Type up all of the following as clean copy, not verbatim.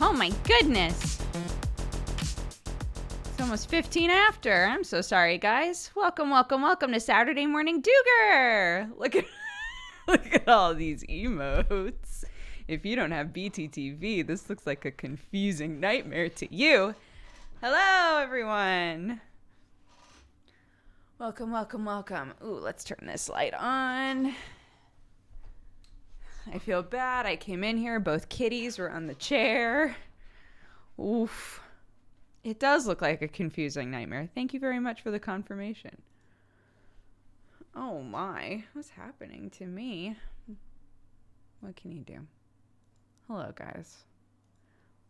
Oh my goodness. It's almost 15 after. I'm so sorry, guys. Welcome to Saturday Morning DOOGER. Look at all these emotes. If you don't have BTTV, this looks like a confusing nightmare to you. Hello, everyone. Welcome. Ooh, let's turn this light on. I feel bad. I came in here. Both kitties were on the chair. Oof. It does look like a confusing nightmare. Thank you very much for the confirmation. Oh my. What's happening to me? What can you do? Hello, guys.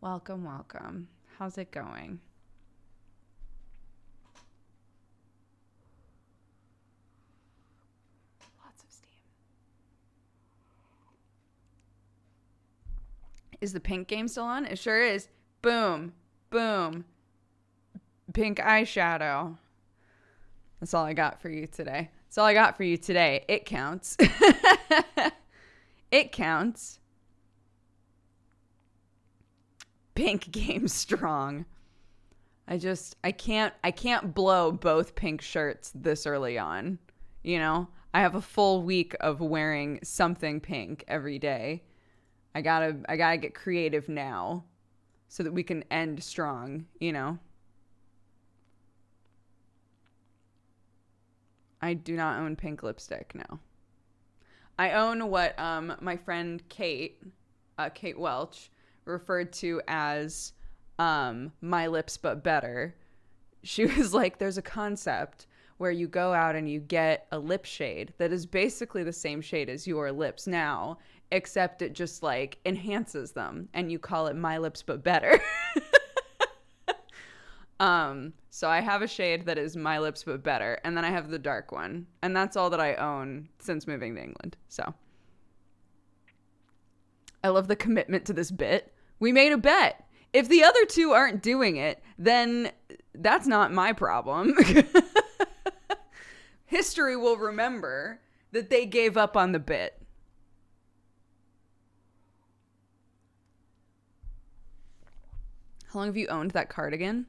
Welcome. How's it going? Lots of steam. Is the pink game still on? It sure is. Boom. Pink eyeshadow. That's all I got for you today. It counts. It counts. Pink game strong. I can't blow both pink shirts this early on. You know, I have a full week of wearing something pink every day. I gotta get creative now so that we can end strong, you know. I do not own pink lipstick, no. I own what my friend Kate Welch, referred to as My Lips But Better. She was like, there's a concept where you go out and you get a lip shade that is basically the same shade as your lips now, except it just like enhances them, and you call it My Lips But Better. So I have a shade that is My Lips But Better, and then I have the dark one, and that's all that I own since moving to England. So I love the commitment to this bit. We made a bet. If the other two aren't doing it, then that's not my problem. History will remember that they gave up on the bit. How long have you owned that cardigan?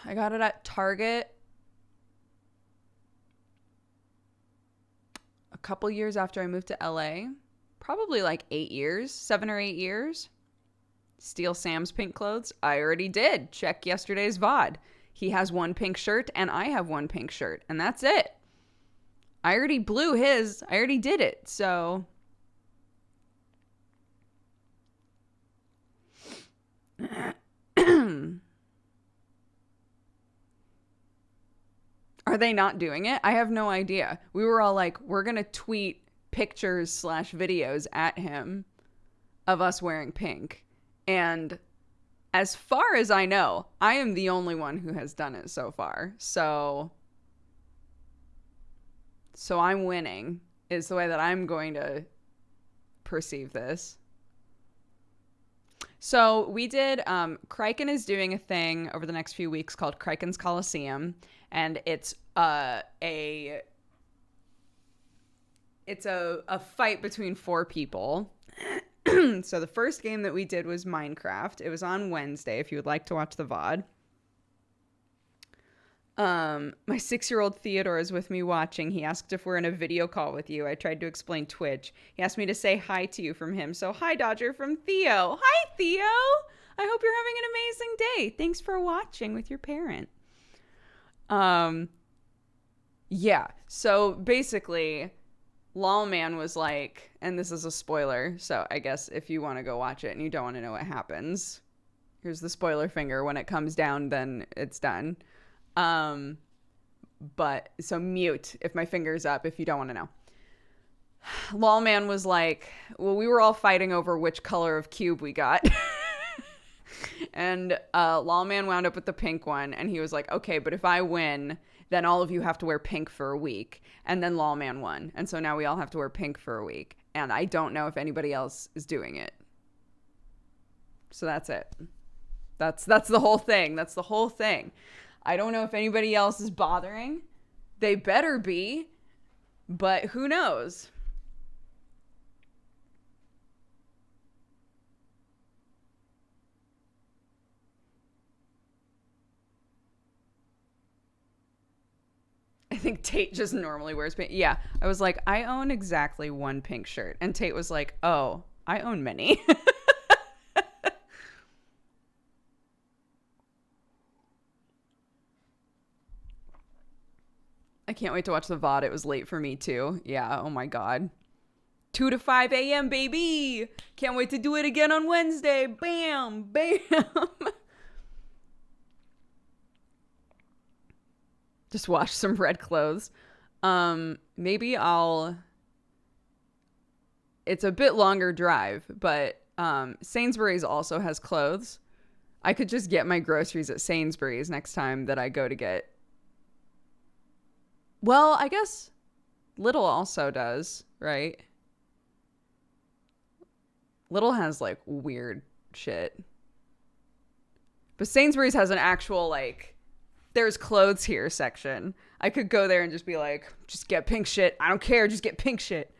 I got it at Target a couple years after I moved to LA. Probably like 7 or 8 years. Steal Sam's pink clothes? I already did. Check yesterday's VOD. He has one pink shirt and I have one pink shirt, and that's it. I already blew his. I already did it. So are they not doing it? I have no idea. We were all like, we're going to tweet pictures/videos at him of us wearing pink. And as far as I know, I am the only one who has done it so far. So I'm winning is the way that I'm going to perceive this. So we did, Kraken is doing a thing over the next few weeks called Kraken's Coliseum. And it's a fight between 4 people. So the first game that we did was Minecraft. It was on Wednesday, if you would like to watch the VOD. My 6-year-old Theodore is with me watching. He asked if we're in a video call with you. I tried to explain Twitch. He asked me to say hi to you from him. So hi, Dodger, from Theo. Hi, Theo. I hope you're having an amazing day. Thanks for watching with your parent. Yeah. So basically, Lawman was like, and this is a spoiler, so I guess if you want to go watch it and you don't want to know what happens, here's the spoiler finger. When it comes down, then it's done. But so mute if my finger's up if you don't want to know. Lawman was like, well, we were all fighting over which color of cube we got. And Lawman wound up with the pink one, and he was like, okay, but if I win, then all of you have to wear pink for a week. And then Lawman won. And so now we all have to wear pink for a week. And I don't know if anybody else is doing it. So that's it. That's the whole thing. That's the whole thing. I don't know if anybody else is bothering. They better be. But who knows? think Tate just normally wears pink. Yeah, I was like, I own exactly one pink shirt. And Tate was like, oh, I own many. I can't wait to watch the VOD. It was late for me too. Yeah, oh my God. 2 to 5 a.m., baby. Can't wait to do it again on Wednesday. Bam, bam. Just wash some red clothes. Maybe it's a bit longer drive, but Sainsbury's also has clothes. I could just get my groceries at Sainsbury's next time that I go to get. Well, I guess Little also does, right? Little has like weird shit. But Sainsbury's has an actual like, there's clothes here section. I could go there and just be like, just get pink shit. I don't care. Just get pink shit.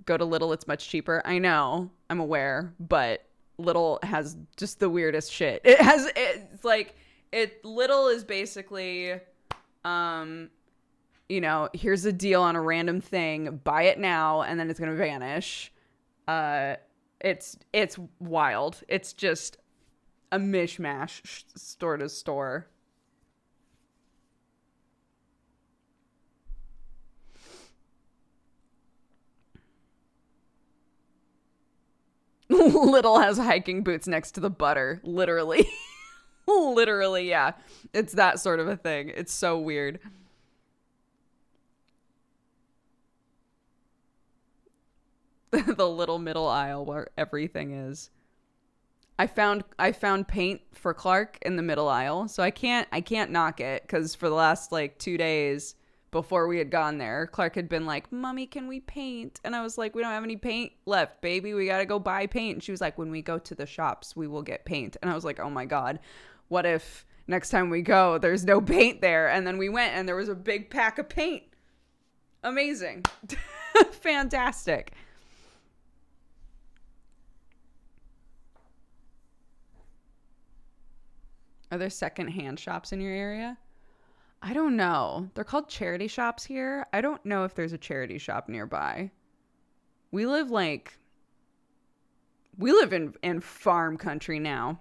Go to Little. It's much cheaper. I know. I'm aware. But Little has just the weirdest shit. Little is basically, here's a deal on a random thing. Buy it now. And then it's going to vanish. It's wild. It's just a mishmash store to store. Little has hiking boots next to the butter. Literally. Literally, yeah. It's that sort of a thing. It's so weird. The little middle aisle where everything is. I found paint for Clark in the middle aisle, so I can't knock it, because for the last like 2 days before we had gone there, Clark had been like, "Mommy, can we paint?" And I was like, "We don't have any paint left, baby. We gotta go buy paint." And she was like, "When we go to the shops, we will get paint." And I was like, "Oh my God, what if next time we go, there's no paint there?" And then we went and there was a big pack of paint. Amazing. Fantastic. Are there secondhand shops in your area? I don't know. They're called charity shops here. I don't know if there's a charity shop nearby. We live in farm country now.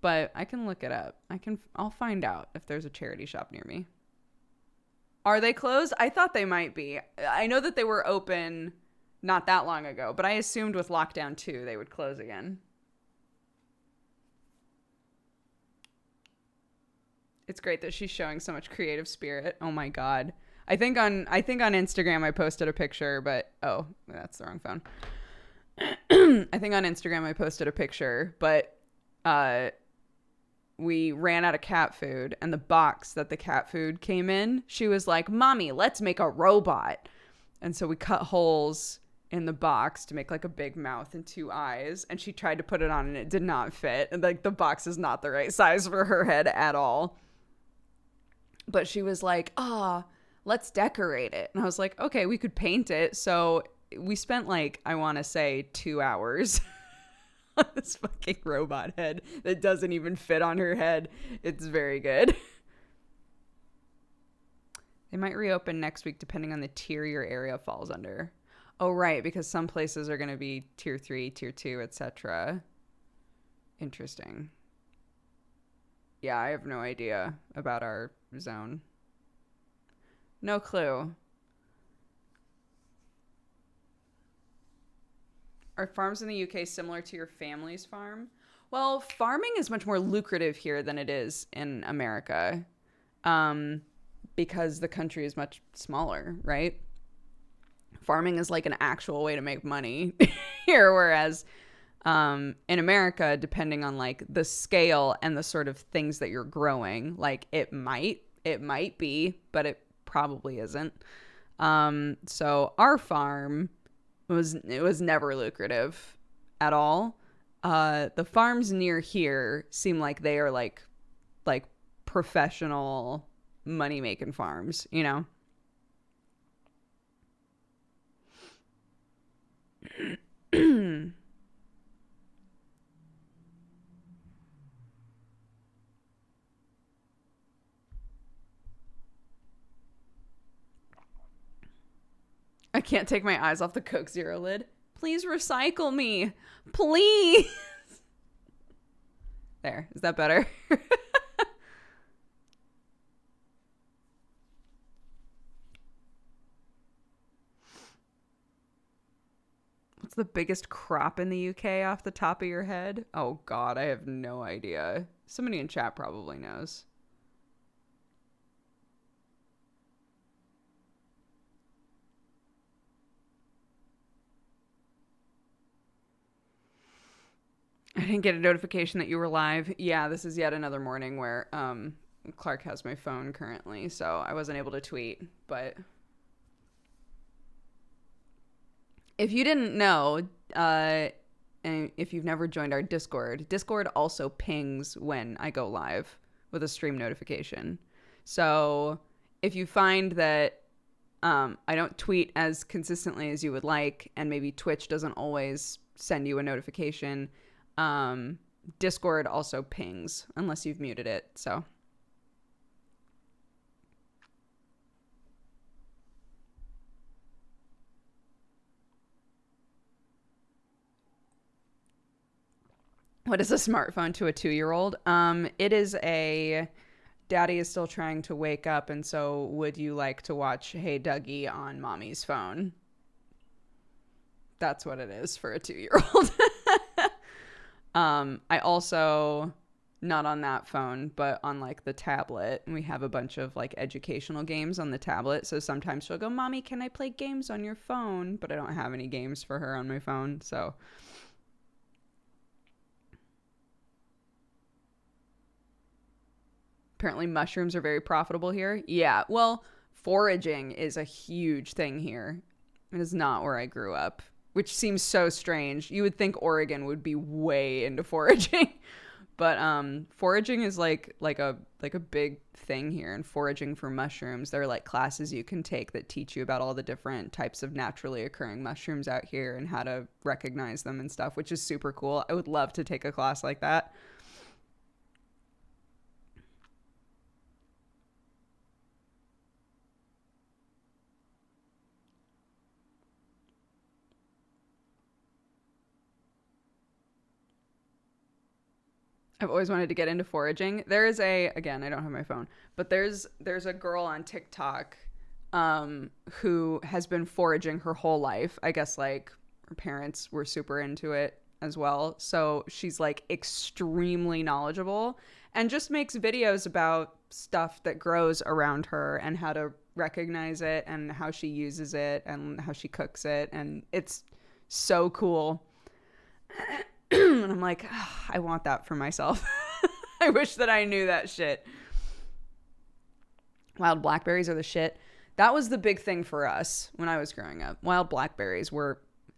But I can look it up. I'll find out if there's a charity shop near me. Are they closed? I thought they might be. I know that they were open not that long ago, but I assumed with lockdown 2 they would close again. It's great that she's showing so much creative spirit. Oh my God. I think on Instagram I posted a picture, but oh, that's the wrong phone. I think on Instagram I posted a picture, but we ran out of cat food, and the box that the cat food came in, she was like, "Mommy, let's make a robot." And so we cut holes in the box to make like a big mouth and 2 eyes, and she tried to put it on and it did not fit. And like the box is not the right size for her head at all. But she was like, let's decorate it. And I was like, okay, we could paint it. So we spent like, I want to say 2 hours on this fucking robot head that doesn't even fit on her head. It's very good. They might reopen next week depending on the tier your area falls under. Oh, right, because some places are going to be tier 3, tier 2, etc. Interesting. Yeah, I have no idea about our zone. No clue. Are farms in the UK similar to your family's farm? Well, farming is much more lucrative here than it is in America, because the country is much smaller, right? Farming is like an actual way to make money here, whereas in America, depending on like the scale and the sort of things that you're growing, like it might be, but it probably isn't. So our farm was never lucrative at all. The farms near here seem like they are like professional money making farms, you know? I can't take my eyes off the Coke Zero lid. Please recycle me. Please. There. Is that better? What's the biggest crop in the UK off the top of your head? Oh, God, I have no idea. Somebody in chat probably knows. I didn't get a notification that you were live. Yeah, this is yet another morning where Clark has my phone currently, so I wasn't able to tweet. But if you didn't know, and if you've never joined our Discord also pings when I go live with a stream notification. So if you find that I don't tweet as consistently as you would like, and maybe Twitch doesn't always send you a notification, Discord also pings unless you've muted it. So what is a smartphone to a 2-year-old? It is a daddy is still trying to wake up, and so would you like to watch Hey Dougie on mommy's phone? That's what it is for a 2-year-old. I also, not on that phone, but on like the tablet, we have a bunch of like educational games on the tablet. So sometimes she'll go, Mommy, can I play games on your phone? But I don't have any games for her on my phone. So apparently mushrooms are very profitable here. Yeah, well, foraging is a huge thing here. It is not where I grew up, which seems so strange. You would think Oregon would be way into foraging. But foraging is like a big thing here, and foraging for mushrooms. There are like classes you can take that teach you about all the different types of naturally occurring mushrooms out here and how to recognize them and stuff, which is super cool. I would love to take a class like that. I've always wanted to get into foraging. There is again, I don't have my phone, but there's a girl on TikTok who has been foraging her whole life. I guess like her parents were super into it as well. So she's like extremely knowledgeable and just makes videos about stuff that grows around her and how to recognize it and how she uses it and how she cooks it. And it's so cool. And I'm like, oh, I want that for myself. I wish that I knew that shit. Wild blackberries are the shit. That was the big thing for us when I was growing up. Wild blackberries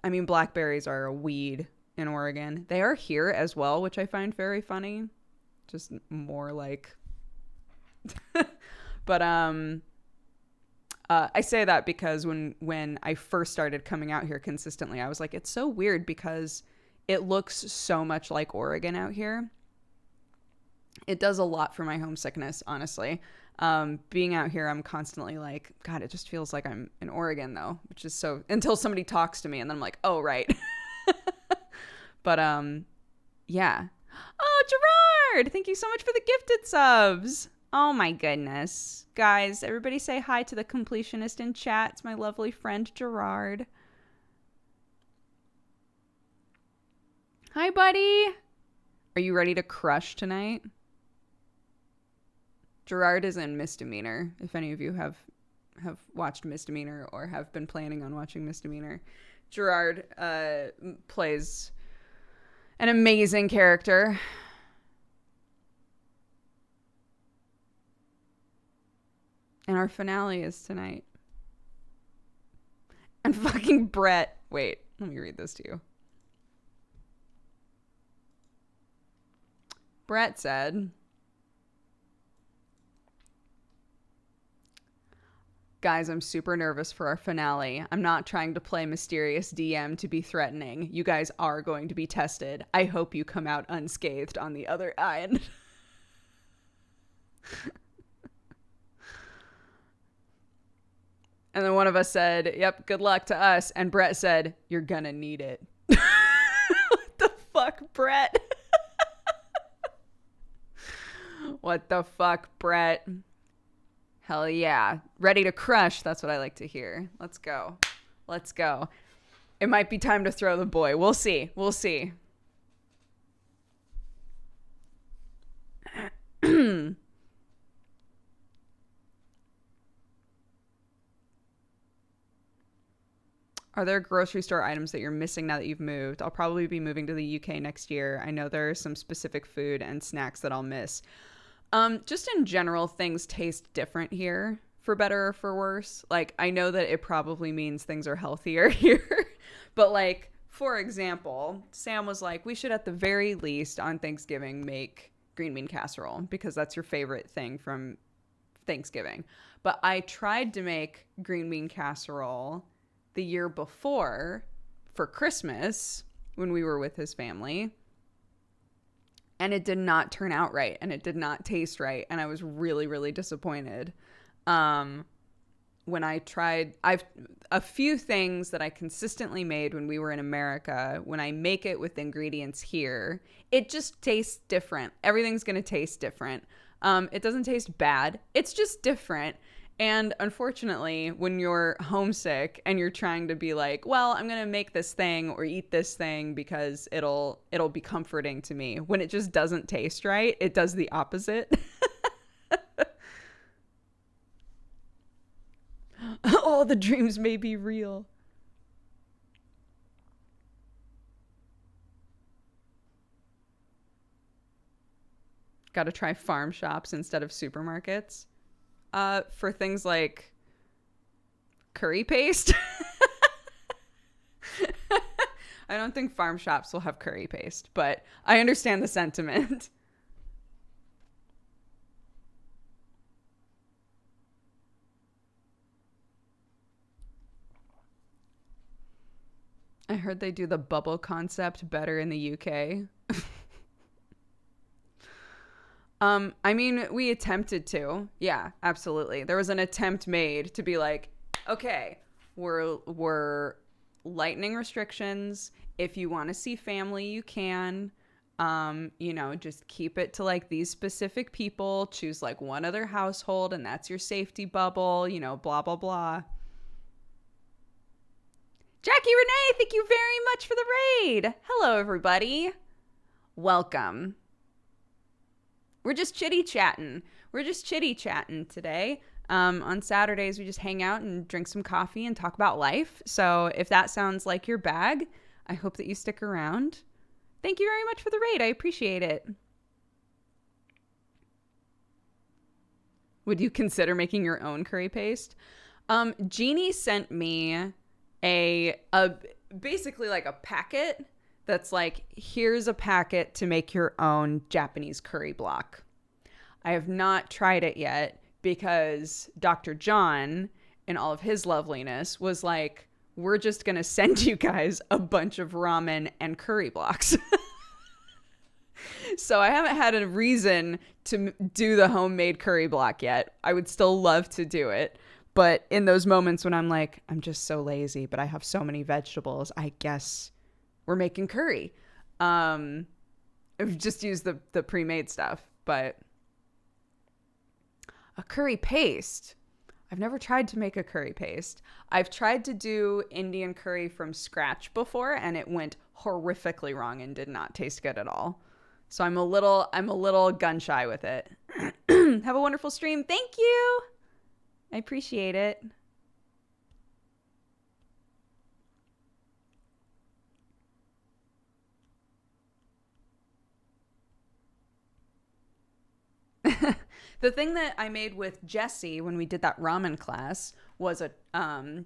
blackberries are a weed in Oregon. They are here as well, which I find very funny. Just more like... But I say that because when I first started coming out here consistently, I was like, it's so weird because it looks so much like Oregon out here. It does a lot for my homesickness, honestly. Being out here, I'm constantly like, God, it just feels like I'm in Oregon, though, which is so... Until somebody talks to me, and then I'm like, oh, right. But, yeah. Oh, Gerard! Thank you so much for the gifted subs. Oh, my goodness. Guys, everybody say hi to the completionist in chat. It's my lovely friend, Gerard. Hi, buddy. Are you ready to crush tonight? Gerard is in Misdemeanor. If any of you have watched Misdemeanor or have been planning on watching Misdemeanor, Gerard plays an amazing character. And our finale is tonight. And fucking Brett. Wait, let me read this to you. Brett said, guys, I'm super nervous for our finale. I'm not trying to play mysterious DM to be threatening. You guys are going to be tested. I hope you come out unscathed on the other end. And then one of us said, yep, good luck to us. And Brett said, you're gonna need it. What the fuck, Brett? What the fuck, Brett? Hell yeah. Ready to crush. That's what I like to hear. Let's go. Let's go. It might be time to throw the boy. We'll see. We'll see. Are there grocery store items that you're missing now that you've moved? I'll probably be moving to the UK next year. I know there are some specific food and snacks that I'll miss. Just in general, things taste different here, for better or for worse. Like, I know that it probably means things are healthier here. But, like, for example, Sam was like, we should at the very least on Thanksgiving make green bean casserole because that's your favorite thing from Thanksgiving. But I tried to make green bean casserole the year before for Christmas when we were with his family, and it did not turn out right, and it did not taste right, and I was really, really disappointed. When I tried, I've a few things that I consistently made when we were in America, when I make it with ingredients here, it just tastes different. Everything's going to taste different. It doesn't taste bad. It's just different. And unfortunately, when you're homesick and you're trying to be like, well, I'm going to make this thing or eat this thing because it'll be comforting to me. When it just doesn't taste right, it does the opposite. All the dreams may be real. Got to try farm shops instead of supermarkets. For things like curry paste. I don't think farm shops will have curry paste, but I understand the sentiment. I heard they do the bubble concept better in the UK. I mean, we attempted to. Yeah, absolutely. There was an attempt made to be like, okay, we're lightening restrictions. If you want to see family, you can. Just keep it to like these specific people. Choose like one other household, and that's your safety bubble. Blah blah blah. Jackie Renee, thank you very much for the raid. Hello, everybody. Welcome. We're just chitty-chatting. Today. On Saturdays, we just hang out and drink some coffee and talk about life. So if that sounds like your bag, I hope that you stick around. Thank you very much for the raid. I appreciate it. Would you consider making your own curry paste? Jeannie sent me a basically like a packet that's like, here's a packet to make your own Japanese curry block. I have not tried it yet because Dr. John, in all of his loveliness, was like, we're just going to send you guys a bunch of ramen and curry blocks. So I haven't had a reason to do the homemade curry block yet. I would still love to do it. But in those moments when I'm like, I'm just so lazy, but I have so many vegetables, I guess we're making curry. I've just used the pre-made stuff, but a curry paste. I've never tried to make a curry paste. I've tried to do Indian curry from scratch before, and it went horrifically wrong and did not taste good at all. So I'm a little gun shy with it. Have a wonderful stream. Thank you. I appreciate it. The thing that I made with Jessie when we did that ramen class was a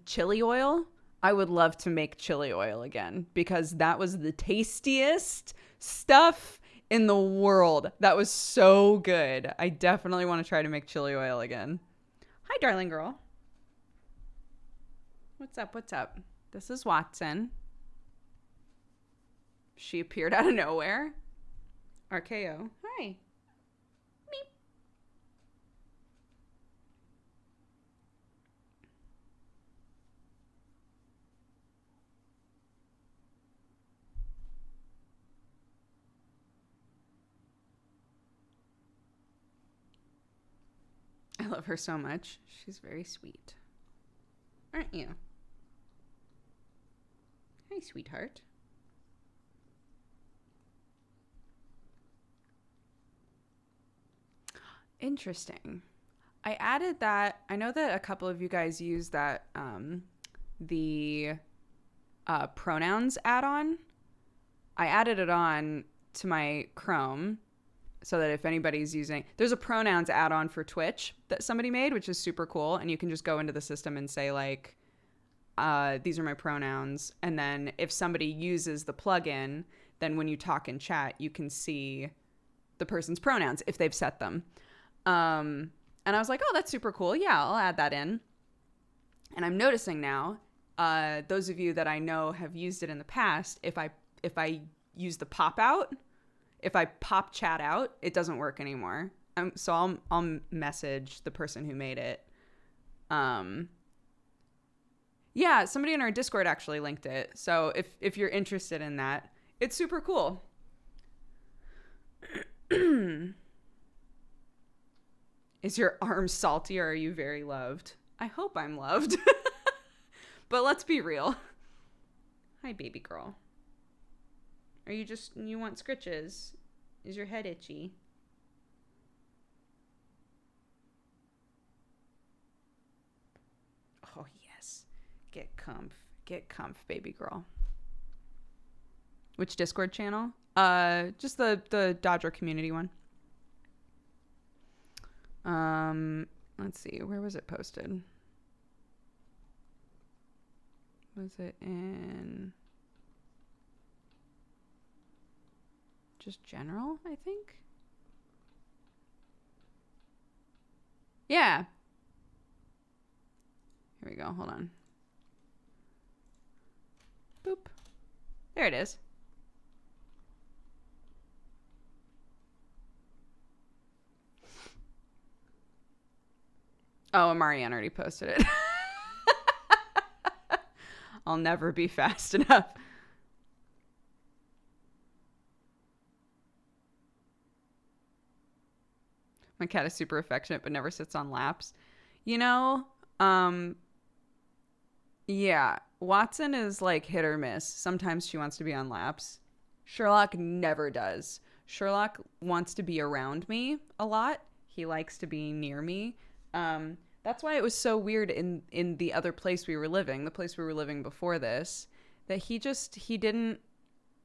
chili oil. I would love to make chili oil again because that was the tastiest stuff in the world. That was so good. I definitely want to try to make chili oil again. Hi, darling girl. What's up? This is Watson. She appeared out of nowhere. RKO. Hi. love her so much. She's very sweet. Aren't you? Hi, sweetheart. Interesting. I added that. I know that a couple of you guys use that, the pronouns add-on. I added it on to my Chrome so that if anybody's using, there's a pronouns add-on for Twitch that somebody made, which is super cool. And you can just go into the system and say like, these are my pronouns. And then if somebody uses the plugin, then when you talk in chat, you can see the person's pronouns if they've set them. And I was like, oh, that's super cool. Yeah, I'll add that in. And I'm noticing now, those of you that I know have used it in the past, if I use the pop out, if I pop chat out, it doesn't work anymore. So I'll message the person who made it. Yeah, somebody in our Discord actually linked it. So if you're interested in that, it's super cool. Is your arm salty or are you very loved? I hope I'm loved. But let's be real. Hi, baby girl. Are you want scritches? Is your head itchy? Oh, yes. Get comf, baby girl. Which Discord channel? Just the Dodger community one. Let's see. Where was it posted? Was it in just general, I think? Yeah. Here we go. Hold on. Boop. There it is. Oh, Marianne already posted it. I'll never be fast enough. My cat is super affectionate, but never sits on laps. You know, yeah, Watson is like hit or miss. Sometimes she wants to be on laps. Sherlock never does. Sherlock wants to be around me a lot. He likes to be near me. That's why it was so weird in the other place we were living, the place we were living before this, that he didn't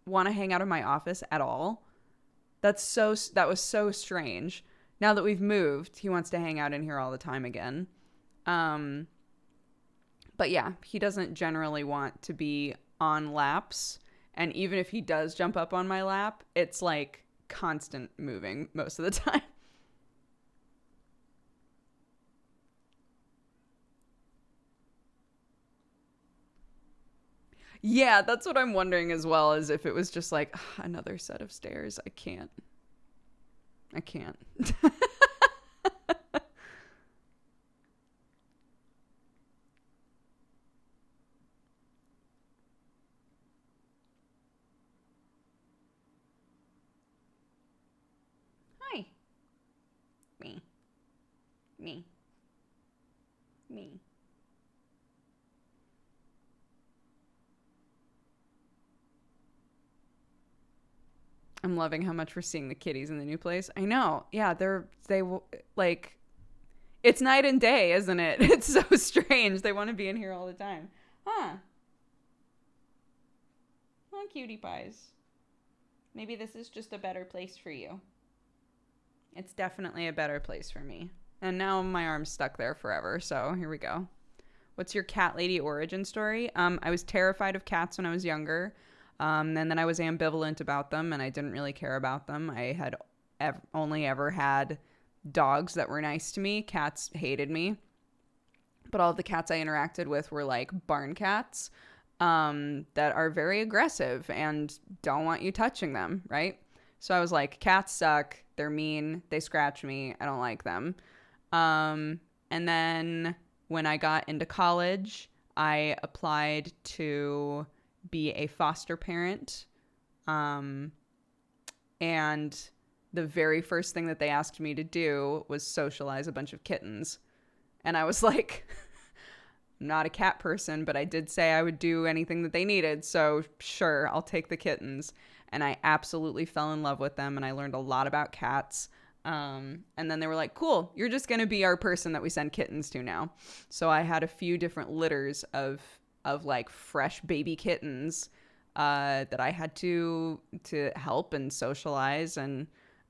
want to hang out in my office at all. That was so strange. Now that we've moved, he wants to hang out in here all the time again. But yeah, he doesn't generally want to be on laps. And even if he does jump up on my lap, it's like constant moving most of the time. Yeah, that's what I'm wondering as well, is if it was just like another set of stairs. I can't. Hi. Me. I'm loving how much we're seeing the kitties in the new place. I know. Yeah, they like, it's night and day, isn't it? It's so strange. They want to be in here all the time. Huh. Oh, cutie pies. Maybe this is just a better place for you. It's definitely a better place for me. And now my arm's stuck there forever, so here we go. What's your cat lady origin story? I was terrified of cats when I was younger. And then I was ambivalent about them, and I didn't really care about them. I had only ever had dogs that were nice to me. Cats hated me. But all of the cats I interacted with were like barn cats that are very aggressive and don't want you touching them, right? So I was like, cats suck. They're mean. They scratch me. I don't like them. And then when I got into college, I applied to be a foster parent. And the very first thing that they asked me to do was socialize a bunch of kittens. And I was like, I'm not a cat person, but I did say I would do anything that they needed. So sure, I'll take the kittens. And I absolutely fell in love with them. And I learned a lot about cats. And then they were like, cool, you're just going to be our person that we send kittens to now. So I had a few different litters of like fresh baby kittens that I had to help and socialize and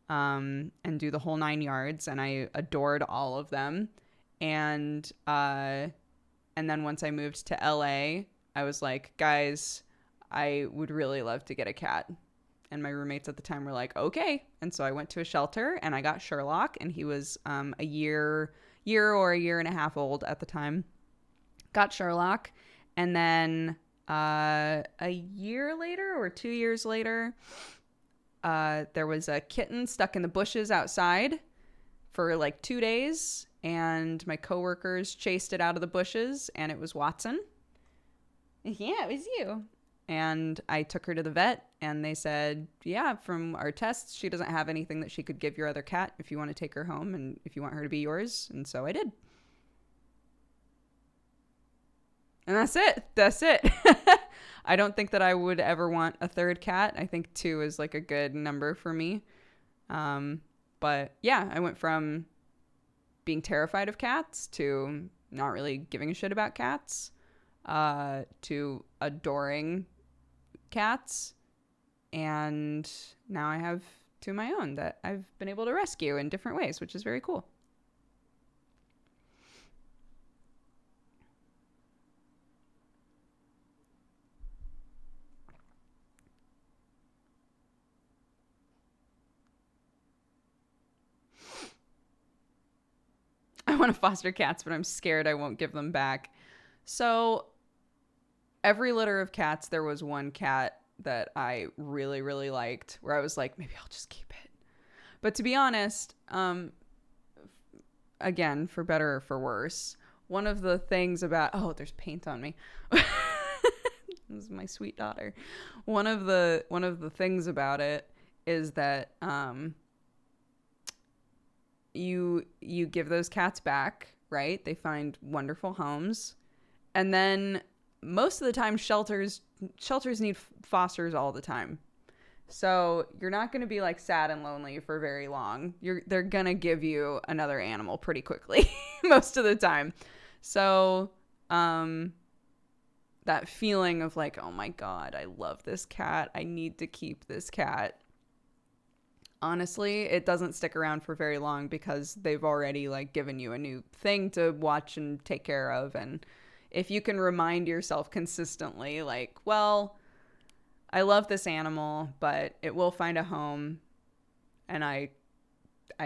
do the whole 9 yards. And I adored all of them. And then once I moved to LA, I was like, guys, I would really love to get a cat. And my roommates at the time were like, okay. And so I went to a shelter and I got Sherlock, and he was a year or a year and a half old at the time. Got Sherlock. And then a year later or 2 years later, there was a kitten stuck in the bushes outside for like 2 days. And my coworkers chased it out of the bushes, and it was Watson. Yeah, it was you. And I took her to the vet, and they said, yeah, from our tests, she doesn't have anything that she could give your other cat if you want to take her home and if you want her to be yours. And so I did. And that's it. I don't think that I would ever want a third cat. I think 2 is like a good number for me. But yeah, I went from being terrified of cats to not really giving a shit about cats, to adoring cats. And now I have 2 of my own that I've been able to rescue in different ways, which is very cool. I want to foster cats, but I'm scared I won't give them back. So every litter of cats, there was one cat that I really, really liked, where I was like, maybe I'll just keep it. But to be honest, again, for better or for worse, one of the things about, oh, there's paint on me. This is my sweet daughter. One of the things about it is that you give those cats back, right? They find wonderful homes. And then most of the time shelters need fosters all the time. So you're not going to be like sad and lonely for very long. They're going to give you another animal pretty quickly most of the time. So that feeling of like, oh my God, I love this cat. I need to keep this cat. Honestly, it doesn't stick around for very long because they've already like given you a new thing to watch and take care of. And if you can remind yourself consistently, like, well, I love this animal, but it will find a home, and I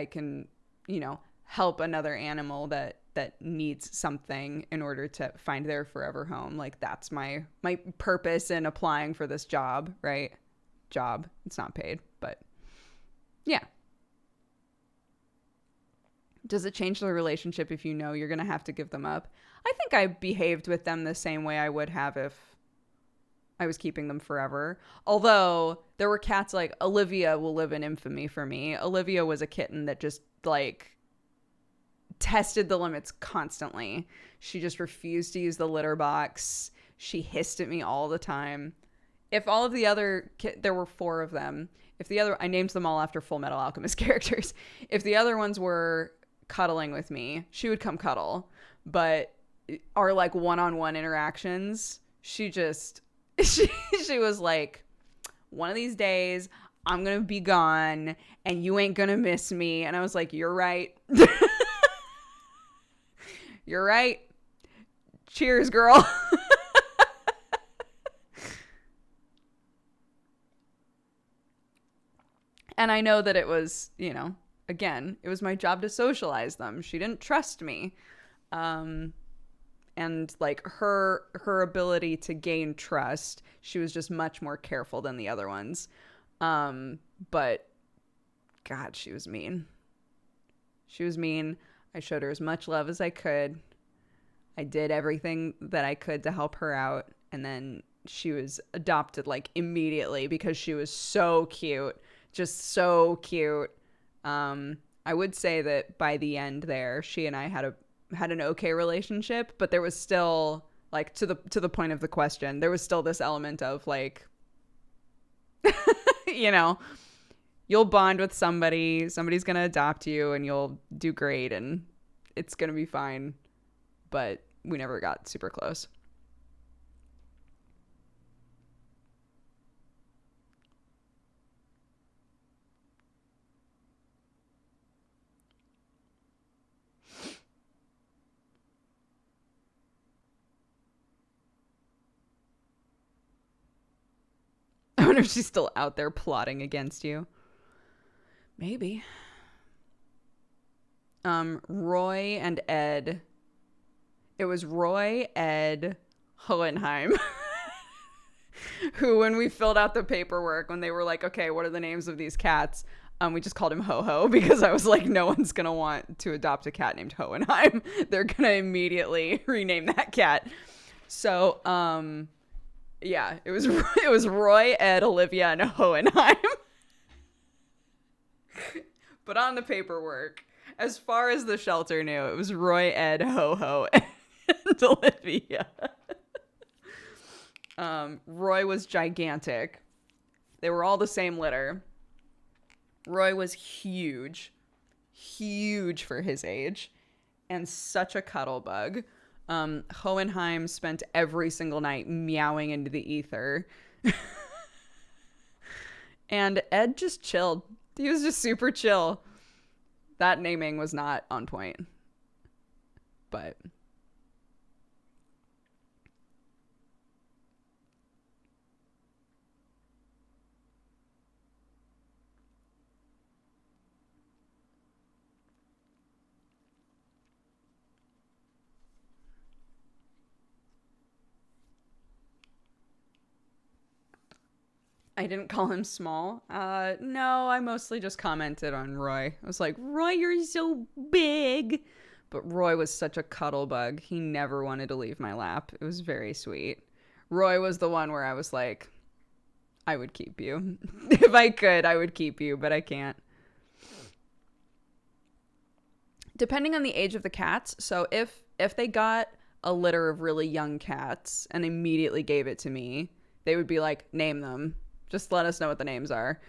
can, help another animal that needs something in order to find their forever home. Like, that's my purpose in applying for this job, right? Job. It's not paid, but yeah. Does it change the relationship if you know you're going to have to give them up? I think I behaved with them the same way I would have if I was keeping them forever. Although there were cats like Olivia will live in infamy for me. Olivia was a kitten that just like tested the limits constantly. She just refused to use the litter box. She hissed at me all the time. If all of the other there were 4 of them. I named them all after Full Metal Alchemist characters. If the other ones were cuddling with me, she would come cuddle. But our like one-on-one interactions, she was like, one of these days I'm gonna be gone and you ain't gonna miss me. And I was like, you're right. You're right. Cheers, girl. And I know that it was, again, it was my job to socialize them. She didn't trust me. And like her ability to gain trust, she was just much more careful than the other ones. But God, she was mean. She was mean. I showed her as much love as I could. I did everything that I could to help her out. And then she was adopted like immediately because she was so cute. Just so cute. I would say that by the end there, she and I had an okay relationship, but there was still, like, to the point of the question, there was still this element of, like, you know, you'll bond with somebody's gonna adopt you, and you'll do great, and it's gonna be fine. But we never got super close. I wonder if she's still out there plotting against you. Maybe. Roy and Ed. It was Roy, Ed, Hohenheim, who, when we filled out the paperwork, when they were like, okay, what are the names of these cats? We just called him Ho-Ho, because I was like, no one's going to want to adopt a cat named Hohenheim. They're going to immediately rename that cat. So, yeah, it was Roy, Ed, Olivia, and Hohenheim. But on the paperwork, as far as the shelter knew, it was Roy, Ed, Ho-Ho, and Olivia. Roy was gigantic. They were all the same litter. Roy was huge for his age, and such a cuddle bug. Hohenheim spent every single night meowing into the ether. And Ed just chilled. He was just super chill. That naming was not on point. But I didn't call him small. No, I mostly just commented on Roy. I was like, Roy, you're so big. But Roy was such a cuddle bug. He never wanted to leave my lap. It was very sweet. Roy was the one where I was like, I would keep you. If I could, I would keep you, but I can't. Depending on the age of the cats. So if they got a litter of really young cats and immediately gave it to me, they would be like, name them. Just let us know what the names are.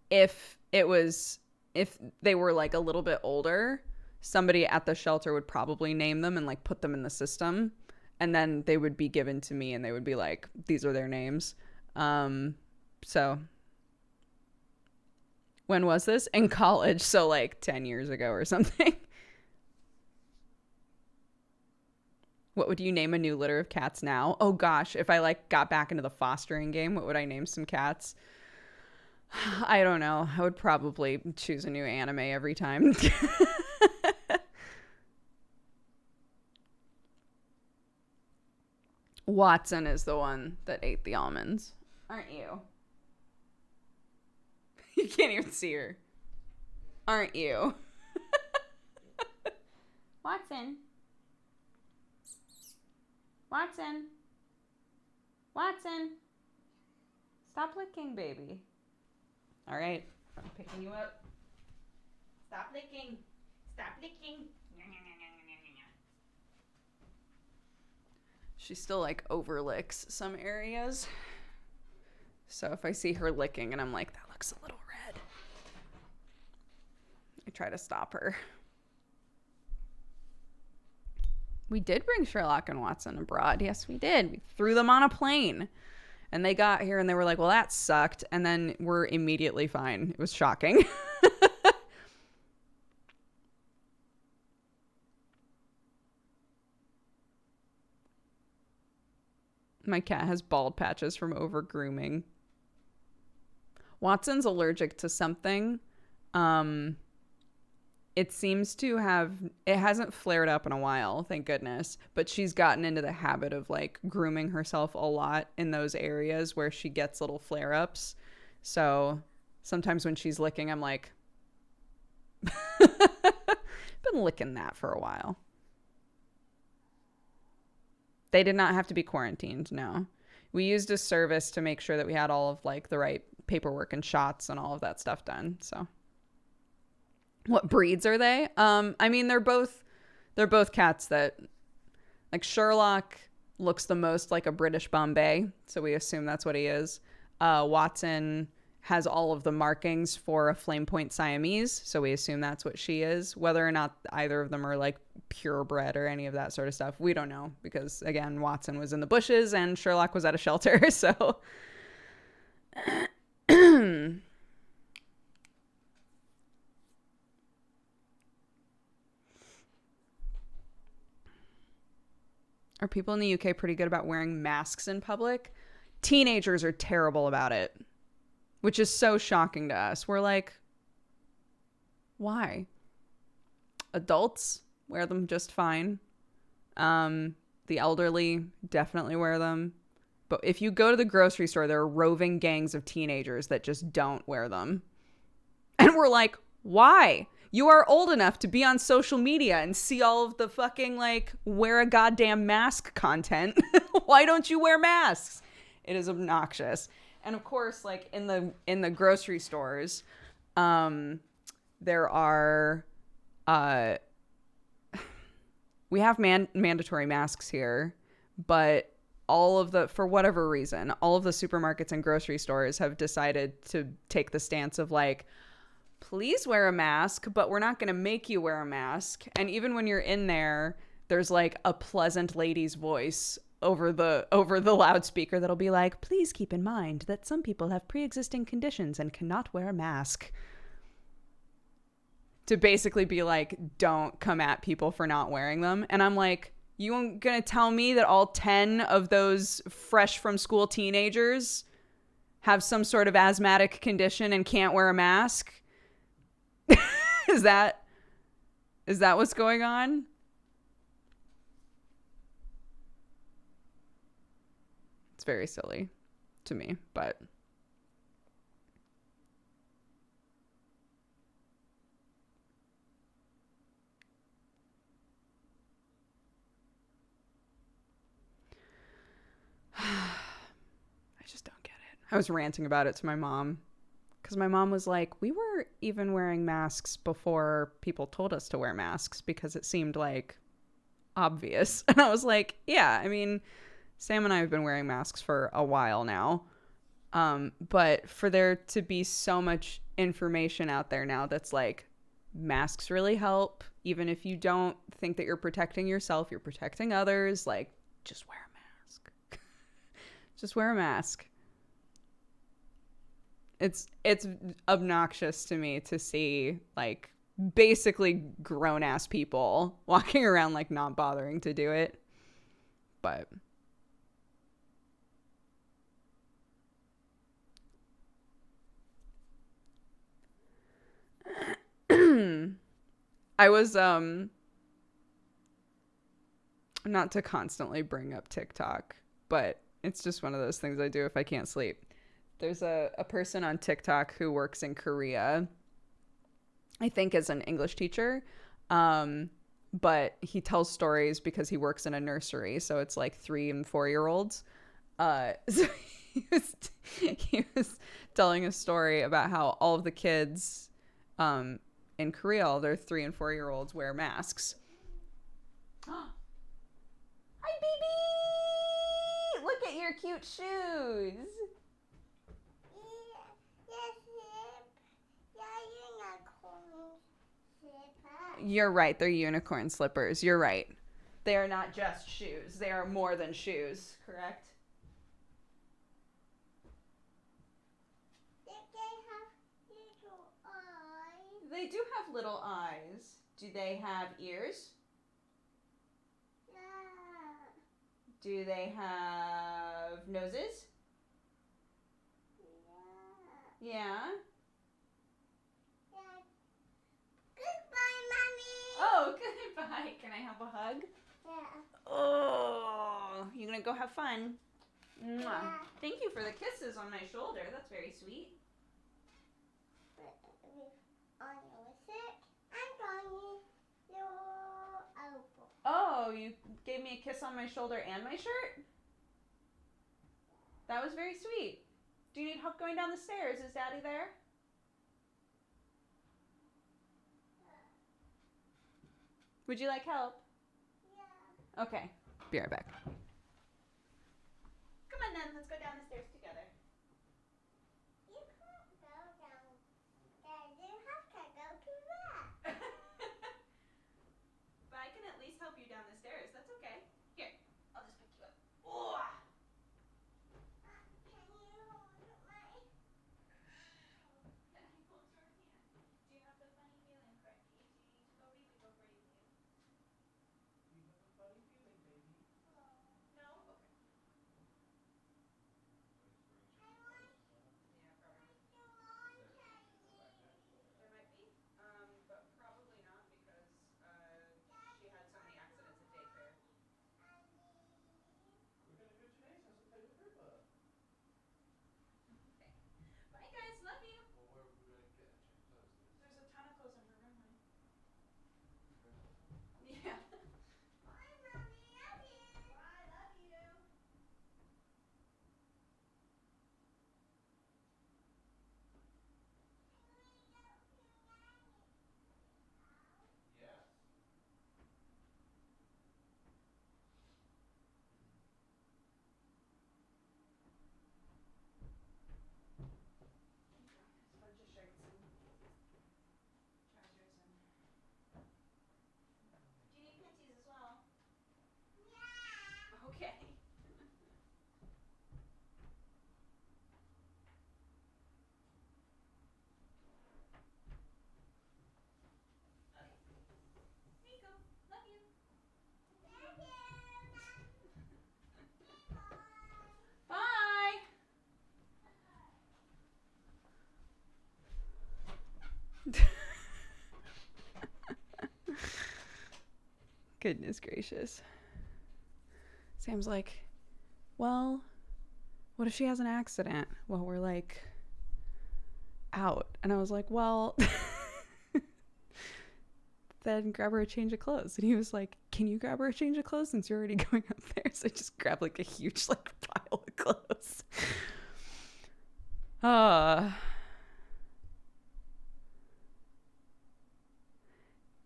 If they were like a little bit older, somebody at the shelter would probably name them and like put them in the system. And then they would be given to me and they would be like, these are their names. So when was this? In college. So like 10 years ago or something. What would you name a new litter of cats now? Oh gosh, if I like got back into the fostering game, what would I name some cats? I don't know. I would probably choose a new anime every time. Watson is the one that ate the almonds. Aren't you? You can't even see her. Aren't you? Watson. Watson. Watson. Stop licking, baby. All right. I'm picking you up. Stop licking. Stop licking. She still like over licks some areas. So if I see her licking and I'm like, that looks a little red, I try to stop her. We did bring Sherlock and Watson abroad. Yes, we did. We threw them on a plane. And they got here and they were like, well, that sucked. And then we're immediately fine. It was shocking. My cat has bald patches from over grooming. Watson's allergic to something. It seems to have, it hasn't flared up in a while, thank goodness, but she's gotten into the habit of like grooming herself a lot in those areas where she gets little flare-ups. So sometimes when she's licking, I'm like, been licking that for a while. They did not have to be quarantined, no. We used a service to make sure that we had all of like the right paperwork and shots and all of that stuff done. So what breeds are they? I mean, they're both cats that, like, Sherlock looks the most like a British Bombay, so we assume that's what he is. Watson has all of the markings for a flame point Siamese, so we assume that's what she is. Whether or not either of them are like purebred or any of that sort of stuff, we don't know, because again, Watson was in the bushes and Sherlock was at a shelter. So are people in the UK pretty good about wearing masks in public? Teenagers are terrible about it, which is so shocking to us. We're like, why? Adults wear them just fine. The elderly definitely wear them. But if you go to the grocery store, there are roving gangs of teenagers that just don't wear them. And we're like, why? You are old enough to be on social media and see all of the fucking, like, wear a goddamn mask content. Why don't you wear masks? It is obnoxious. And of course, like, in the grocery stores, there are, we have mandatory masks here, but for whatever reason, all of the supermarkets and grocery stores have decided to take the stance of, like, please wear a mask, but we're not going to make you wear a mask. And even when you're in there, there's like a pleasant lady's voice over the loudspeaker that'll be like, please keep in mind that some people have pre-existing conditions and cannot wear a mask. To basically be like, don't come at people for not wearing them. And I'm like, you gonna tell me that all 10 of those fresh from school teenagers have some sort of asthmatic condition and can't wear a mask? Is that what's going on? It's very silly to me, but I just don't get it. I was ranting about it to my mom, because my mom was like, we were even wearing masks before people told us to wear masks because it seemed like obvious. And I was like, yeah, I mean, Sam and I have been wearing masks for a while now. But for there to be so much information out there now that's like, masks really help. Even if you don't think that you're protecting yourself, you're protecting others. Like, just wear a mask. Just wear a mask. It's obnoxious to me to see, like, basically grown-ass people walking around, like, not bothering to do it. But I was, not to constantly bring up TikTok, but it's just one of those things I do if I can't sleep. There's a person on TikTok who works in Korea, I think as an English teacher, but he tells stories because he works in a nursery, so it's like 3 and 4-year-olds. So he was telling a story about how all of the kids in Korea, all their 3 and 4-year-olds wear masks. Hi, baby! Look at your cute shoes. You're right. They're unicorn slippers. You're right. They are not just shoes. They are more than shoes, correct? They do have little eyes. Do they have ears? Yeah. Do they have noses? Yeah. Yeah? Oh, goodbye. Can I have a hug? Yeah. Oh, you gonna go have fun? Mwah. Yeah. Thank you for the kisses on my shoulder. That's very sweet. Oh, you gave me a kiss on my shoulder and my shirt? That was very sweet. Do you need help going down the stairs? Is Daddy there? Would you like help? Yeah. Okay. Be right back. Come on then, let's go down the stairs together. You can't go down there. You have to go to that. But I can at least help you down the stairs. That's okay. Here, I'll just pick you up. Oh! Can you hold my... Yeah, he holds your hand. Do you have the funny feeling, Cracky? Do you need to go read it before you leave? You have a funny feeling, baby. No? Okay. I want... Yeah, probably. I want There might be, but probably not because she had so many accidents at daycare. We're gonna go today so play with Ripa. Okay. Bye guys, love you. Well, where are we gonna get and change clothes? There's a ton of clothes in her room, honey. Very awesome. Yeah. Bye, Mommy. Love you. Bye, love you. Yes. There's a bunch of shirts and trousers and... Do you need panties as well? Yeah. Okay. Nico, love you. Love you. Bye. Goodness gracious. Sam's like, well, what if she has an accident while we're like out? And I was like, well, then grab her a change of clothes. And he was like, can you grab her a change of clothes since you're already going up there? So I just grabbed like a huge like pile of clothes.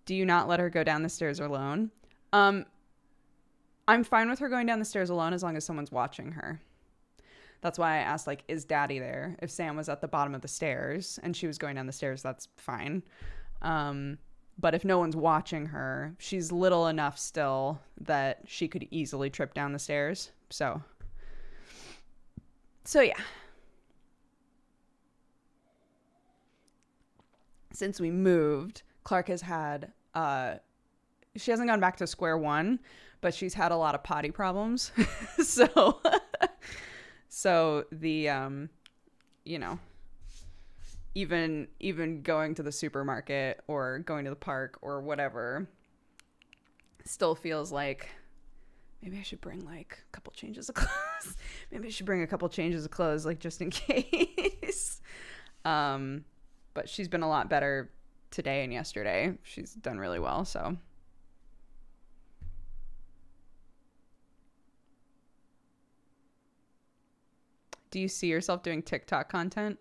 Do you not let her go down the stairs alone? I'm fine with her going down the stairs alone as long as someone's watching her. That's why I asked, like, is Daddy there? If Sam was at the bottom of the stairs and she was going down the stairs, that's fine. But if no one's watching her, she's little enough still that she could easily trip down the stairs. So yeah. Since we moved, Clark has had, she hasn't gone back to square one, but she's had a lot of potty problems. So the, you know, even going to the supermarket or going to the park or whatever still feels like maybe I should bring like a couple changes of clothes. Maybe I should bring a couple changes of clothes, like just in case. But she's been a lot better today and yesterday. She's done really well, so. Do you see yourself doing TikTok content?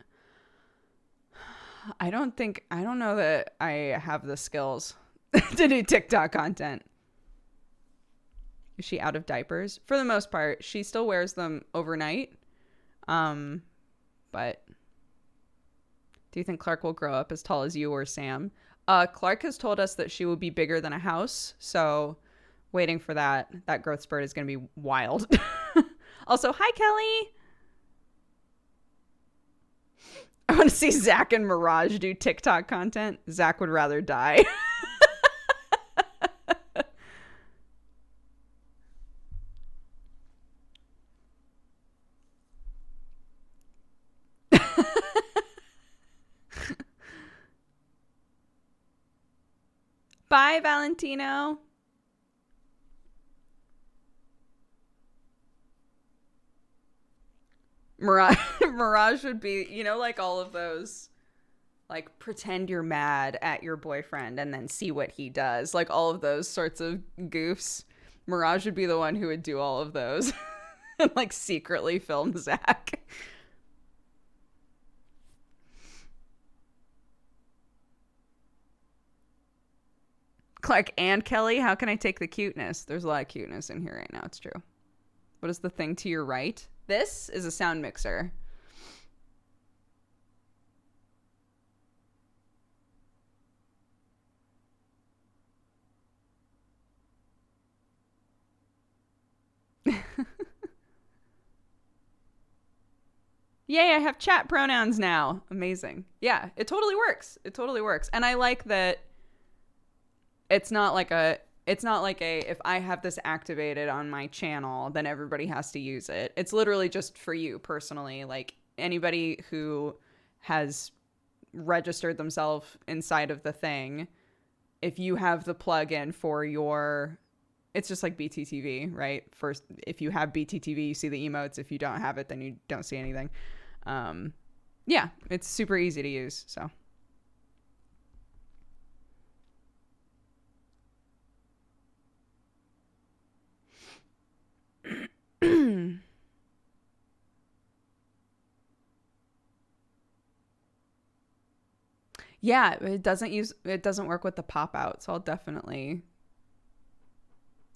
I don't know that I have the skills to do TikTok content. Is she out of diapers? For the most part, she still wears them overnight. But do you think Clark will grow up as tall as you or Sam? Clark has told us that she will be bigger than a house. So waiting for that growth spurt is going to be wild. Also, hi, Kelly. I want to see Zach and Mirage do TikTok content. Zach would rather die. Bye, Valentino. Mirage would be, you know, like all of those, like pretend you're mad at your boyfriend and then see what he does. Like all of those sorts of goofs. Mirage would be the one who would do all of those and like secretly film Zach. Clark and Kelly, how can I take the cuteness? There's a lot of cuteness in here right now. It's true. What is the thing to your right? This is a sound mixer. Yay, I have chat pronouns now. Amazing. Yeah, it totally works. It totally works. And I like that it's not like a if I have this activated on my channel, then everybody has to use it. It's literally just for you personally. Like anybody who has registered themselves inside of the thing, if you have the plugin for your, it's just like BTTV, right? First, if you have BTTV, you see the emotes. If you don't have it, then you don't see anything. Yeah, it's super easy to use. So. Yeah, it doesn't work with the pop out, so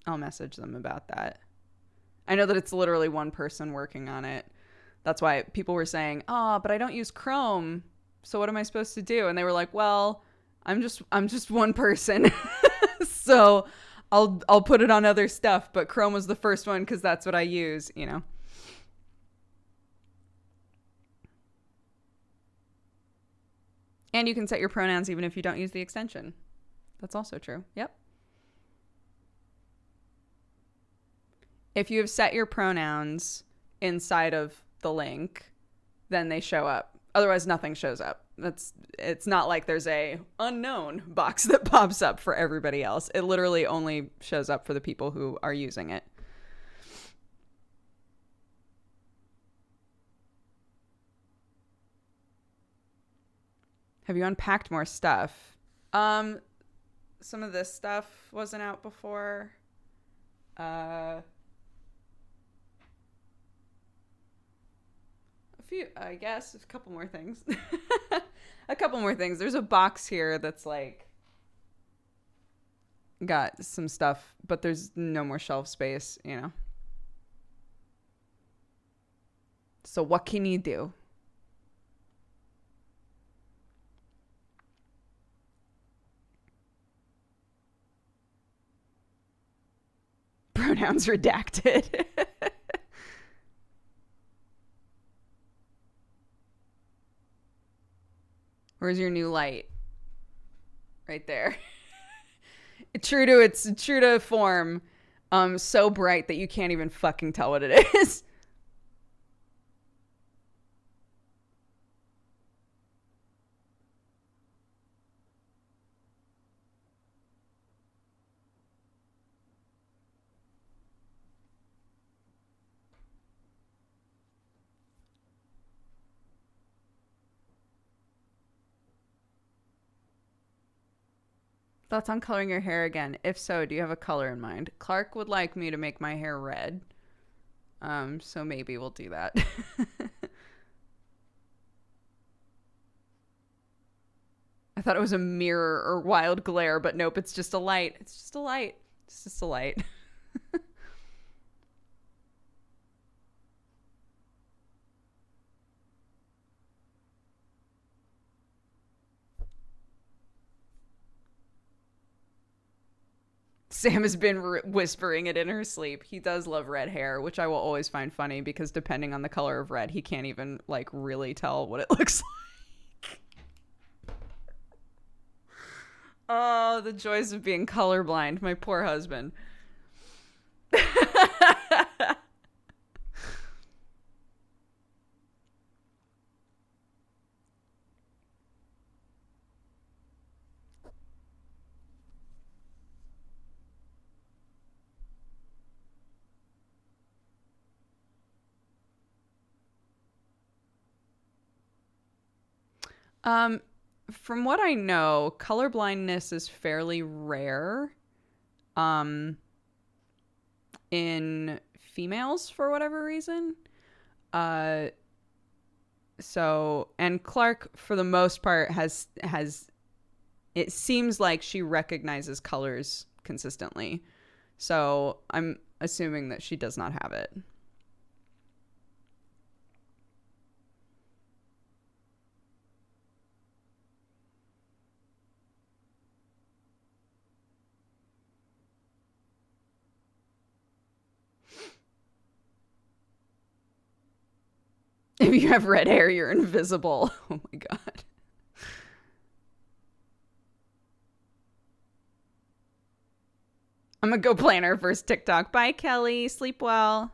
I'll message them about that. I know that it's literally one person working on it. That's why people were saying, "Oh, but I don't use Chrome. So what am I supposed to do?" And they were like, "Well, I'm just one person." So I'll put it on other stuff, but Chrome was the first one cuz that's what I use, you know. And you can set your pronouns even if you don't use the extension. That's also true. Yep. If you have set your pronouns inside of the link, then they show up. Otherwise, nothing shows up. It's not like there's a unknown box that pops up for everybody else. It literally only shows up for the people who are using it. Have you unpacked more stuff? Some of this stuff wasn't out before. A few, I guess, a couple more things. A couple more things. There's a box here that's like got some stuff, but there's no more shelf space, you know. So what can you do? Pronouns redacted. Where's your new light? Right there. True to form. So bright that you can't even fucking tell what it is. Thoughts on coloring your hair again? If so, do you have a color in mind? Clark would like me to make my hair red. So maybe we'll do that. I thought it was a mirror or wild glare, but nope, it's just a light. It's just a light. It's just a light. Sam has been whispering it in her sleep. He does love red hair, which I will always find funny because depending on the color of red, he can't even like really tell what it looks like. Oh, the joys of being colorblind. My poor husband. From what I know, colorblindness is fairly rare in females for whatever reason. So, and Clark for the most part has it seems like she recognizes colors consistently. So I'm assuming that she does not have it. If you have red hair, you're invisible. Oh my god. I'm gonna go plan our first TikTok. Bye, Kelly. Sleep well.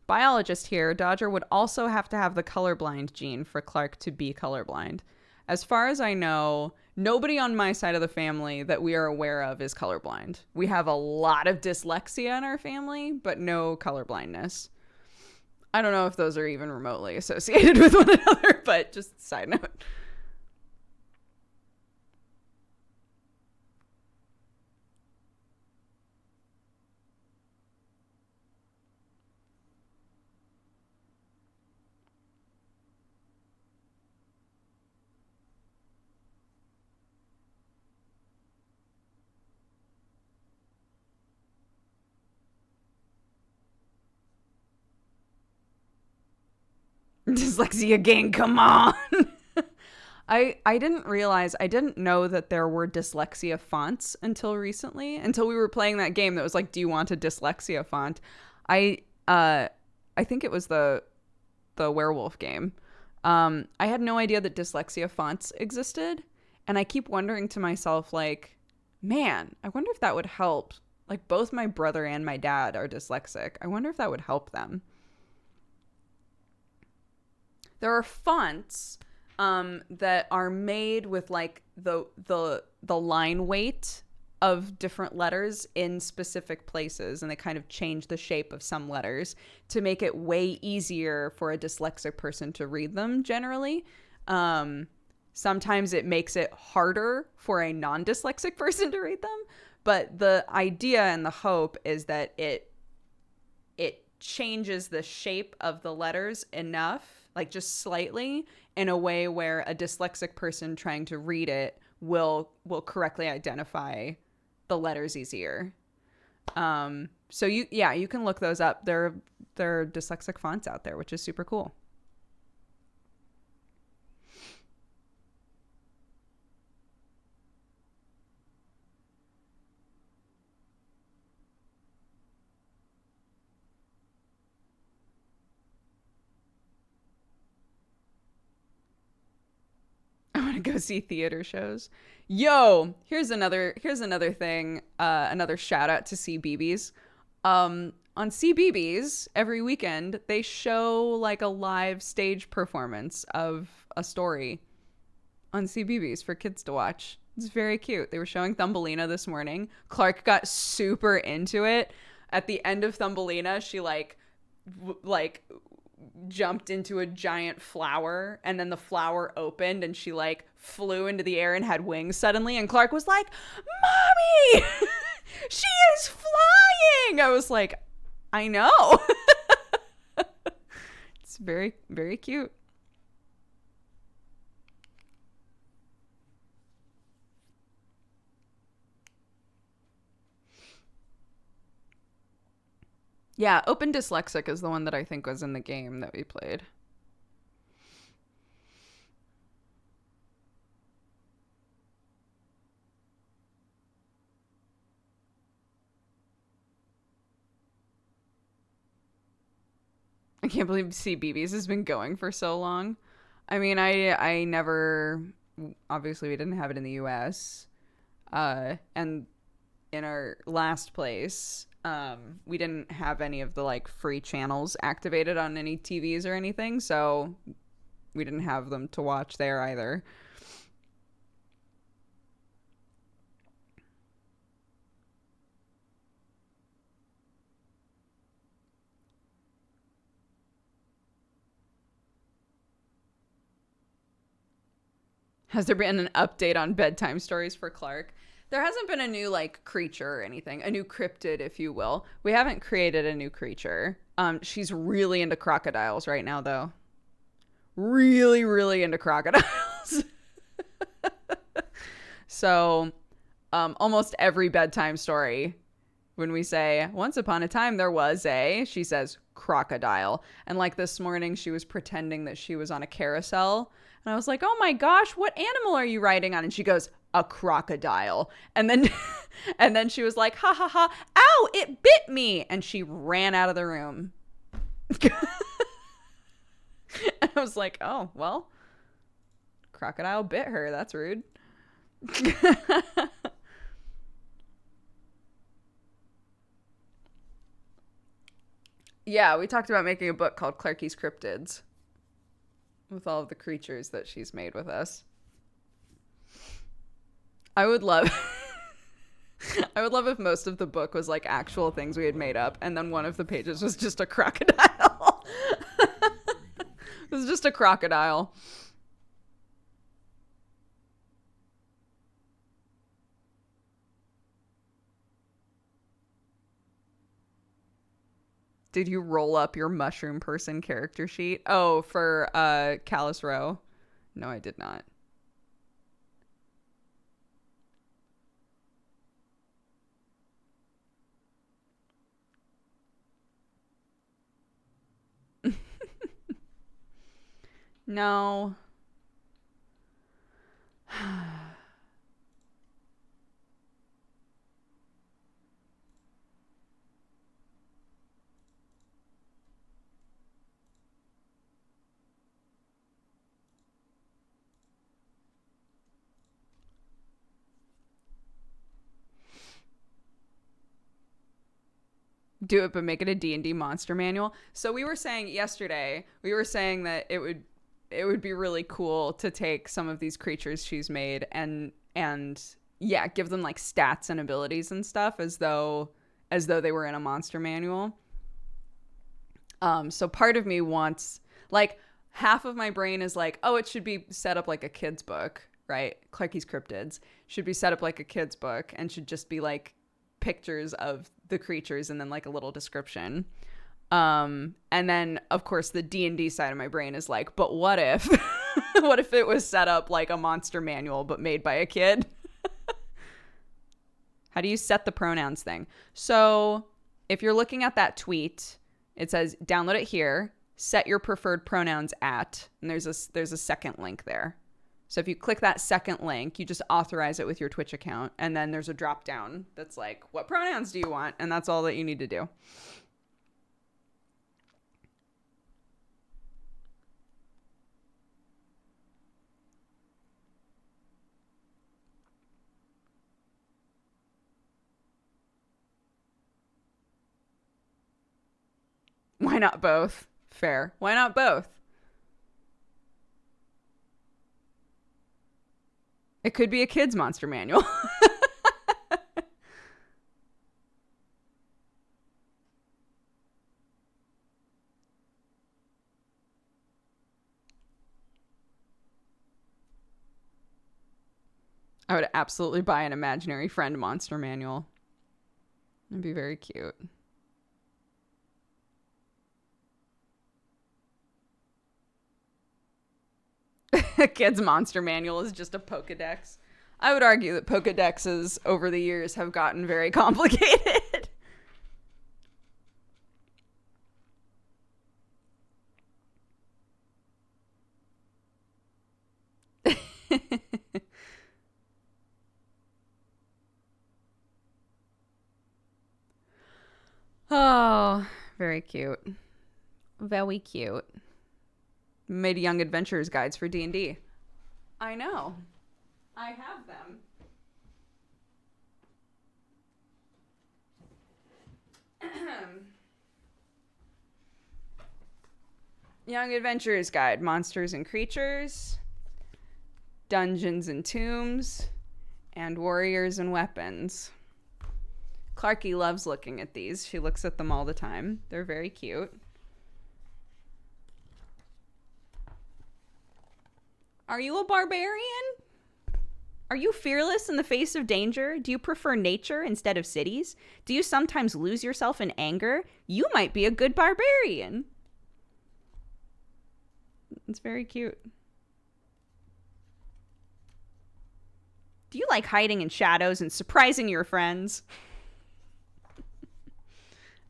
Biologist here. Dodger would also have to have the colorblind gene for Clark to be colorblind. As far as I know, nobody on my side of the family that we are aware of is colorblind. We have a lot of dyslexia in our family, but no colorblindness. I don't know if those are even remotely associated with one another, but just side note. Dyslexia gang, come on. I didn't know that there were dyslexia fonts until recently, until we were playing that game that was like, do you want a dyslexia font? I think it was the werewolf game. I had no idea that dyslexia fonts existed, and I keep wondering to myself, like, man, I wonder if that would help. Like, both my brother and my dad are dyslexic. I wonder if that would help them. There are fonts that are made with like the line weight of different letters in specific places, and they kind of change the shape of some letters to make it way easier for a dyslexic person to read them generally. Sometimes it makes it harder for a non-dyslexic person to read them, but the idea and the hope is that it changes the shape of the letters enough, like just slightly, in a way where a dyslexic person trying to read it will correctly identify the letters easier. So you can look those up. There are dyslexic fonts out there, which is super cool. Go see theater shows. Yo, here's another thing, another shout out to CBeebies. On CBeebies every weekend they show like a live stage performance of a story on CBeebies for kids to watch. It's very cute. They were showing Thumbelina this morning. Clark got super into it. At the end of Thumbelina, she like jumped into a giant flower, and then the flower opened and she like flew into the air and had wings suddenly, and Clark was like, "Mommy, she is flying." I was like, I know. It's very, very cute. Yeah, Open Dyslexic is the one that I think was in the game that we played. I can't believe CBeebies has been going for so long. I mean, I never, obviously we didn't have it in the US. And in our last place, we didn't have any of the like free channels activated on any TVs or anything, so we didn't have them to watch there either. Has there been an update on bedtime stories for Clark? There hasn't been a new like creature or anything, a new cryptid, if you will. We haven't created a new creature. She's really into crocodiles right now, though. really, really into crocodiles. So almost every bedtime story, when we say, once upon a time there was a, she says crocodile. And like this morning, she was pretending that she was on a carousel. And I was like, oh my gosh, what animal are you riding on? And she goes, a crocodile. And then and then she was like, ha ha ha, ow, it bit me. And she ran out of the room. And I was like, oh, well, crocodile bit her. That's rude. Yeah, we talked about making a book called Clarky's Cryptids with all of the creatures that she's made with us. I would love if most of the book was like actual things we had made up, and then one of the pages was just a crocodile. It was just a crocodile. Did you roll up your mushroom person character sheet? Oh, for Callus Row? No, I did not. No. Do it, but make it a D&D monster manual. So we were saying yesterday, that it would be really cool to take some of these creatures she's made and yeah, give them like stats and abilities and stuff as though they were in a monster manual. So part of me wants, like, half of my brain is like, oh, it should be set up like a kid's book, right? Clarky's Cryptids should be set up like a kid's book and should just be like pictures of the creatures and then like a little description. And then of course the D&D side of my brain is like, but what if what if it was set up like a monster manual but made by a kid? How do you set the pronouns thing? So if you're looking at that tweet, it says download it here, set your preferred pronouns at, and there's a second link there. So if you click that second link, you just authorize it with your Twitch account. And then there's a drop down that's like, what pronouns do you want? And that's all that you need to do. Why not both? Fair. Why not both? It could be a kid's monster manual. I would absolutely buy an imaginary friend monster manual. It'd be very cute. A kid's monster manual is just a Pokedex. I would argue that Pokedexes over the years have gotten very complicated. Oh, very cute. Very cute. Made young adventurers guides for D&D. I know. I have them. Young Adventurers Guide, Monsters and Creatures, Dungeons and Tombs, and Warriors and Weapons. Clarky loves looking at these. She looks at them all the time. They're very cute. Are you a barbarian? Are you fearless in the face of danger? Do you prefer nature instead of cities? Do you sometimes lose yourself in anger? You might be a good barbarian. It's very cute. Do you like hiding in shadows and surprising your friends?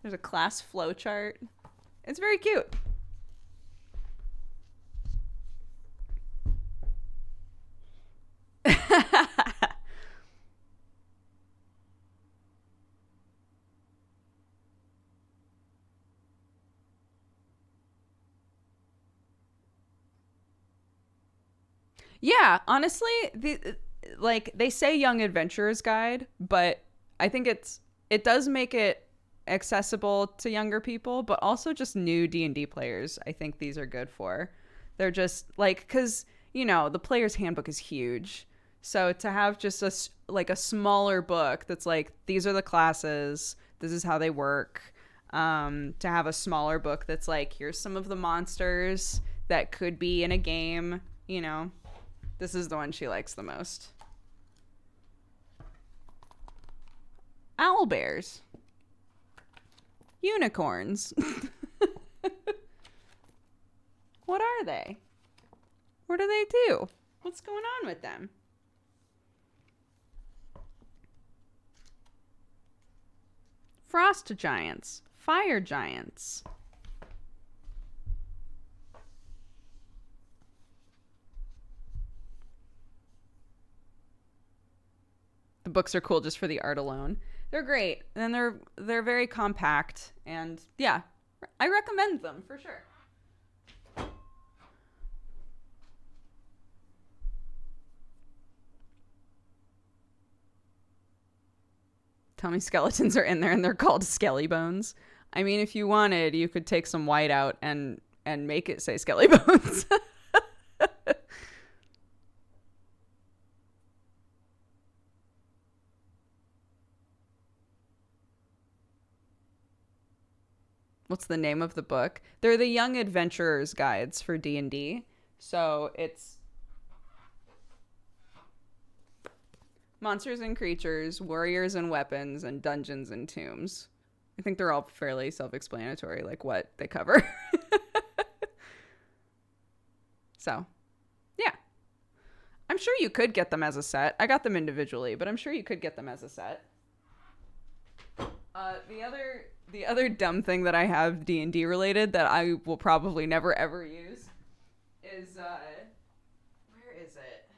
There's a class flow chart. It's very cute. Yeah, honestly, they say young adventurer's guide, but I think it does make it accessible to younger people, but also just new D&D players. I think these are good for. They're just like, cuz the player's handbook is huge. So to have just a smaller book that's like, these are the classes, this is how they work. To have a smaller book that's like, here's some of the monsters that could be in a game, This is the one she likes the most. Owlbears. Unicorns. What are they? What do they do? What's going on with them? Frost giants. Fire giants. The books are cool just for the art alone. They're great, and they're very compact, and yeah, I recommend them for sure. Tell me skeletons are in there and they're called skelly bones. I mean, if you wanted, you could take some white out and make it say skelly bones. What's the name of the book? They're the Young Adventurer's Guides for D&D. So it's Monsters and Creatures, Warriors and Weapons, and Dungeons and Tombs. I think they're all fairly self-explanatory, like what they cover. So, yeah. I'm sure you could get them as a set. I got them individually, but I'm sure you could get them as a set. The other dumb thing that I have D&D related that I will probably never ever use is where is it?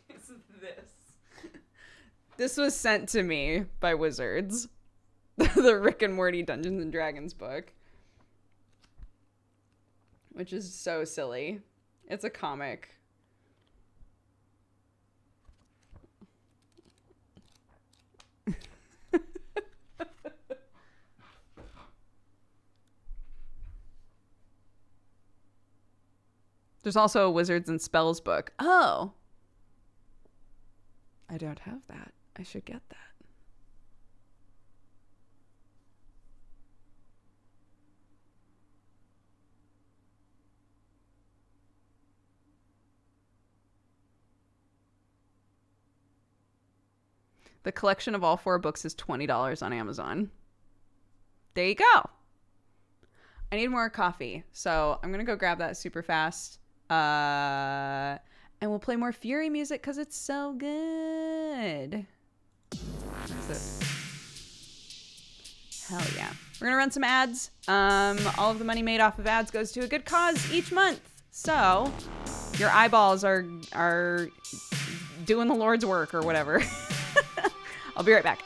It's this. This was sent to me by Wizards. The Rick and Morty Dungeons and Dragons book. Which is so silly. It's a comic. There's also a Wizards and Spells book. Oh. I don't have that. I should get that. The collection of all 4 books is $20 on Amazon. There you go. I need more coffee, so I'm going to go grab that super fast. And we'll play more Fury music because it's so good. What is it? Hell yeah. We're going to run some ads. All of the money made off of ads goes to a good cause each month. So your eyeballs are doing the Lord's work or whatever. I'll be right back.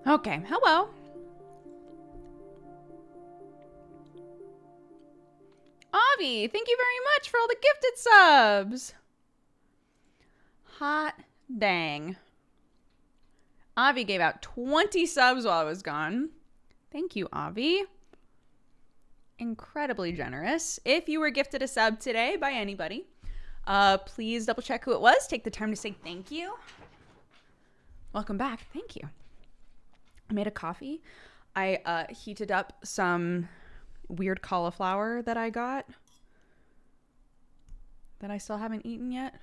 Okay, hello. Avi, thank you very much for all the gifted subs. Hot dang. Avi gave out 20 subs while I was gone. Thank you, Avi. Incredibly generous. If you were gifted a sub today by anybody, please double check who it was. Take the time to say thank you. Welcome back. Thank you. I made a coffee. I heated up some weird cauliflower that I got that I still haven't eaten yet.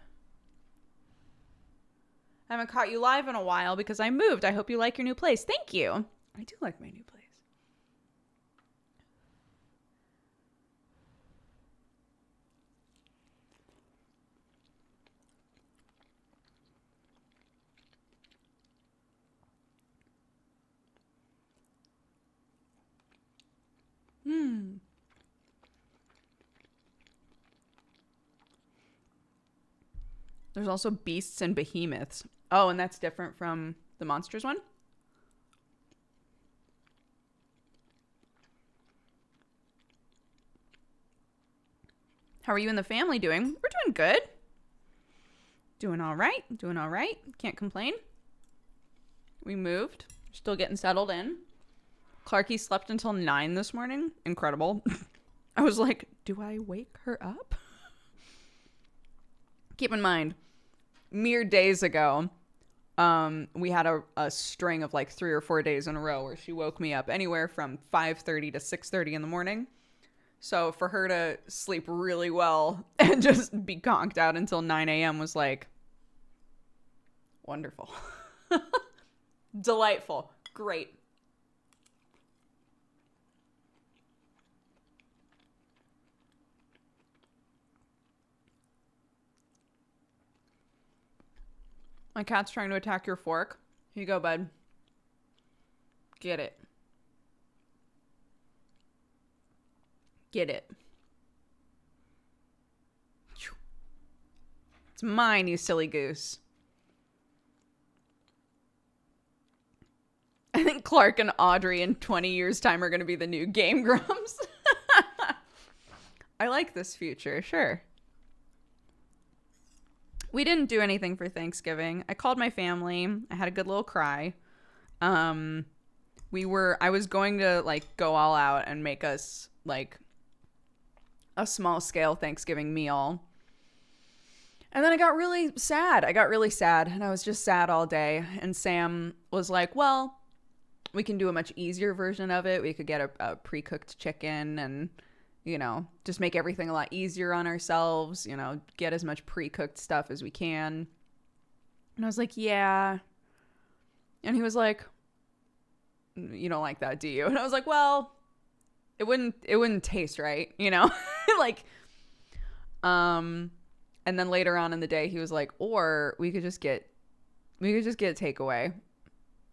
I haven't caught you live in a while because I moved. I hope you like your new place. Thank you. I do like my new place. There's also beasts and behemoths. Oh, and that's different from the monsters one? How are you and the family doing? We're doing good. Doing all right. Doing all right. Can't complain. We moved. Still getting settled in. Clarky slept until 9 this morning. Incredible. I was like, do I wake her up? Keep in mind, mere days ago, we had a string of like 3 or 4 days in a row where she woke me up anywhere from 5:30 to 6:30 in the morning. So for her to sleep really well and just be conked out until 9 a.m. was like wonderful. Delightful. Great. My cat's trying to attack your fork. Here you go, bud. Get it. Get it. It's mine, you silly goose. I think Clark and Audrey in 20 years' time are going to be the new Game Grumps. I like this future, sure. We didn't do anything for Thanksgiving. I called my family. I had a good little cry. I was going to like go all out and make us like a small scale Thanksgiving meal. And then I got really sad. And I was just sad all day. And Sam was like, well, we can do a much easier version of it. We could get a pre-cooked chicken and, you know, just make everything a lot easier on ourselves, you know, get as much pre-cooked stuff as we can. And I was like, yeah. And he was like, you don't like that, do you? And I was like, well, it wouldn't taste right, you know? Like, and then later on in the day, he was like, or we could just get takeaway.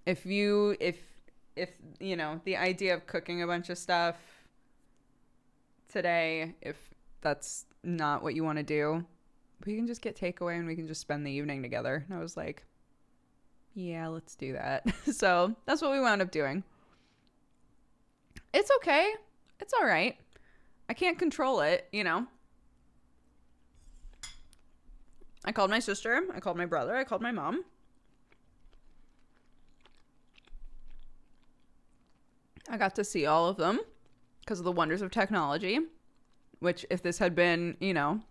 If you know, the idea of cooking a bunch of stuff today, if that's not what you want to do, we can just get takeaway and we can just spend the evening together. And I was like, yeah, let's do that. So that's what we wound up doing. It's okay. It's all right. I can't control it, you know. I called my sister. I called my brother. I called my mom. I got to see all of them because of the wonders of technology, which if this had been, you know,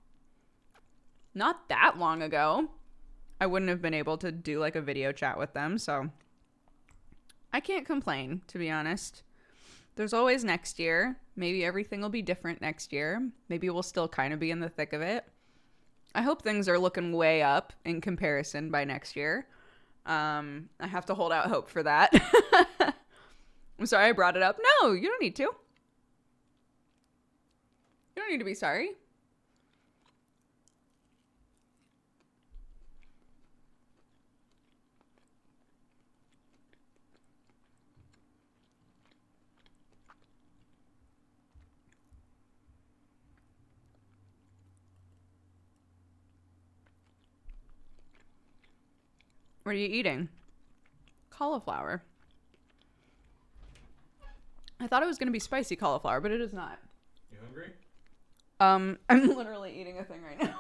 not that long ago, I wouldn't have been able to do like a video chat with them. So I can't complain, to be honest. There's always next year. Maybe everything will be different next year. Maybe we'll still kind of be in the thick of it. I hope things are looking way up in comparison by next year. I have to hold out hope for that. I'm sorry I brought it up. No, you don't need to. You don't need to be sorry. What are you eating? Cauliflower. I thought it was going to be spicy cauliflower, but it is not. You hungry? I'm literally eating a thing right now.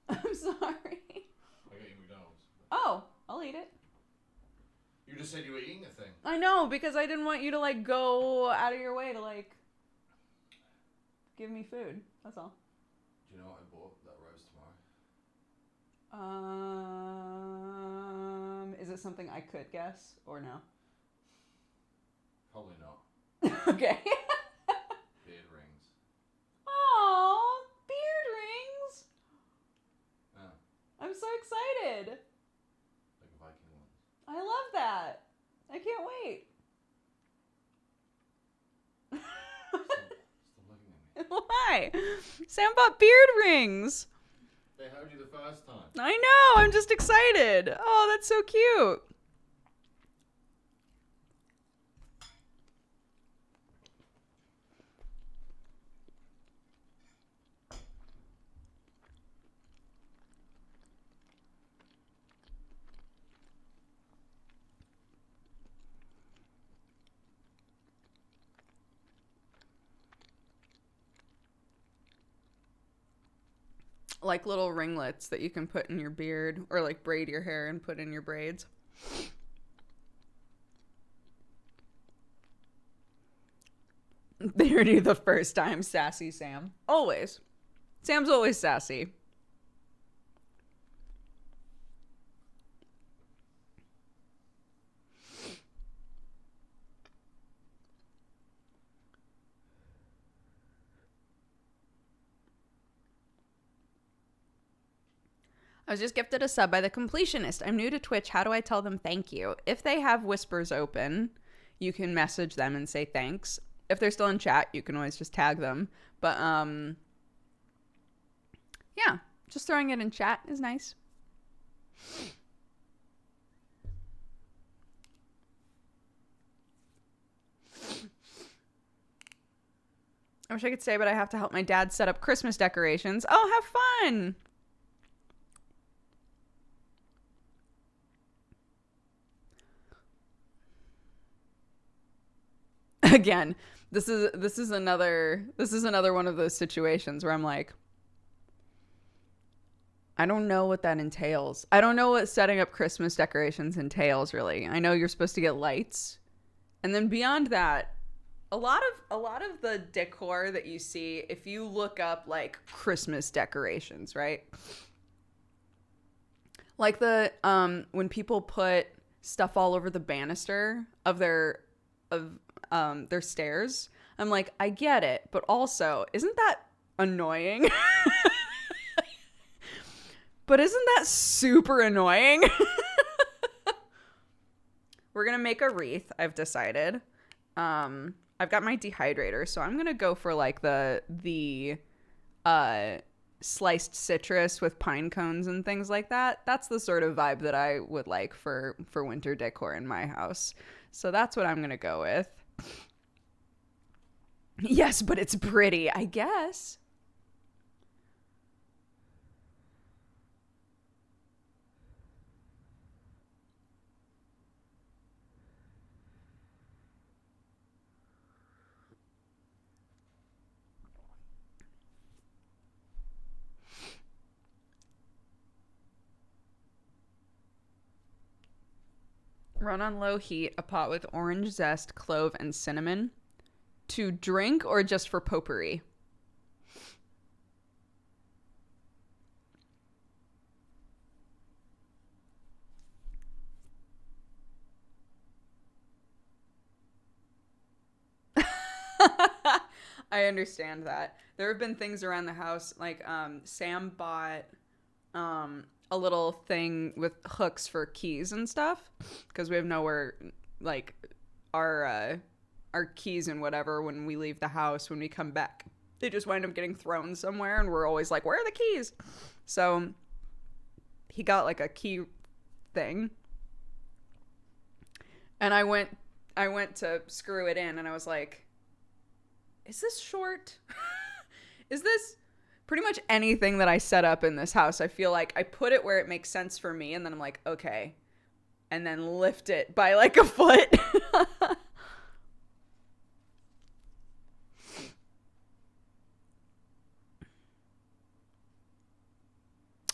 Okay. I'm sorry. I got you McDonald's. Oh, I'll eat it. You just said you were eating a thing. I know, because I didn't want you to, like, go out of your way to, like, give me food. That's all. Do you know what I bought that roast tomorrow? Is it something I could guess or no? Probably not. Okay. Beard rings. Aww, beard rings. Oh, I'm so excited. like Viking ones. I love that. I can't wait. Still looking at me. Why? Sam bought beard rings. They heard you the first time. I know. I'm just excited. Oh, that's so cute. Like little ringlets that you can put in your beard or like braid your hair and put in your braids. They heard you the first time, sassy Sam. Always. Sam's always sassy. I was just gifted a sub by the completionist. I'm new to Twitch. How do I tell them thank you? If they have whispers open, you can message them and say thanks. If they're still in chat, you can always just tag them. But yeah, just throwing it in chat is nice. I wish I could stay, but I have to help my dad set up Christmas decorations. Oh, have fun! Again, this is another one of those situations where I'm like, I don't know what that entails. I don't know what setting up Christmas decorations entails, really. I know you're supposed to get lights, and then beyond that, a lot of the decor that you see, if you look up like Christmas decorations, right? Like the when people put stuff all over the banister of their stairs, I'm like, I get it, but also, isn't that annoying? But isn't that super annoying? We're gonna make a wreath, I've decided. I've got my dehydrator, so I'm gonna go for like the sliced citrus with pine cones and things like that. That's the sort of vibe that I would like for winter decor in my house. So that's what I'm gonna go with. Yes, but it's pretty, I guess. Run on low heat a pot with orange zest, clove, and cinnamon. To drink or just for potpourri? I understand that. There have been things around the house, like Sam bought a little thing with hooks for keys and stuff, because we have nowhere, like, our keys and whatever when we leave the house. When we come back, they just wind up getting thrown somewhere, and we're always like, where are the keys? So he got like a key thing, and I went to screw it in, and I was like, is this short? Is this pretty much anything that I set up in this house? I feel like I put it where it makes sense for me, and then I'm like, okay, and then lift it by like a foot.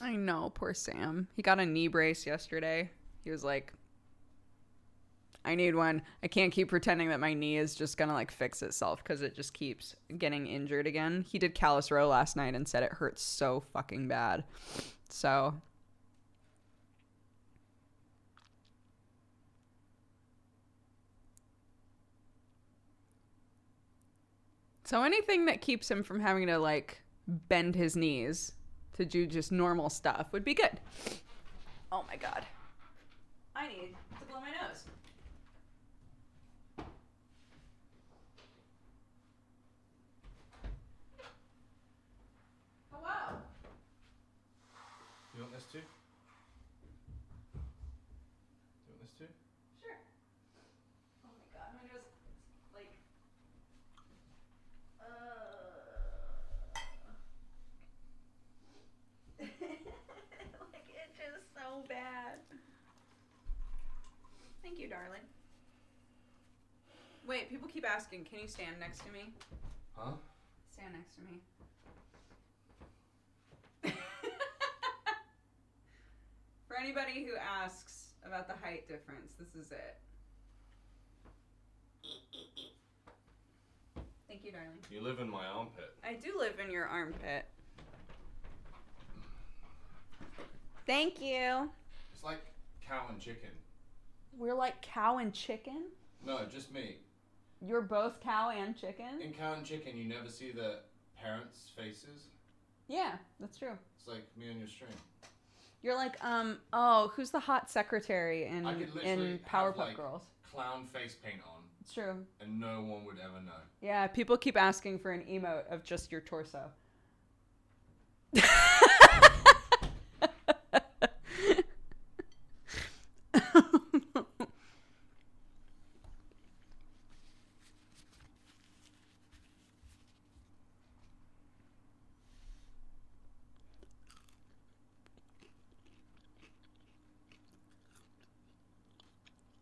I know, poor Sam. He got a knee brace yesterday. He was like, I need one. I can't keep pretending that my knee is just gonna like fix itself because it just keeps getting injured again. He did callus row last night and said it hurts so fucking bad. So anything that keeps him from having to like bend his knees to do just normal stuff would be good. Oh my god. I need to blow my nose. Hello. You want this too? You want this too? Sure. Oh my god, my nose like like it is so bad. Thank you, darling. Wait, people keep asking, can you stand next to me? Huh? Stand next to me. For anybody who asks about the height difference, this is it. Thank you, darling. You live in my armpit. I do live in your armpit. Thank you. It's like cow and chicken. We're like cow and chicken? No, just me. You're both cow and chicken? In cow and chicken, you never see the parents' faces. Yeah, that's true. It's like me on your stream. You're like, who's the hot secretary in I could literally have, Powerpuff like, Girls? Clown face paint on, It's true. and no one would ever know. Yeah, people keep asking for an emote of just your torso.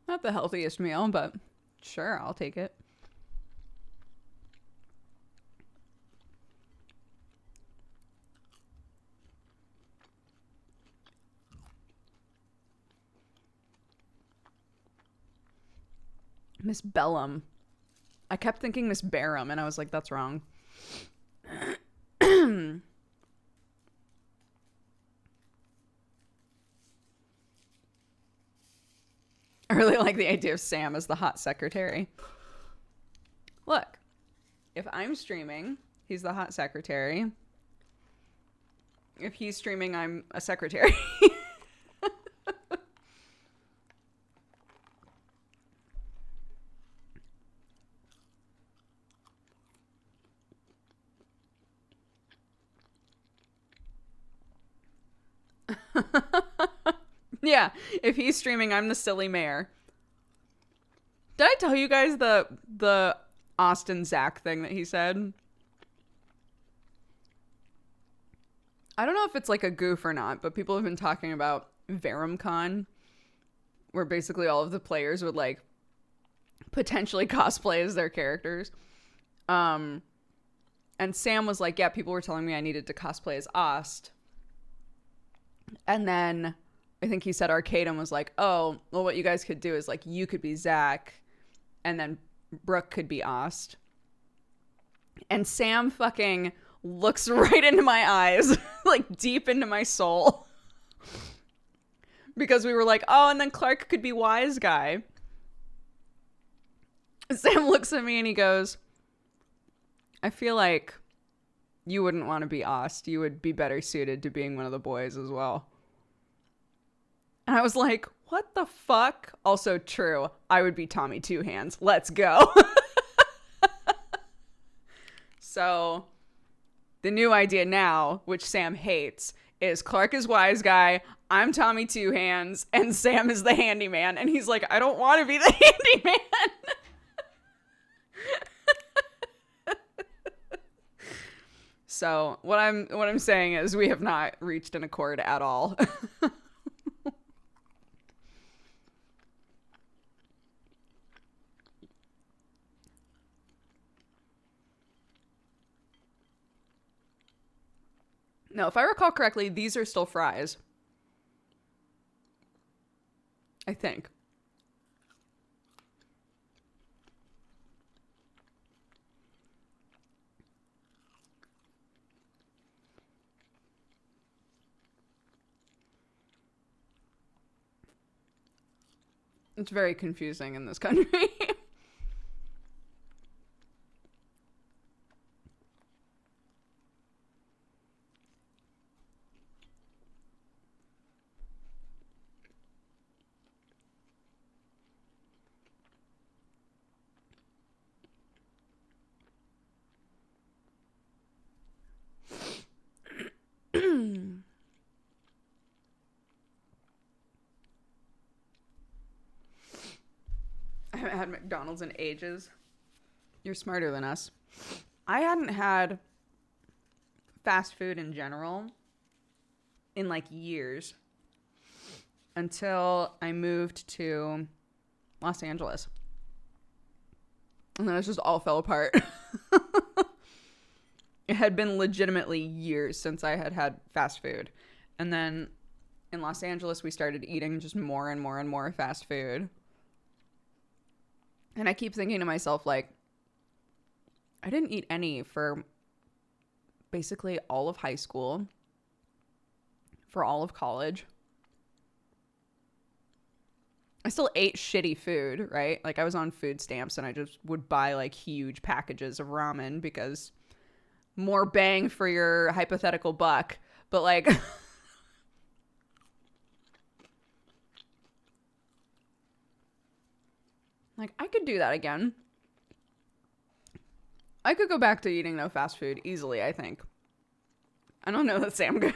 Not the healthiest meal, but sure, I'll take it. Miss Bellum. I kept thinking Miss Barham, and I was like, that's wrong. I really like the idea of Sam as the hot secretary. Look, if I'm streaming, he's the hot secretary. If he's streaming, I'm a secretary. Yeah, if he's streaming, I'm the silly mayor. Did I tell you guys the Austin Zach thing that he said? I don't know if it's like a goof or not, but people have been talking about VeramCon, where basically all of the players would like potentially cosplay as their characters. And Sam was like, yeah, people were telling me I needed to cosplay as Ost. And then I think he said Arcadum was like, oh, well, what you guys could do is like, you could be Zach and then Brooke could be Ost. And Sam fucking looks right into my eyes, like deep into my soul. Because we were like, oh, and then Clark could be Wise Guy. Sam looks at me and he goes, I feel like you wouldn't want to be Ost. You would be better suited to being one of the boys as well. And I was like, what the fuck? Also true. I would be Tommy Two Hands. Let's go. So the new idea now, which Sam hates, is Clark is Wise Guy, I'm Tommy Two Hands, and Sam is the handyman. And he's like, I don't want to be the handyman. So what I'm saying is we have not reached an accord at all. No, if I recall correctly, these are still fries. I think. It's very confusing in this country. I haven't had McDonald's in ages. You're smarter than us. I hadn't had fast food in general in like years until I moved to Los Angeles. And then it just all fell apart. It had been legitimately years since I had had fast food. And then in Los Angeles, we started eating just more and more and more fast food. And I keep thinking to myself, like, I didn't eat any for basically all of high school, for all of college. I still ate shitty food, right? Like, I was on food stamps and I just would buy like huge packages of ramen because more bang for your hypothetical buck. But like, like I could do that again. I could go back to eating no fast food easily, I think. I don't know that Sam good.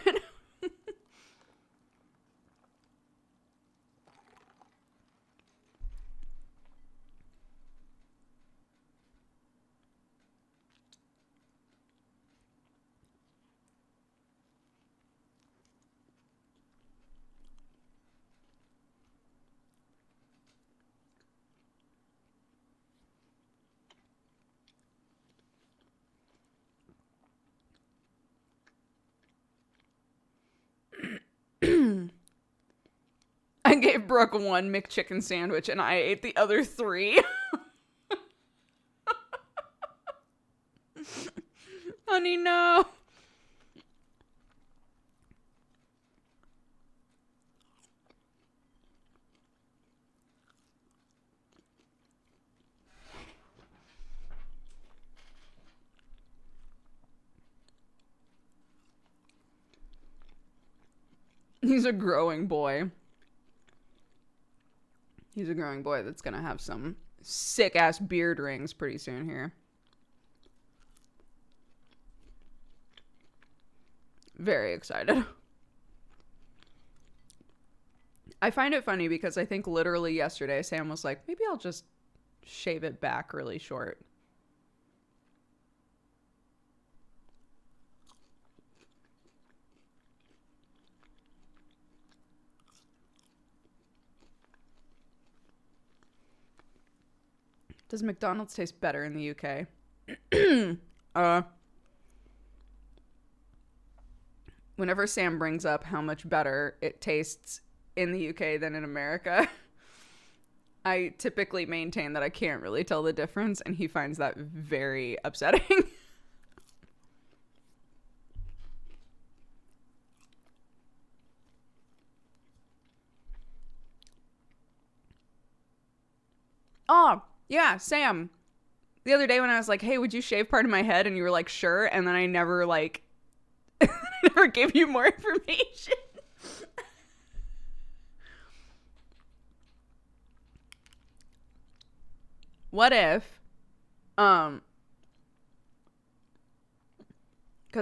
I gave Brooke one McChicken sandwich and I ate the other 3. Honey, no. He's a growing boy. He's a growing boy that's gonna have some sick-ass beard rings pretty soon here. Very excited. I find it funny because I think literally yesterday Sam was like, maybe I'll just shave it back really short. Does McDonald's taste better in the UK? Whenever Sam brings up how much better it tastes in the UK than in America, I typically maintain that I can't really tell the difference, and he finds that very upsetting. Oh, yeah, Sam. The other day when I was like, hey, would you shave part of my head? And you were like, sure. And then I never never gave you more information. What if, because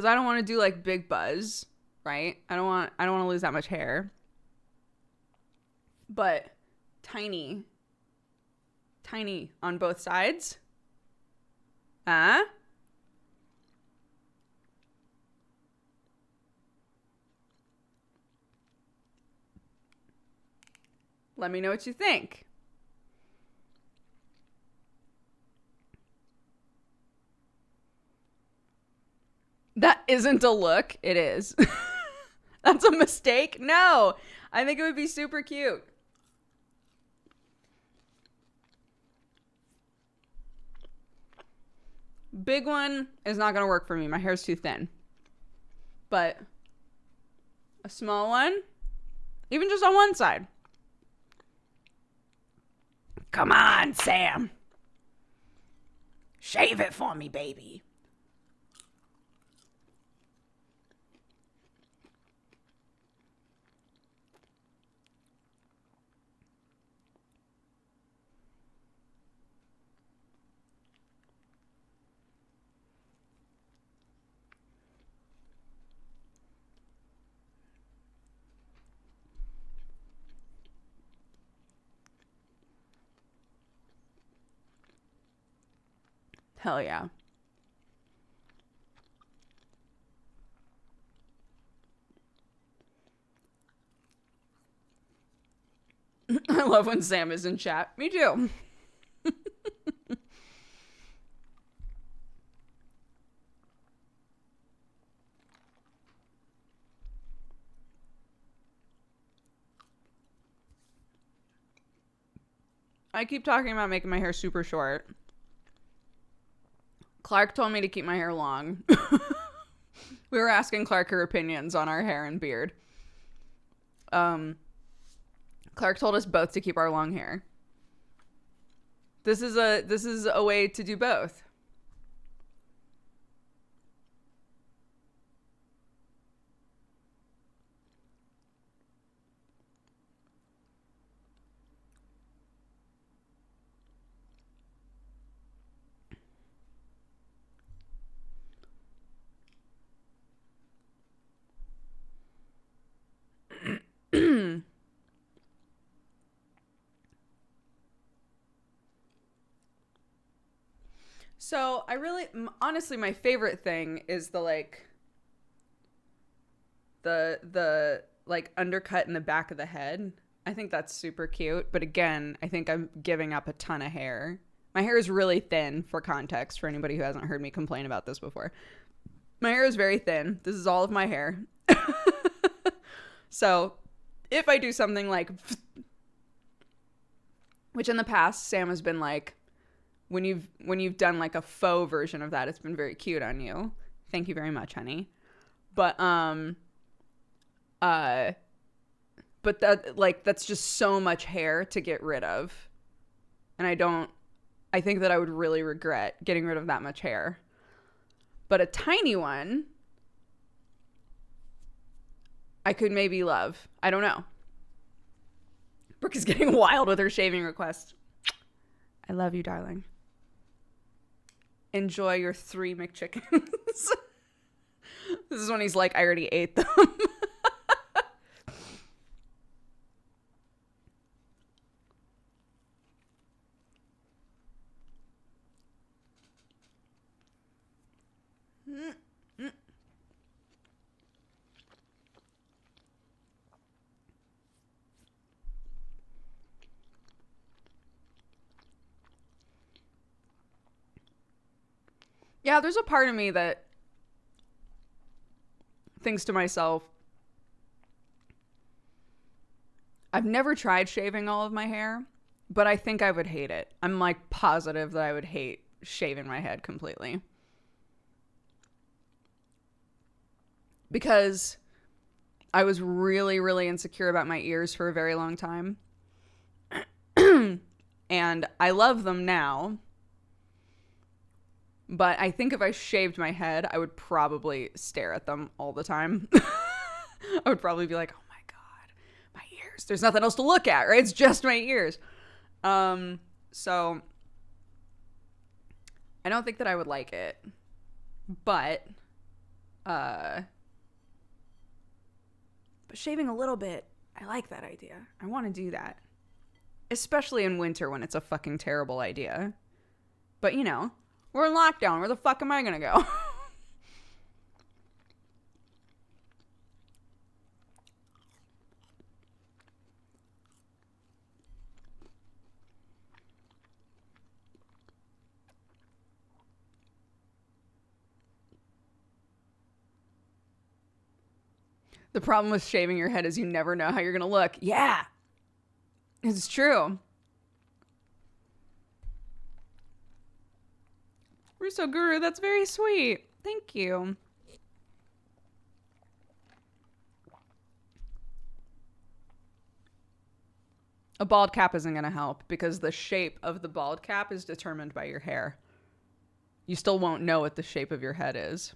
I don't want to do like big buzz, right? I don't want to lose that much hair. But tiny on both sides. Let me know what you think. That isn't a look. It is. That's a mistake? No. I think it would be super cute. Big one is not going to work for me. My hair's too thin. But a small one, even just on one side. Come on, Sam. Shave it for me, baby. Hell yeah. I love when Sam is in chat. Me too. I keep talking about making my hair super short. Clark told me to keep my hair long. We were asking Clark her opinions on our hair and beard. Clark told us both to keep our long hair. This is a way to do both. So I really, honestly, my favorite thing is the undercut in the back of the head. I think that's super cute. But again, I think I'm giving up a ton of hair. My hair is really thin, for context, for anybody who hasn't heard me complain about this before. My hair is very thin. This is all of my hair. So if I do something like, which in the past, Sam has been like, when you've done like a faux version of that, it's been very cute on you. Thank you very much, honey. But that's just so much hair to get rid of. And I think that I would really regret getting rid of that much hair. But a tiny one, I could maybe love. I don't know. Brooke is getting wild with her shaving request. I love you, darling. Enjoy your 3 McChickens. This is when he's like, I already ate them. Yeah, there's a part of me that thinks to myself, I've never tried shaving all of my hair, but I think I would hate it. I'm like positive that I would hate shaving my head completely. Because I was really, really insecure about my ears for a very long time. And I love them now. But I think if I shaved my head, I would probably stare at them all the time. I would probably be like, oh my God, my ears. There's nothing else to look at, right? It's just my ears. So I don't think that I would like it. But shaving a little bit, I like that idea. I want to do that. Especially in winter when it's a fucking terrible idea. But you know, we're in lockdown. Where the fuck am I gonna go? The problem with shaving your head is you never know how you're going to look. Yeah. It's true. Russo Guru, that's very sweet. Thank you. A bald cap isn't going to help because the shape of the bald cap is determined by your hair. You still won't know what the shape of your head is.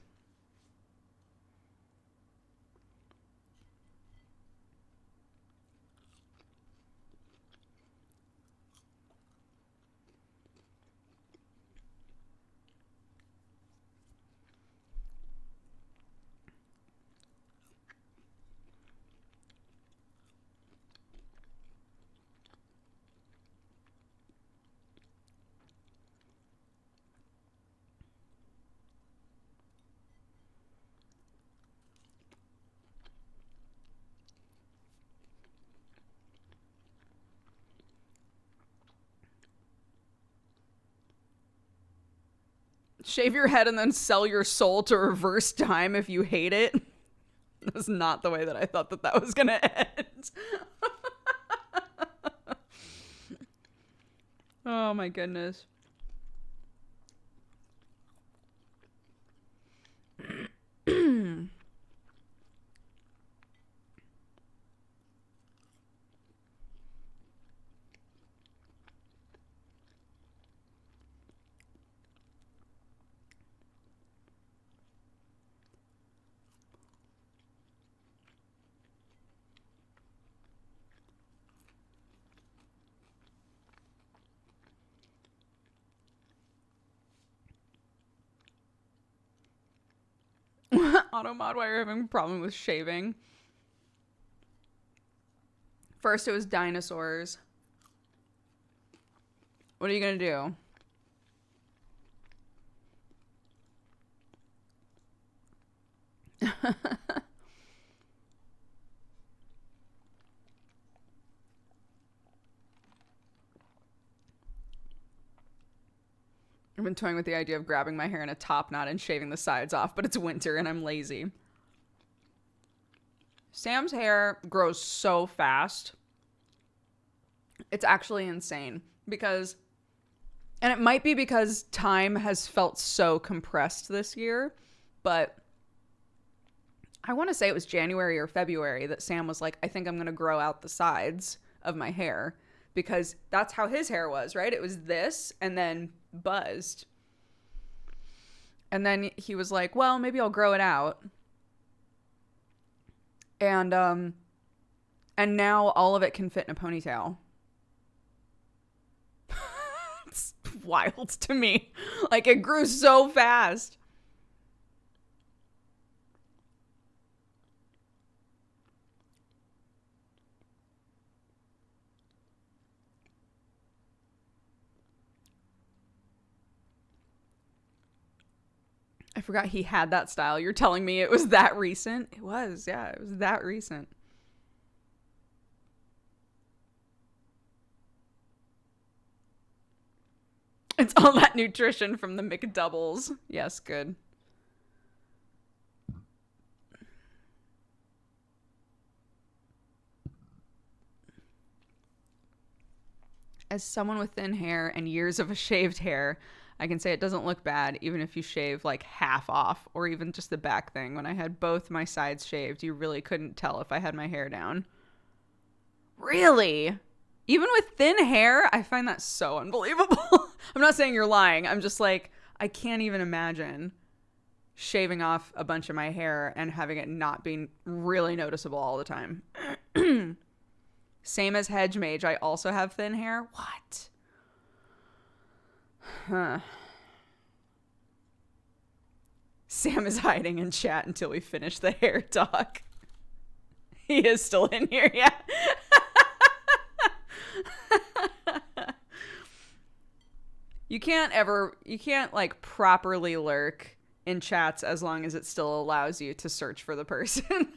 Shave your head and then sell your soul to reverse time if you hate it. That's not the way that I thought that was going to end. Oh my goodness. Automod, why are you having a problem with shaving? First it was dinosaurs. What are you gonna do? I've been toying with the idea of grabbing my hair in a top knot and shaving the sides off, but it's winter and I'm lazy. Sam's hair grows so fast. It's actually insane because, and it might be because time has felt so compressed this year, but I want to say it was January or February that Sam was like, I think I'm going to grow out the sides of my hair, because that's how his hair was, right? It was this and then buzzed. And then he was like, well, maybe I'll grow it out. And now all of it can fit in a ponytail. It's wild to me. Like, it grew so fast. I forgot he had that style. You're telling me it was that recent? It was, yeah, it was that recent. It's all that nutrition from the McDoubles. Yes, good. As someone with thin hair and years of a shaved hair, I can say it doesn't look bad even if you shave like half off or even just the back thing. When I had both my sides shaved, you really couldn't tell if I had my hair down. Really? Even with thin hair? I find that so unbelievable. I'm not saying you're lying. I'm just like, I can't even imagine shaving off a bunch of my hair and having it not be really noticeable all the time. Same as Hedge Mage. I also have thin hair. What? Huh. Sam is hiding in chat until we finish the hair talk. He is still in here, yeah. You can't like properly lurk in chats as long as it still allows you to search for the person.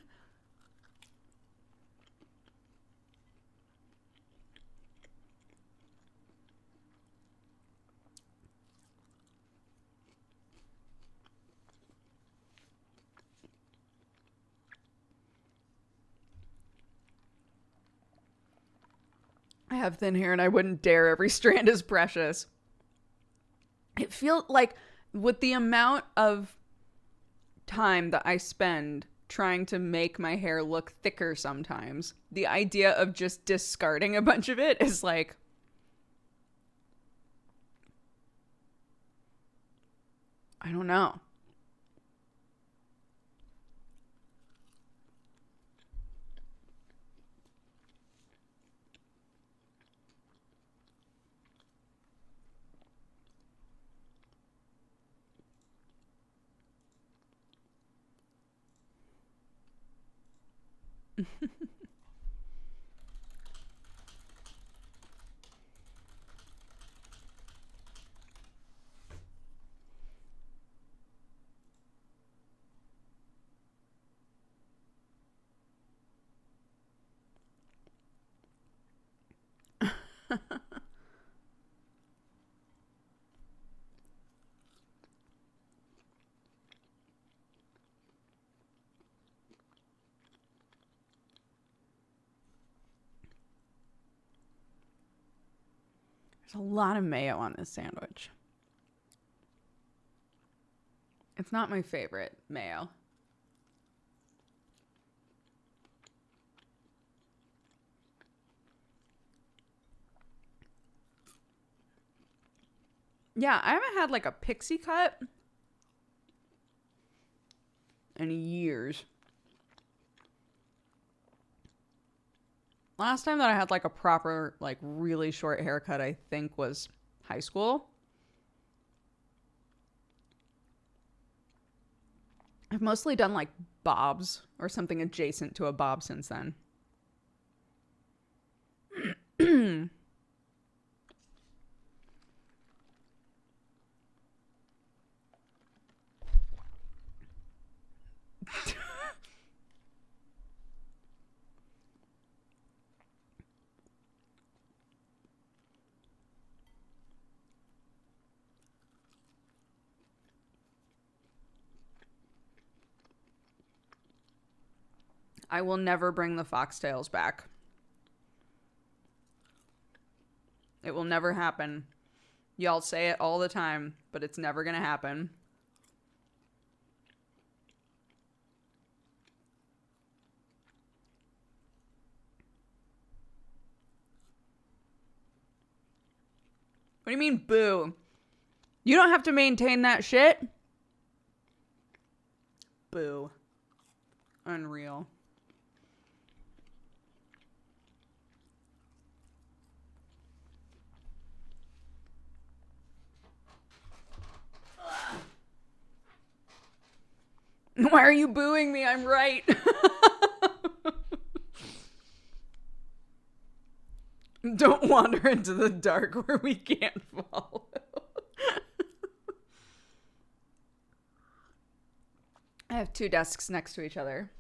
I have thin hair and I wouldn't dare. Every strand is precious. It feels like with the amount of time that I spend trying to make my hair look thicker sometimes, the idea of just discarding a bunch of it is like, I don't know. There's a lot of mayo on this sandwich. It's not my favorite mayo. Yeah, I haven't had like a pixie cut in years. Last time that I had like a proper, like really short haircut, I think was high school. I've mostly done like bobs or something adjacent to a bob since then. I will never bring the foxtails back. It will never happen. Y'all say it all the time, but it's never gonna happen. What do you mean, boo? You don't have to maintain that shit. Boo. Unreal. Why are you booing me? I'm right. Don't wander into the dark where we can't follow. I have two desks next to each other.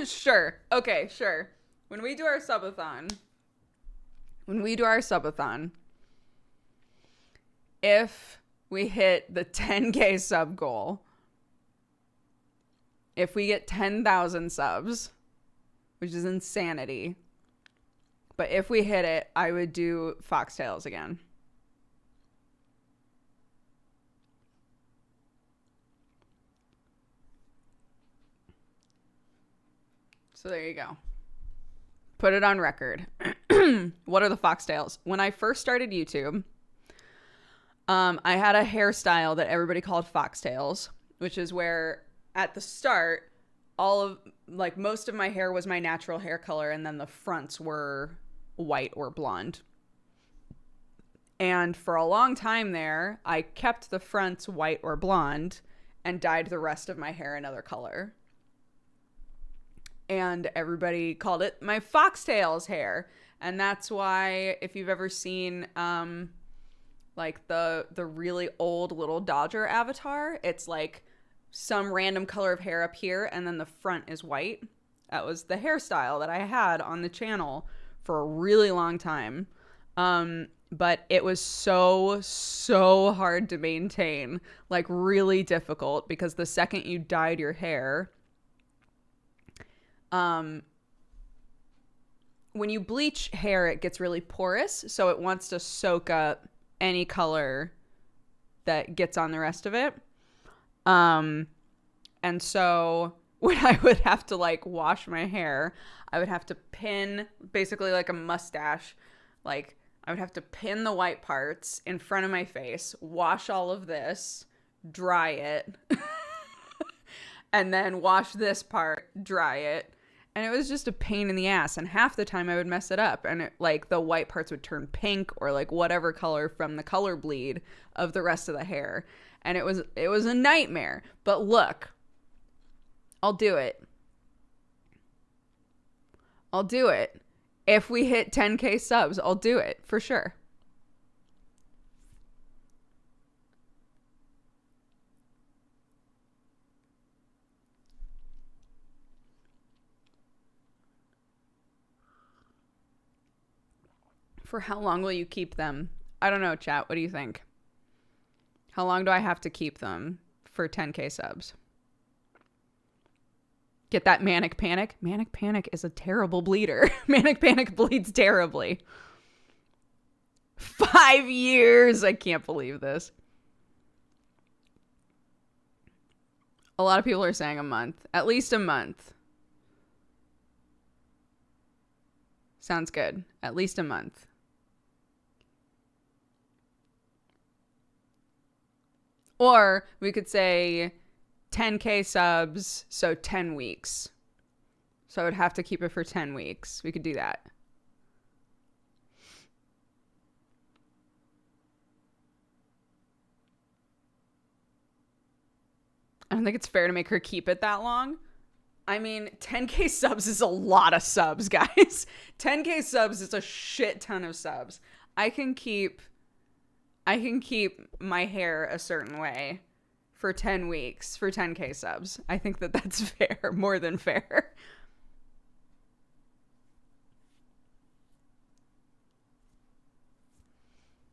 Sure. Okay, sure. When we do our subathon, if we hit the 10K sub goal, if we get 10,000 subs, which is insanity, but if we hit it, I would do foxtails again. So there you go. Put it on record. What are the foxtails? When I first started YouTube, I had a hairstyle that everybody called foxtails, which is where at the start, most of my hair was my natural hair color, and then the fronts were white or blonde. And for a long time there, I kept the fronts white or blonde and dyed the rest of my hair another color. And everybody called it my foxtails hair. And that's why if you've ever seen like the really old little Dodger avatar, it's like some random color of hair up here and then the front is white. That was the hairstyle that I had on the channel for a really long time. but it was so hard to maintain, like really difficult, because the second you dyed your hair, when you bleach hair, it gets really porous, so it wants to soak up any color that gets on the rest of it. And so when I would have to like wash my hair, I would have to pin, basically like a mustache, like I would have to pin the white parts in front of my face, wash all of this, dry it, and then wash this part, dry it. And it was just a pain in the ass. And half the time I would mess it up. And it, like the white parts would turn pink or like whatever color from the color bleed of the rest of the hair. And it was a nightmare. But look, I'll do it. I'll do it. If we hit 10K subs, I'll do it for sure. For how long will you keep them? I don't know, chat. What do you think? How long do I have to keep them for 10K subs? Get that manic panic? Manic panic is a terrible bleeder. Manic panic bleeds terribly. 5 years. I can't believe this. A lot of people are saying a month. At least a month. Sounds good. At least a month. Or we could say 10K subs, so 10 weeks. So I would have to keep it for 10 weeks. We could do that. I don't think it's fair to make her keep it that long. I mean, 10K subs is a lot of subs, guys. 10K subs is a shit ton of subs. I can keep my hair a certain way for 10 weeks for 10K subs. I think that that's fair, more than fair.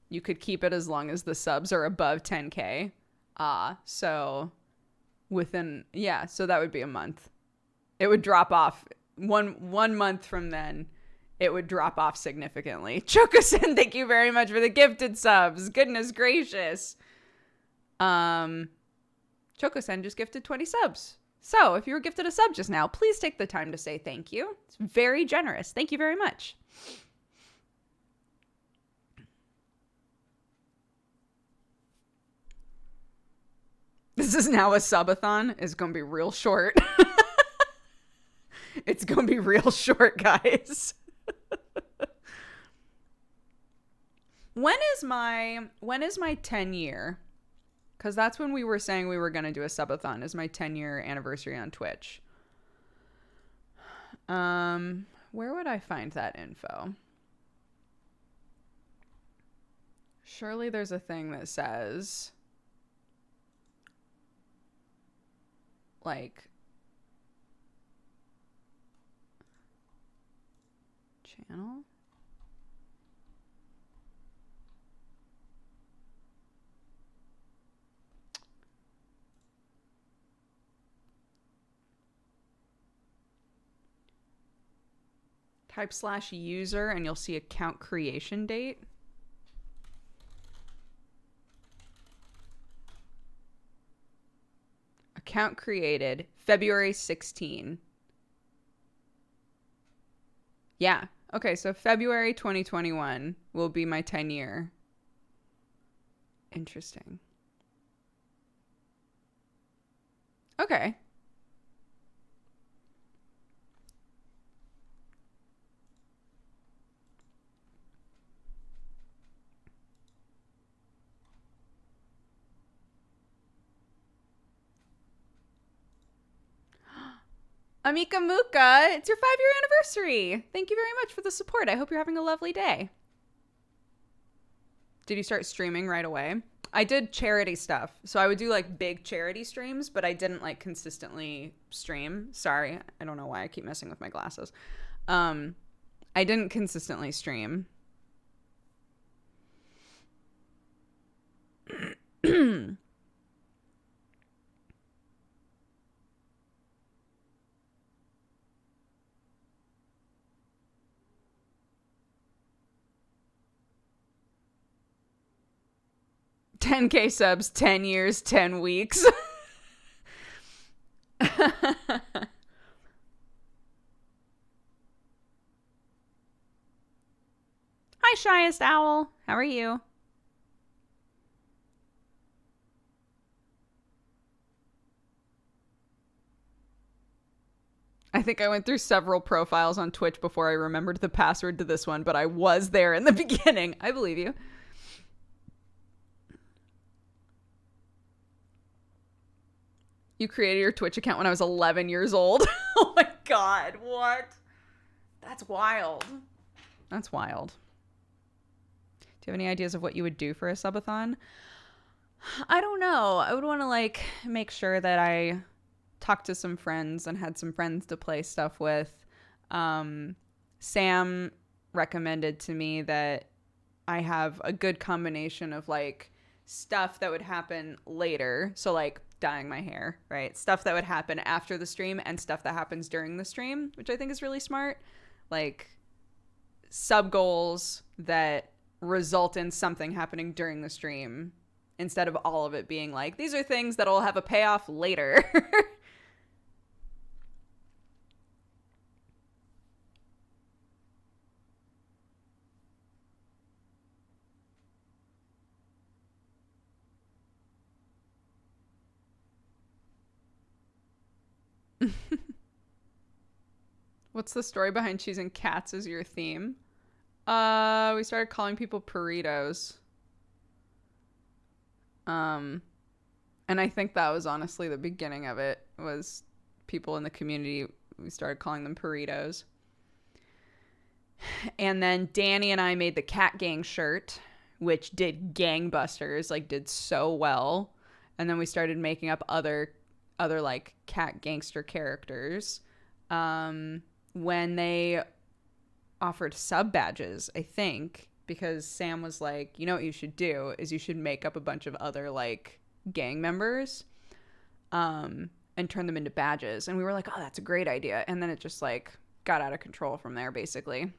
You could keep it as long as the subs are above 10K. So within, yeah, so that would be a month. It would drop off one month from then. It would drop off significantly. Chokosen, thank you very much for the gifted subs. Goodness gracious. Chokosen just gifted 20 subs. So if you were gifted a sub just now, please take the time to say thank you. It's very generous. Thank you very much. This is now a subathon. It's going to be real short. It's going to be real short, guys. When is my 10 year? Because that's when we were saying we were going to do a subathon, is my 10-year anniversary on Twitch. Where would I find that info? Surely there's a thing that says, like, channel? Type /user and you'll see account creation date. Account created February 16. Yeah. Okay, so February 2021 will be my 10-year. Interesting. Okay. Amika Muka, it's your 5-year anniversary. Thank you very much for the support. I hope you're having a lovely day. Did you start streaming right away? I did charity stuff. So I would do like big charity streams, but I didn't like consistently stream. Sorry. I don't know why I keep messing with my glasses. I didn't consistently stream. $10K subs, 10 years, 10 weeks. Hi, Shyest Owl. How are you? I think I went through several profiles on Twitch before I remembered the password to this one, but I was there in the beginning. I believe you. You created your Twitch account when I was 11 years old. Oh my god, what? That's wild. That's wild. Do you have any ideas of what you would do for a subathon? I don't know. I would want to like make sure that I talked to some friends and had some friends to play stuff with. Sam recommended to me that I have a good combination of like stuff that would happen later. So like dyeing my hair, right? Stuff that would happen after the stream and stuff that happens during the stream, which I think is really smart. Like sub goals that result in something happening during the stream instead of all of it being like, these are things that'll have a payoff later. What's the story behind choosing cats as your theme? We started calling people burritos. And I think that was honestly the beginning of it, was people in the community, we started calling them burritos. And then Danny and I made the Cat Gang shirt, which did gangbusters, like did so well. And then we started making up other like cat gangster characters. When they offered sub badges, I think, because Sam was like, you know what you should do is you should make up a bunch of other like gang members and turn them into badges. And we were like, oh, that's a great idea. And then it just like got out of control from there, basically.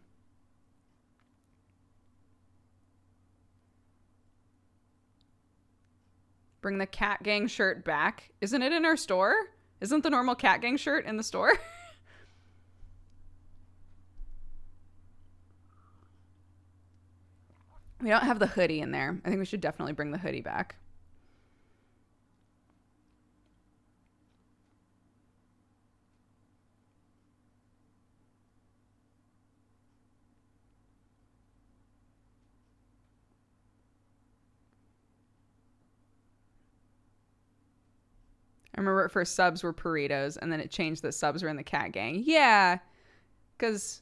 Bring the Cat Gang shirt back. Isn't it in our store? Isn't the normal Cat Gang shirt in the store? We don't have the hoodie in there. I think we should definitely bring the hoodie back. I remember at first subs were burritos, and then it changed that subs were in the Cat Gang. Yeah, because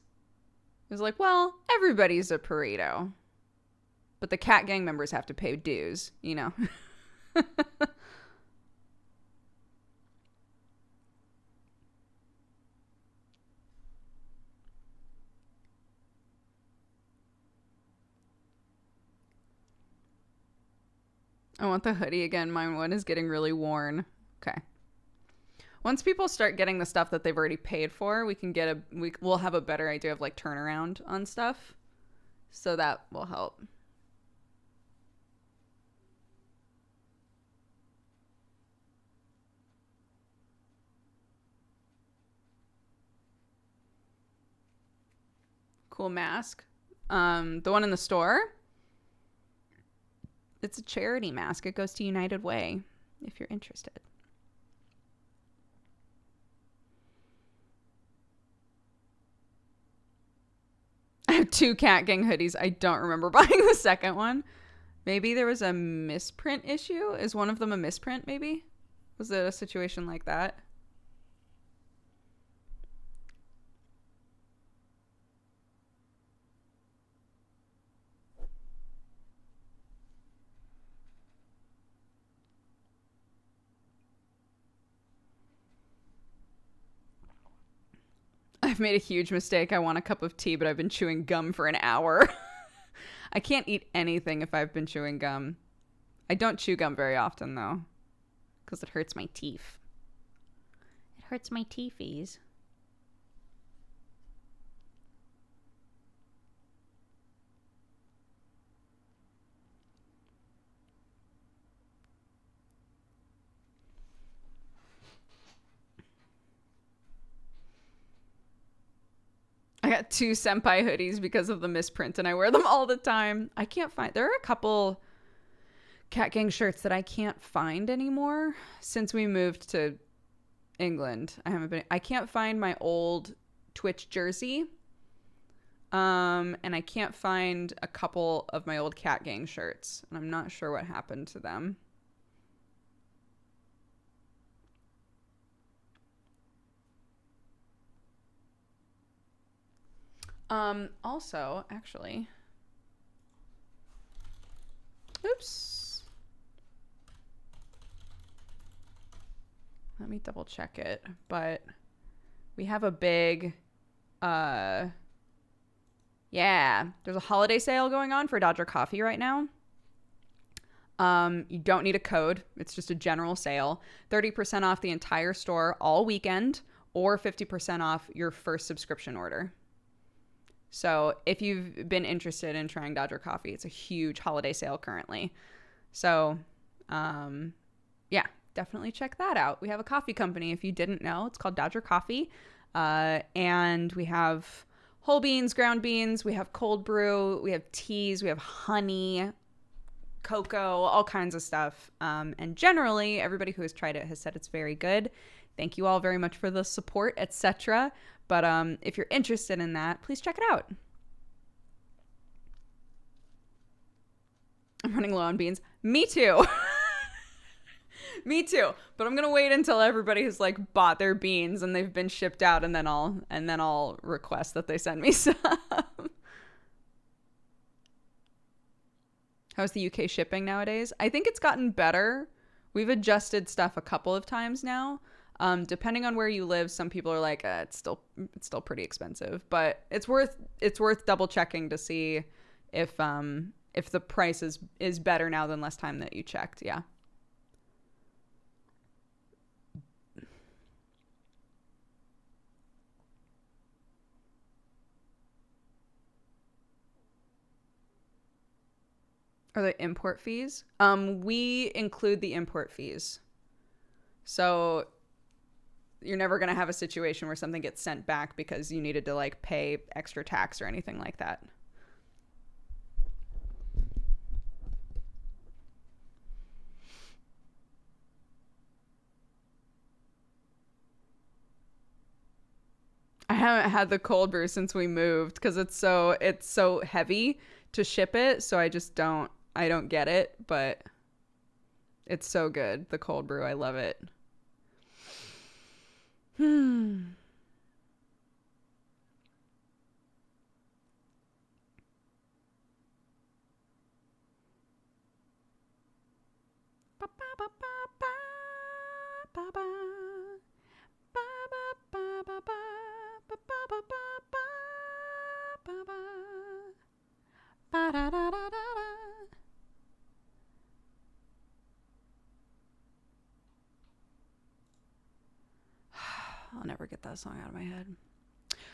it was like, well, everybody's a burrito. But the Cat Gang members have to pay dues, you know. I want the hoodie again. My one is getting really worn. Okay. Once people start getting the stuff that they've already paid for, we'll have a better idea of like turnaround on stuff. So that will help. Cool mask. The one in the store. It's a charity mask. It goes to United Way if you're interested. I have 2 Cat Gang hoodies. I don't remember buying the second one. Maybe there was a misprint issue. Is one of them a misprint, maybe? Was it a situation like that? I've made a huge mistake. I want a cup of tea, but I've been chewing gum for an hour. I can't eat anything if I've been chewing gum. I don't chew gum very often, though, because it hurts my teeth. It hurts my teethies. I got 2 senpai hoodies because of the misprint, and I wear them all the time. I can't find... There are a couple Cat Gang shirts that I can't find anymore since we moved to England. I can't find my old Twitch jersey. And I can't find a couple of my old Cat Gang shirts, and I'm not sure what happened to them. Also, actually, oops. Let me double check it, but we have a big, yeah, there's a holiday sale going on for Dodger Coffee right now. You don't need a code. It's just a general sale. 30% off the entire store all weekend, or 50% off your first subscription order. So if you've been interested in trying Dodger Coffee, it's a huge holiday sale currently. So, yeah, definitely check that out. We have a coffee company. If you didn't know, it's called Dodger Coffee. And we have whole beans, ground beans. We have cold brew. We have teas. We have honey, cocoa, all kinds of stuff. And generally, everybody who has tried it has said it's very good. Thank you all very much for the support, etc. But if you're interested in that, please check it out. I'm running low on beans. Me too. Me too. But I'm gonna wait until everybody has like bought their beans and they've been shipped out, and then I'll request that they send me some. How's the UK shipping nowadays? I think it's gotten better. We've adjusted stuff a couple of times now. Depending on where you live, some people are like, it's still pretty expensive, but it's worth double checking to see if the price is better now than last time that you checked. Yeah. Are there import fees? We include the import fees. So you're never going to have a situation where something gets sent back because you needed to like pay extra tax or anything like that. I haven't had the cold brew since we moved because it's so heavy to ship it, so I don't get it, but it's so good. The cold brew, I love it. I'll never get that song out of my head.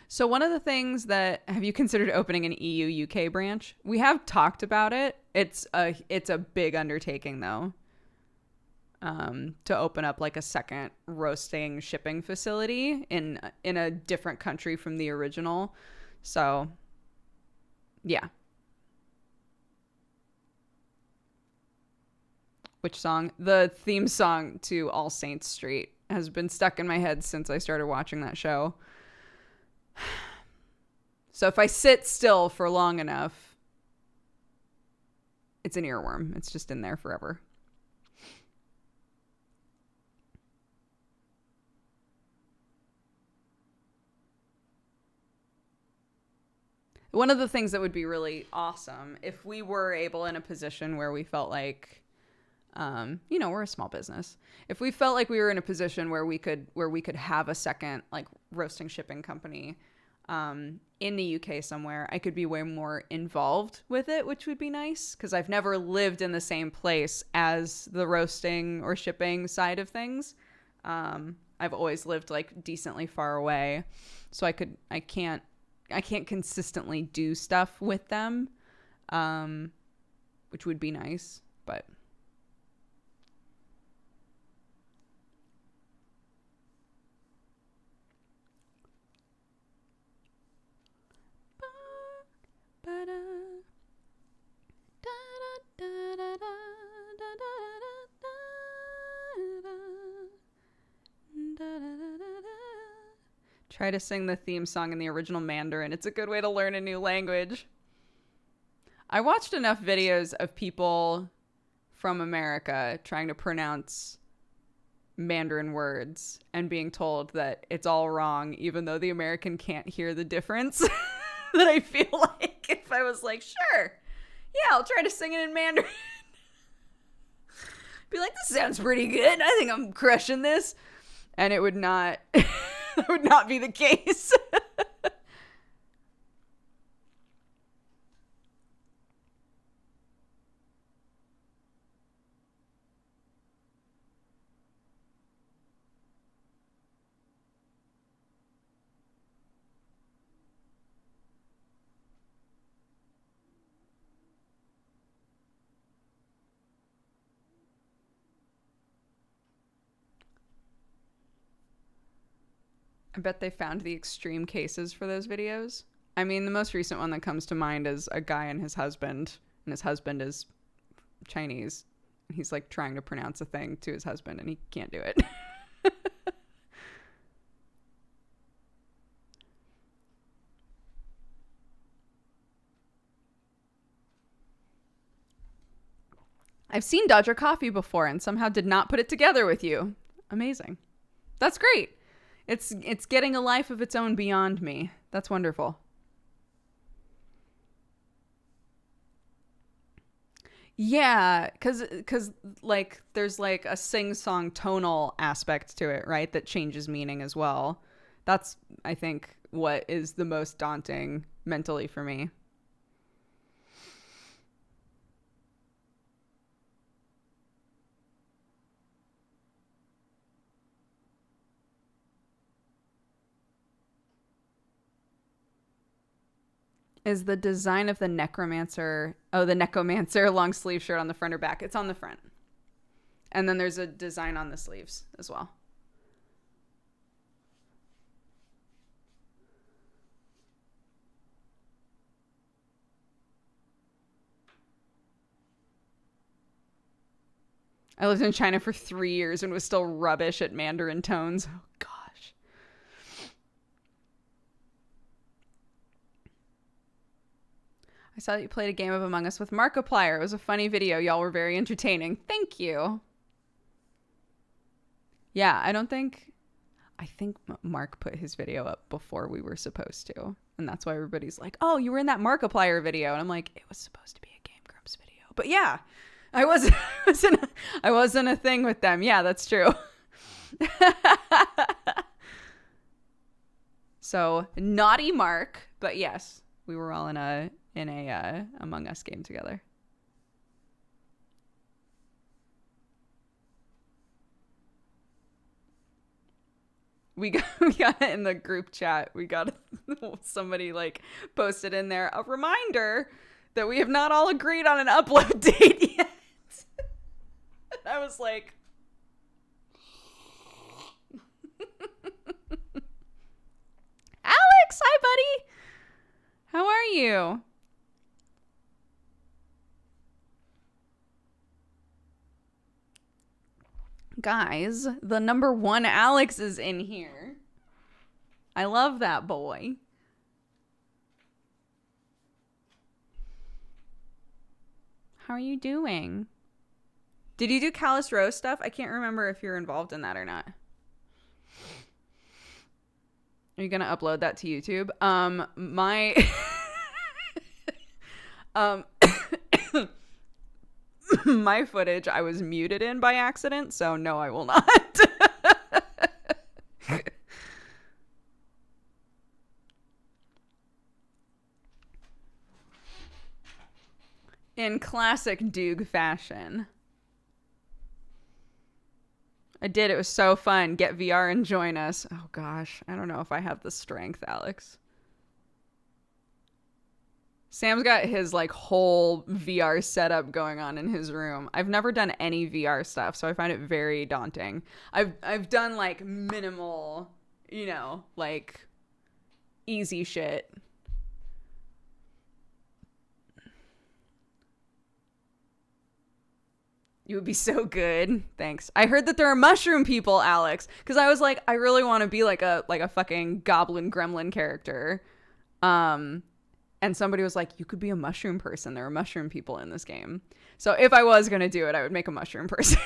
So one of the things have you considered opening an EU UK branch? We have talked about it. It's a big undertaking though. To open up like a second roasting shipping facility in a different country from the original. So yeah. Which song? The theme song to All Saints Street has been stuck in my head since I started watching that show. So if I sit still for long enough, it's an earworm. It's just in there forever. One of the things that would be really awesome if we were able in a position where we felt like, we're a small business. If we felt like we were in a position where we could have a second like roasting shipping company, in the UK somewhere, I could be way more involved with it, which would be nice because I've never lived in the same place as the roasting or shipping side of things. I've always lived like decently far away, so I can't consistently do stuff with them, which would be nice, but. Try to sing the theme song in the original Mandarin. It's a good way to learn a new language. I watched enough videos of people from America trying to pronounce Mandarin words and being told that it's all wrong, even though the American can't hear the difference. That I feel like if I was like, sure, yeah, I'll try to sing it in Mandarin. Be like, this sounds pretty good. I think I'm crushing this. And it would not, that would not be the case. I bet they found the extreme cases for those videos. I mean, the most recent one that comes to mind is a guy and his husband is Chinese. He's like trying to pronounce a thing to his husband and he can't do it. I've seen Dodger Coffee before and somehow did not put it together with you. Amazing. That's great. It's getting a life of its own beyond me. That's wonderful. Yeah, cuz like there's like a sing-song tonal aspect to it, right? That changes meaning as well. That's I think what is the most daunting mentally for me. Is the design of the necromancer, the necromancer long sleeve shirt on the front or back? It's on the front. And then there's a design on the sleeves as well. I lived in China for 3 years and was still rubbish at Mandarin tones. Oh, God. I saw that you played a game of Among Us with Markiplier. It was a funny video. Y'all were very entertaining. Thank you. Yeah, I think Mark put his video up before we were supposed to. And that's why everybody's like, oh, you were in that Markiplier video. And I'm like, it was supposed to be a Game Grumps video. But yeah, I wasn't a thing with them. Yeah, that's true. So naughty Mark, but yes, we were all in a Among Us game together. We got it in the group chat. We got somebody like posted in there a reminder that we have not all agreed on an upload date yet. I was like, Alex, hi buddy. How are you? Guys, the number one Alex is in here. I love that boy. How are you doing? Did you do Callous Rose stuff? I can't remember if you're involved in that or not. Are you gonna upload that to YouTube? My footage I was muted in by accident, so no, I will not. In classic Doog fashion. I did. It was so fun. Get VR and join us. Oh, gosh. I don't know if I have the strength, Alex. Sam's got his like whole VR setup going on in his room. I've never done any VR stuff, so I find it very daunting. I've done like minimal, you know, like easy shit. You would be so good. Thanks. I heard that there are mushroom people, Alex, because I was like, I really want to be like a fucking goblin gremlin character. And somebody was like, you could be a mushroom person. There are mushroom people in this game. So if I was going to do it, I would make a mushroom person.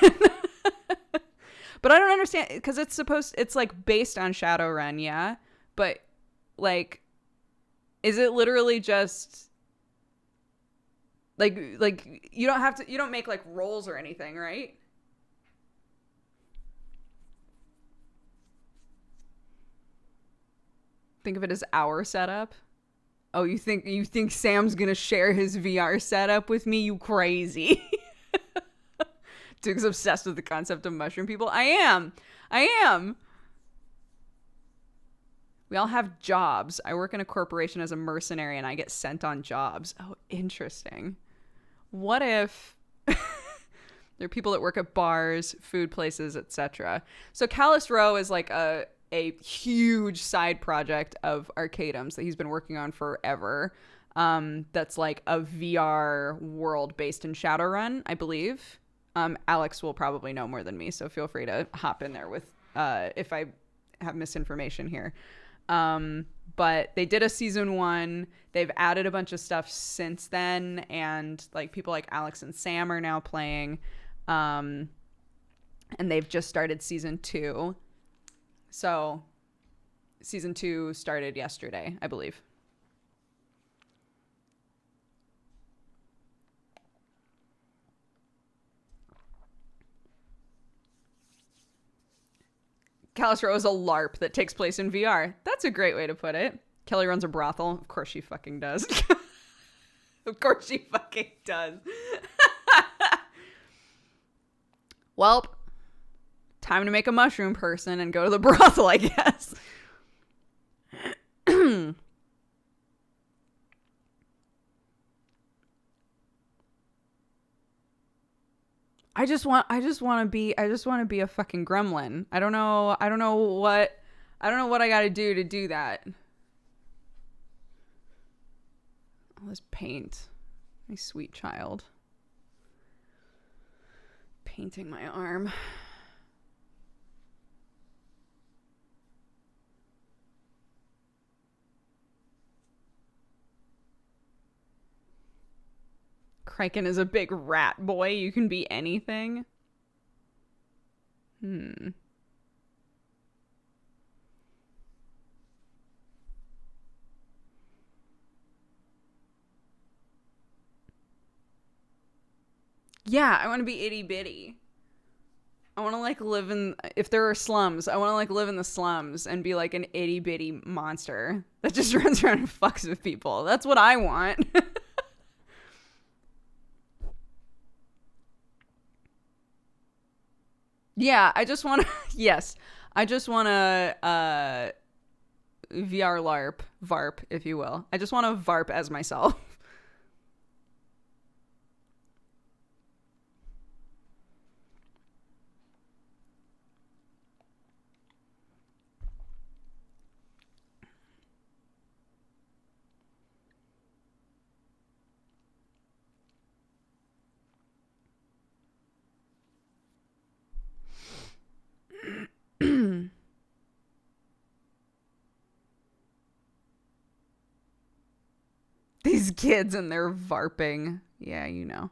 But I don't understand, because it's like based on Shadowrun, yeah? But like, is it literally just like you don't make like rolls or anything, right? Think of it as our setup. Oh, you think Sam's gonna share his VR setup with me? You crazy. Duke's obsessed with the concept of mushroom people. I am. We all have jobs. I work in a corporation as a mercenary and I get sent on jobs. Oh, interesting. What if there are people that work at bars, food places, etc. So Callus Row is like a huge side project of Arcadum's that he's been working on forever. That's like a VR world based in Shadowrun, I believe. Alex will probably know more than me, so feel free to hop in there with if I have misinformation here. But they did a season 1. They've added a bunch of stuff since then, and like people like Alex and Sam are now playing. And they've just started season 2. So season 2 started yesterday, I believe. Callus Row is a LARP that takes place in VR. That's a great way to put it. Kelly runs a brothel. Of course she fucking does. Of course she fucking does. Welp. Time to make a mushroom person and go to the brothel, I guess. I just want to be a fucking gremlin. I don't know what I got to do that. All this paint. My sweet child. Painting my arm. Kraken is a big rat boy. You can be anything. Yeah, I want to be itty bitty. I want to like live in, if there are slums, I want to like live in the slums and be like an itty bitty monster that just runs around and fucks with people. That's what I want. Yeah, I just want to, yes, I just want to VR LARP, VARP, if you will. I just want to VARP as myself. These kids and their VARPing. Yeah, you know.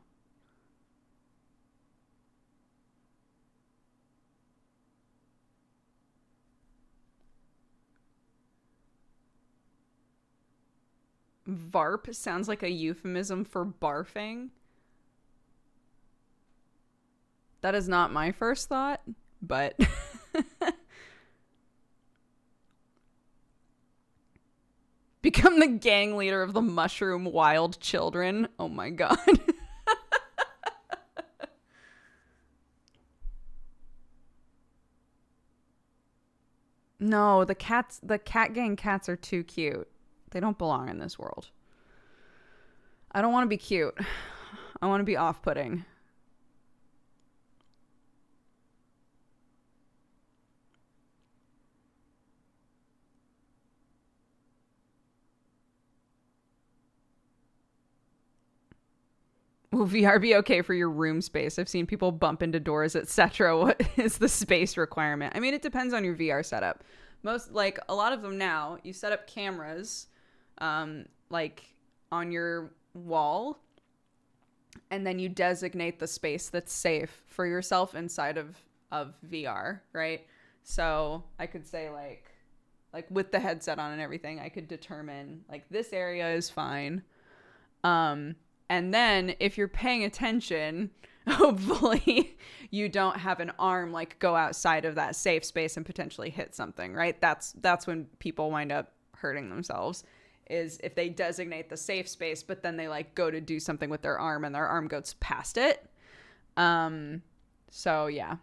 VARP sounds like a euphemism for barfing. That is not my first thought, but become the gang leader of the mushroom wild children. Oh my god. No, the cat gang cats are too cute. They don't belong in this world. I don't want to be cute. I want to be off-putting. Will VR be okay for your room space? I've seen people bump into doors, etc. What is the space requirement? I mean, it depends on your VR setup. Most, like, a lot of them now, you set up cameras, like, on your wall, and then you designate the space that's safe for yourself inside of VR, right? So I could say, like with the headset on and everything, I could determine, like, this area is fine. And then if you're paying attention, hopefully you don't have an arm like go outside of that safe space and potentially hit something, right? That's when people wind up hurting themselves, is if they designate the safe space, but then they like go to do something with their arm and their arm goes past it. So yeah.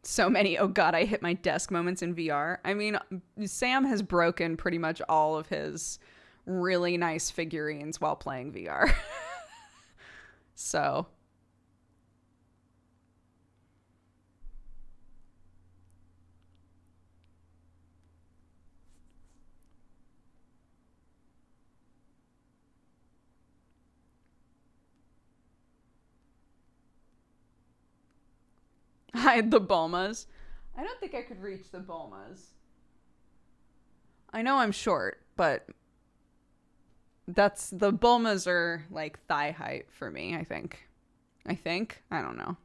So many, oh god, I hit my desk moments in VR. I mean, Sam has broken pretty much all of his really nice figurines while playing VR. So. Hide the Bulmas. I don't think I could reach the Bulmas. I know I'm short, but the Bulmas are like thigh height for me, I think. I don't know.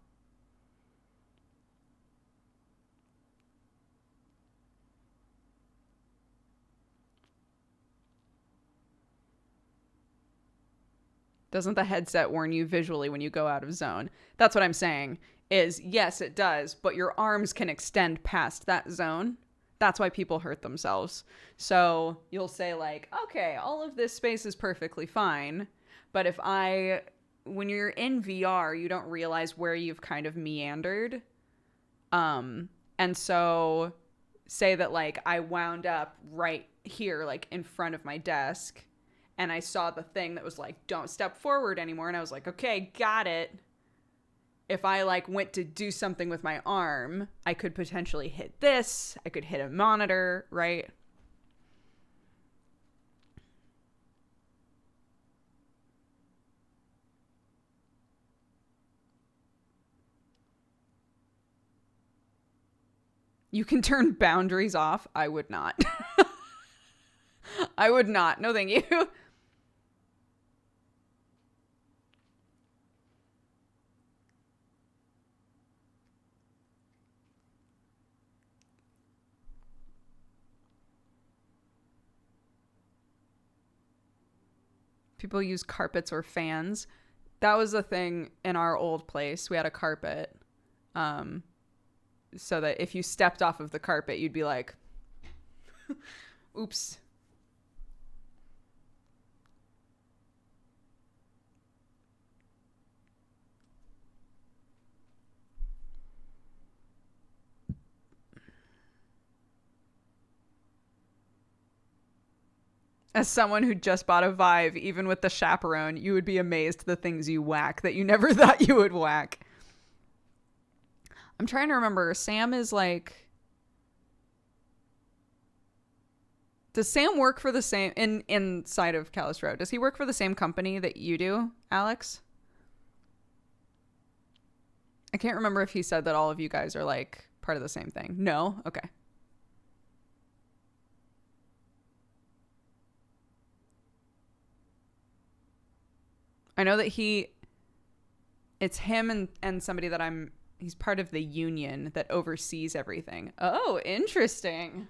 Doesn't the headset warn you visually when you go out of zone? That's what I'm saying. Is yes, it does, but your arms can extend past that zone. That's why people hurt themselves. So you'll say like, okay, all of this space is perfectly fine. But when you're in VR, you don't realize where you've kind of meandered. And so say that like I wound up right here, like in front of my desk, and I saw the thing that was like, don't step forward anymore. And I was like, okay, got it. If I like went to do something with my arm, I could potentially hit this. I could hit a monitor, right? You can turn boundaries off. I would not. I would not. No, thank you. People use carpets or fans. That was a thing in our old place. We had a carpet. So that if you stepped off of the carpet, you'd be like, oops. As someone who just bought a Vive, even with the chaperone, you would be amazed the things you whack that you never thought you would whack. I'm trying to remember. Sam is like... Does Sam work for the same... inside of Callis Road, does he work for the same company that you do, Alex? I can't remember if he said that all of you guys are like part of the same thing. No? Okay. I know that it's him and somebody that he's part of the union that oversees everything. Oh, interesting.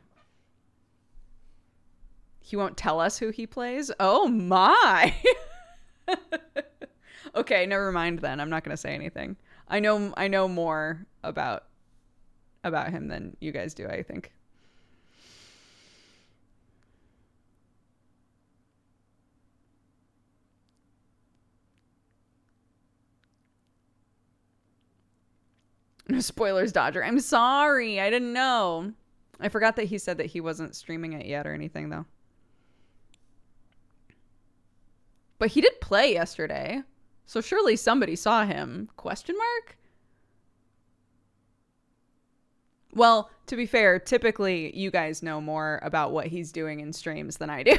He won't tell us who he plays? Oh my. Okay, never mind then. I'm not going to say anything. I know more about him than you guys do, I think. No spoilers, Dodger. I'm sorry. I didn't know. I forgot that he said that he wasn't streaming it yet or anything, though. But he did play yesterday. So surely somebody saw him. Question mark? Well, to be fair, typically you guys know more about what he's doing in streams than I do.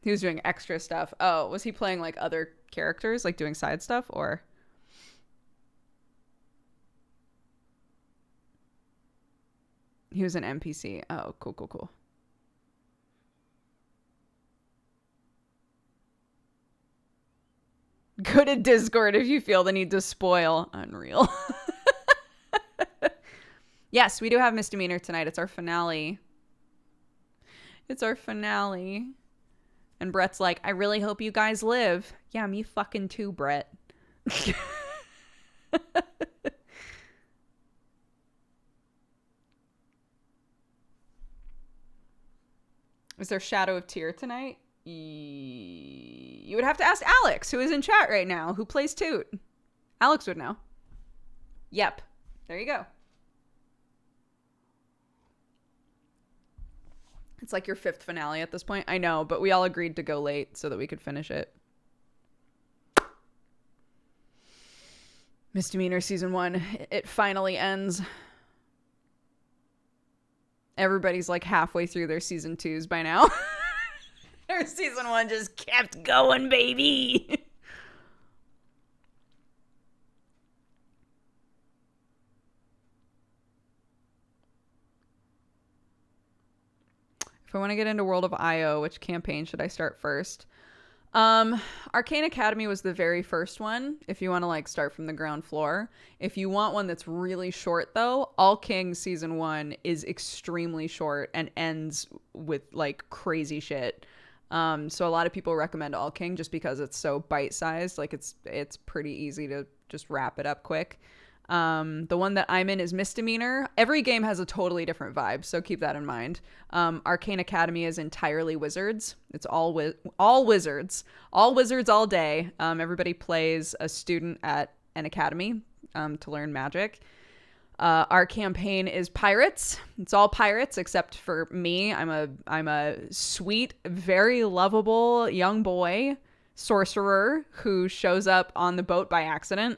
He was doing extra stuff. Oh, was he playing like other characters, like doing side stuff, or? He was an NPC. Oh, cool, cool, cool. Go to Discord if you feel the need to spoil. Unreal. Yes, we do have Misdemeanor tonight. It's our finale. It's our finale. And Brett's like, I really hope you guys live. Yeah, me fucking too, Brett. Is there Shadow of Tear tonight? You would have to ask Alex, who is in chat right now, who plays Toot. Alex would know. Yep. There you go. It's like your 5th finale at this point. I know, but we all agreed to go late so that we could finish it. Misdemeanor Season 1. It finally ends. Everybody's like halfway through their Season 2s by now. Their Season 1 just kept going, baby. If I want to get into World of Io, which campaign should I start first? Arcane Academy was the very first one, if you want to like start from the ground floor. If you want one that's really short though, All King Season 1 is extremely short and ends with like crazy shit. So a lot of people recommend All King just because it's so bite-sized. Like it's pretty easy to just wrap it up quick. The one that I'm in is Misdemeanor. Every game has a totally different vibe, so keep that in mind. Arcane Academy is entirely wizards. It's all wizards. All wizards all day. Everybody plays a student at an academy to learn magic. Our campaign is pirates. It's all pirates except for me. I'm a sweet, very lovable young boy sorcerer who shows up on the boat by accident.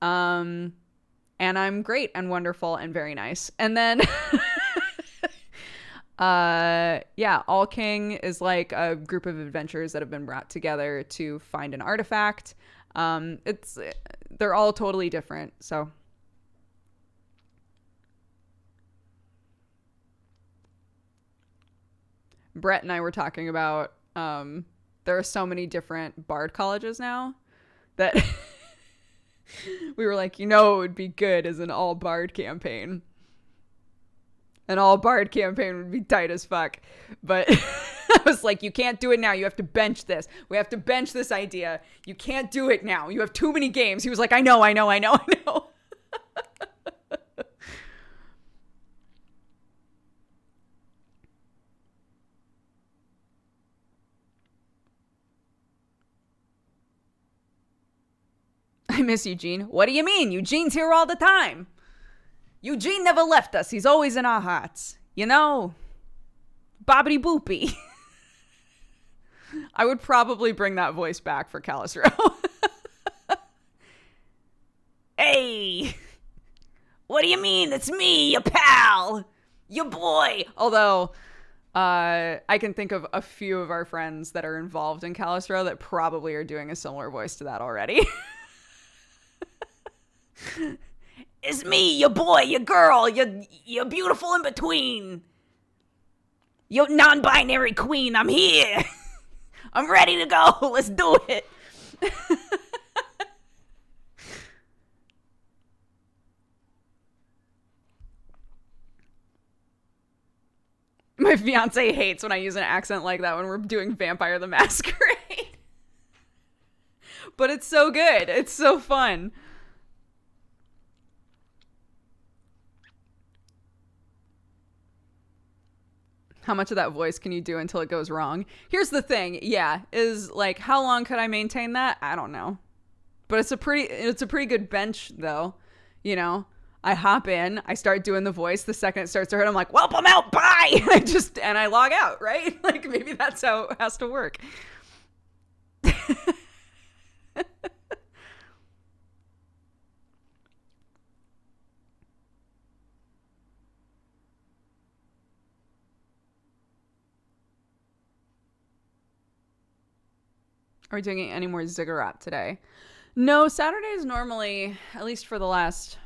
And I'm great and wonderful and very nice. And then, yeah, All King is like a group of adventurers that have been brought together to find an artifact. They're all totally different. So Brett and I were talking about, there are so many different bard colleges now that we were like, it would be good as an all bard campaign. An all bard campaign would be tight as fuck. But I was like, you can't do it now. You have to bench this. We have to bench this idea. You can't do it now. You have too many games. He was like, I know. I miss Eugene. What do you mean? Eugene's here all the time. Eugene never left us. He's always in our hearts. Bobbity boopy. I would probably bring that voice back for Calistro. Hey, what do you mean? It's me, your pal, your boy. Although, I can think of a few of our friends that are involved in Calistro that probably are doing a similar voice to that already. It's me, your boy, your girl, your beautiful in between. Your non-binary queen, I'm here. I'm ready to go. Let's do it. My fiance hates when I use an accent like that when we're doing Vampire the Masquerade. But it's so good. It's so fun. How much of that voice can you do until it goes wrong? Here's the thing. Yeah, is like, how long could I maintain that? I don't know. But it's a pretty good bench though. You know, I hop in, I start doing the voice. The second it starts to hurt, I'm like, "Welp, I'm out, bye!" And I log out, right? Like maybe that's how it has to work. Are we doing any more ziggurat today? No, Saturdays normally, at least for the last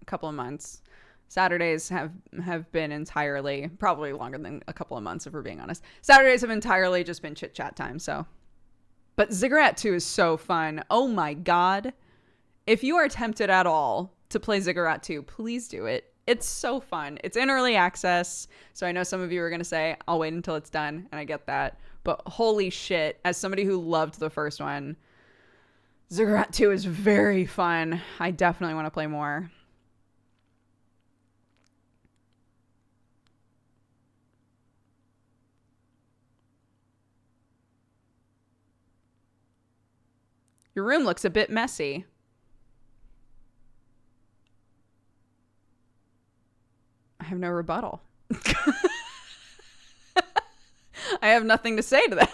couple of months, Saturdays have been entirely, probably longer than a couple of months if we're being honest. Saturdays have entirely just been chit chat time. So, but Ziggurat 2 is so fun. Oh my God. If you are tempted at all to play Ziggurat 2, please do it. It's so fun. It's in early access. So I know some of you are going to say, I'll wait until it's done. And I get that. But holy shit, as somebody who loved the first one, Ziggurat 2 is very fun. I definitely want to play more. Your room looks a bit messy. I have no rebuttal. I have nothing to say to that.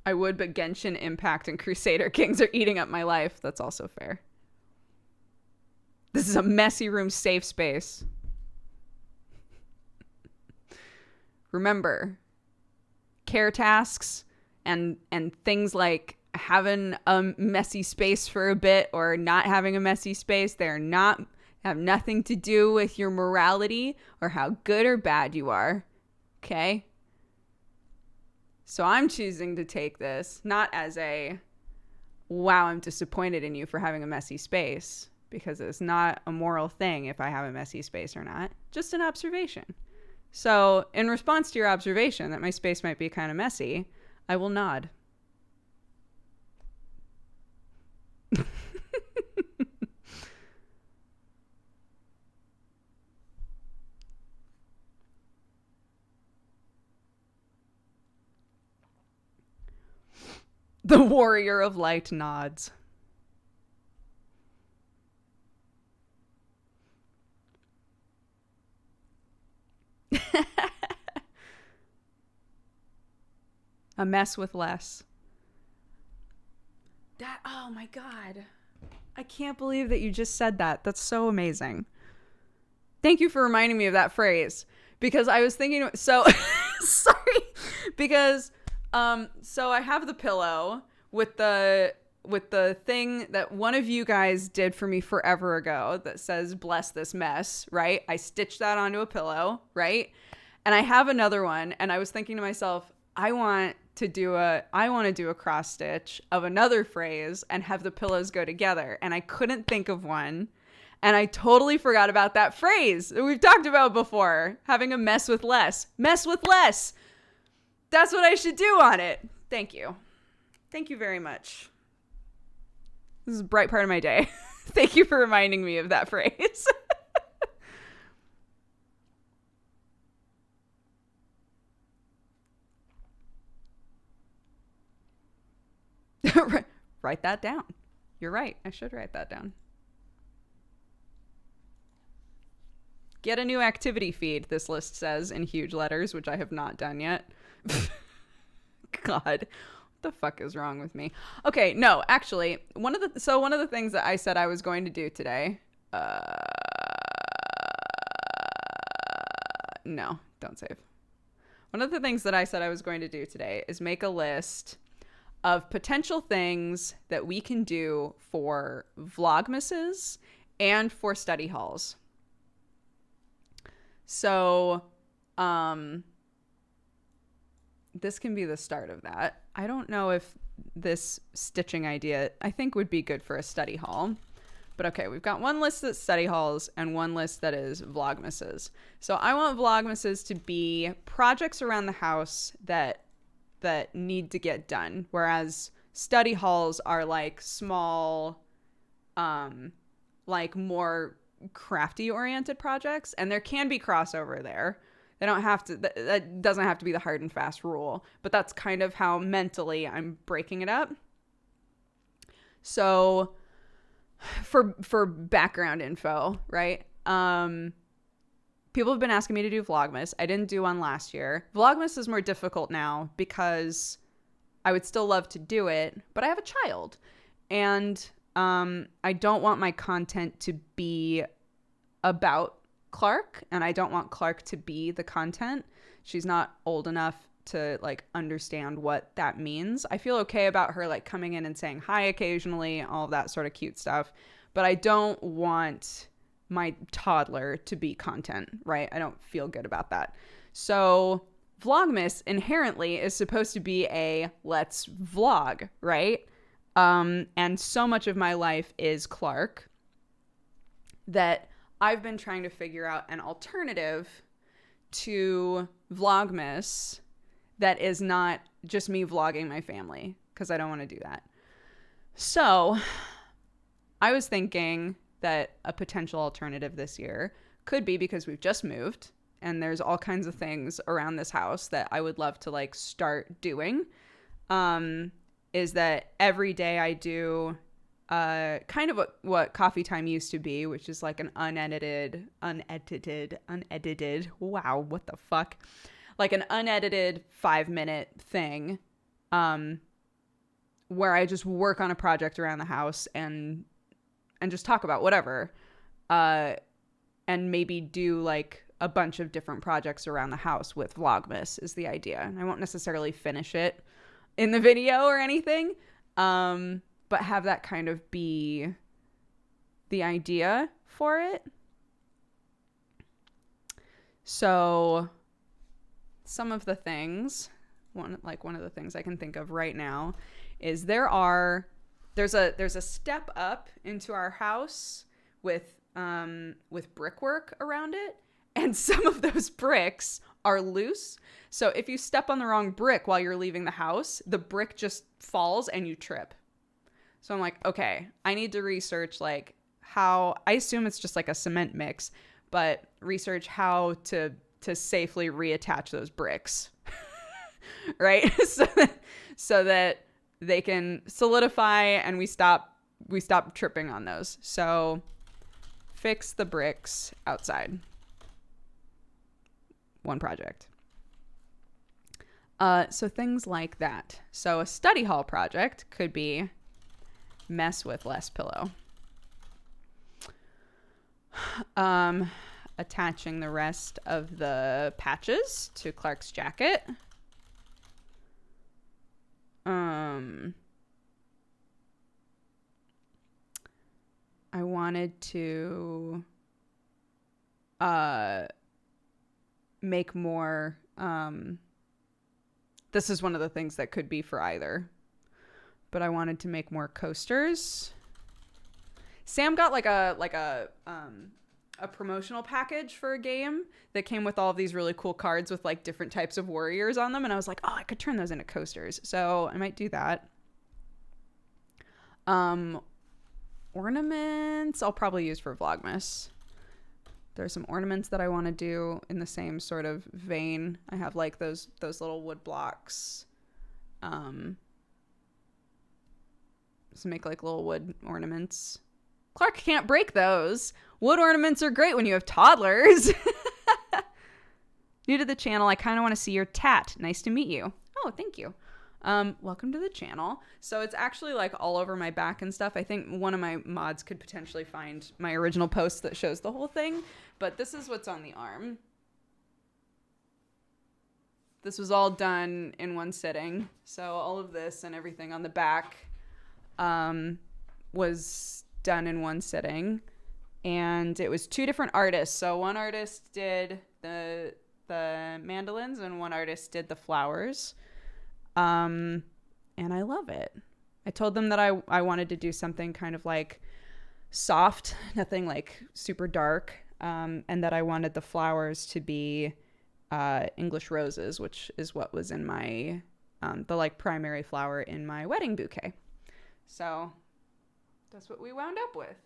I would, but Genshin Impact and Crusader Kings are eating up my life. That's also fair. This is a messy room safe space. Remember, care tasks and things like having a messy space for a bit or not having a messy space, have nothing to do with your morality or how good or bad you are. Okay? So I'm choosing to take this not as a, wow, I'm disappointed in you for having a messy space, because it's not a moral thing if I have a messy space or not, just an observation. So in response to your observation that my space might be kind of messy, I will nod. The warrior of light nods. A mess with less. That, oh my God. I can't believe that you just said that. That's so amazing. Thank you for reminding me of that phrase, because I was thinking, so sorry, because so I have the pillow with the thing that one of you guys did for me forever ago that says bless this mess, right? I stitched that onto a pillow, right? And I have another one, and I was thinking to myself, I want to do a cross stitch of another phrase and have the pillows go together, and I couldn't think of one. And I totally forgot about that phrase that we've talked about before. Having a mess with less. Mess with less. That's what I should do on it. Thank you. Thank you very much. This is a bright part of my day. Thank you for reminding me of that phrase. Write that down. You're right. I should write that down. Get a new activity feed, this list says in huge letters, which I have not done yet. God, what the fuck is wrong with me? Okay, no, actually, one of the things that I said I was going to do today, no, don't save. One of the things that I said I was going to do today is make a list of potential things that we can do for vlogmases and for study halls. So, this can be the start of that. I don't know if this stitching idea, I think, would be good for a study hall. But okay, we've got one list that's study halls and one list that is vlogmases. So I want vlogmases to be projects around the house that need to get done, whereas study halls are like small, like more crafty oriented projects, and there can be crossover there. They don't have to, that doesn't have to be the hard and fast rule, but that's kind of how mentally I'm breaking it up. So for background info, right? People have been asking me to do Vlogmas. I didn't do one last year. Vlogmas is more difficult now because I would still love to do it, but I have a child. And I don't want my content to be about Clark, and I don't want Clark to be the content. She's not old enough to like understand what that means. I feel okay about her like coming in and saying hi occasionally, all of that sort of cute stuff, but I don't want my toddler to be content, right? I don't feel good about that. So Vlogmas inherently is supposed to be a let's vlog, right? And so much of my life is Clark that I've been trying to figure out an alternative to Vlogmas that is not just me vlogging my family, because I don't want to do that. So I was thinking that a potential alternative this year could be, because we've just moved and there's all kinds of things around this house that I would love to like start doing, is that every day I do kind of what coffee time used to be, which is like an unedited, wow, what the fuck? Like an unedited 5-minute thing, where I just work on a project around the house and just talk about whatever, and maybe do like a bunch of different projects around the house with Vlogmas is the idea. And I won't necessarily finish it in the video or anything, but have that kind of be the idea for it. So some of the things, one of the things I can think of right now is there's a step up into our house with brickwork around it, and some of those bricks are loose. So if you step on the wrong brick while you're leaving the house, the brick just falls and you trip. So I'm like, okay, I need to research like how, I assume it's just like a cement mix, but research how to safely reattach those bricks, right? so that they can solidify and we stop tripping on those. So fix the bricks outside. One project. So things like that. So a study hall project could be mess with less pillow. Attaching the rest of the patches to Clark's jacket. I wanted to make more, this is one of the things that could be for either, but I wanted to make more coasters. Sam got like a promotional package for a game that came with all of these really cool cards with like different types of warriors on them, and I was like, oh, I could turn those into coasters, so I might do that. Ornaments I'll probably use for Vlogmas. There's some ornaments that I want to do in the same sort of vein. I have like those little wood blocks. So make like little wood ornaments. Clark can't break those. Wood ornaments are great when you have toddlers. New to the channel, I kind of want to see your tat. Nice to meet you. Oh, thank you. Welcome to the channel. So it's actually like all over my back and stuff. I think one of my mods could potentially find my original post that shows the whole thing, but this is what's on the arm. This was all done in one sitting. So all of this and everything on the back was done in one sitting, and it was 2 different artists. So one artist did the mandolins and one artist did the flowers. And I love it. I told them that I wanted to do something kind of like soft, nothing like super dark, and that I wanted the flowers to be English roses, which is what was in my the like primary flower in my wedding bouquet. So that's what we wound up with.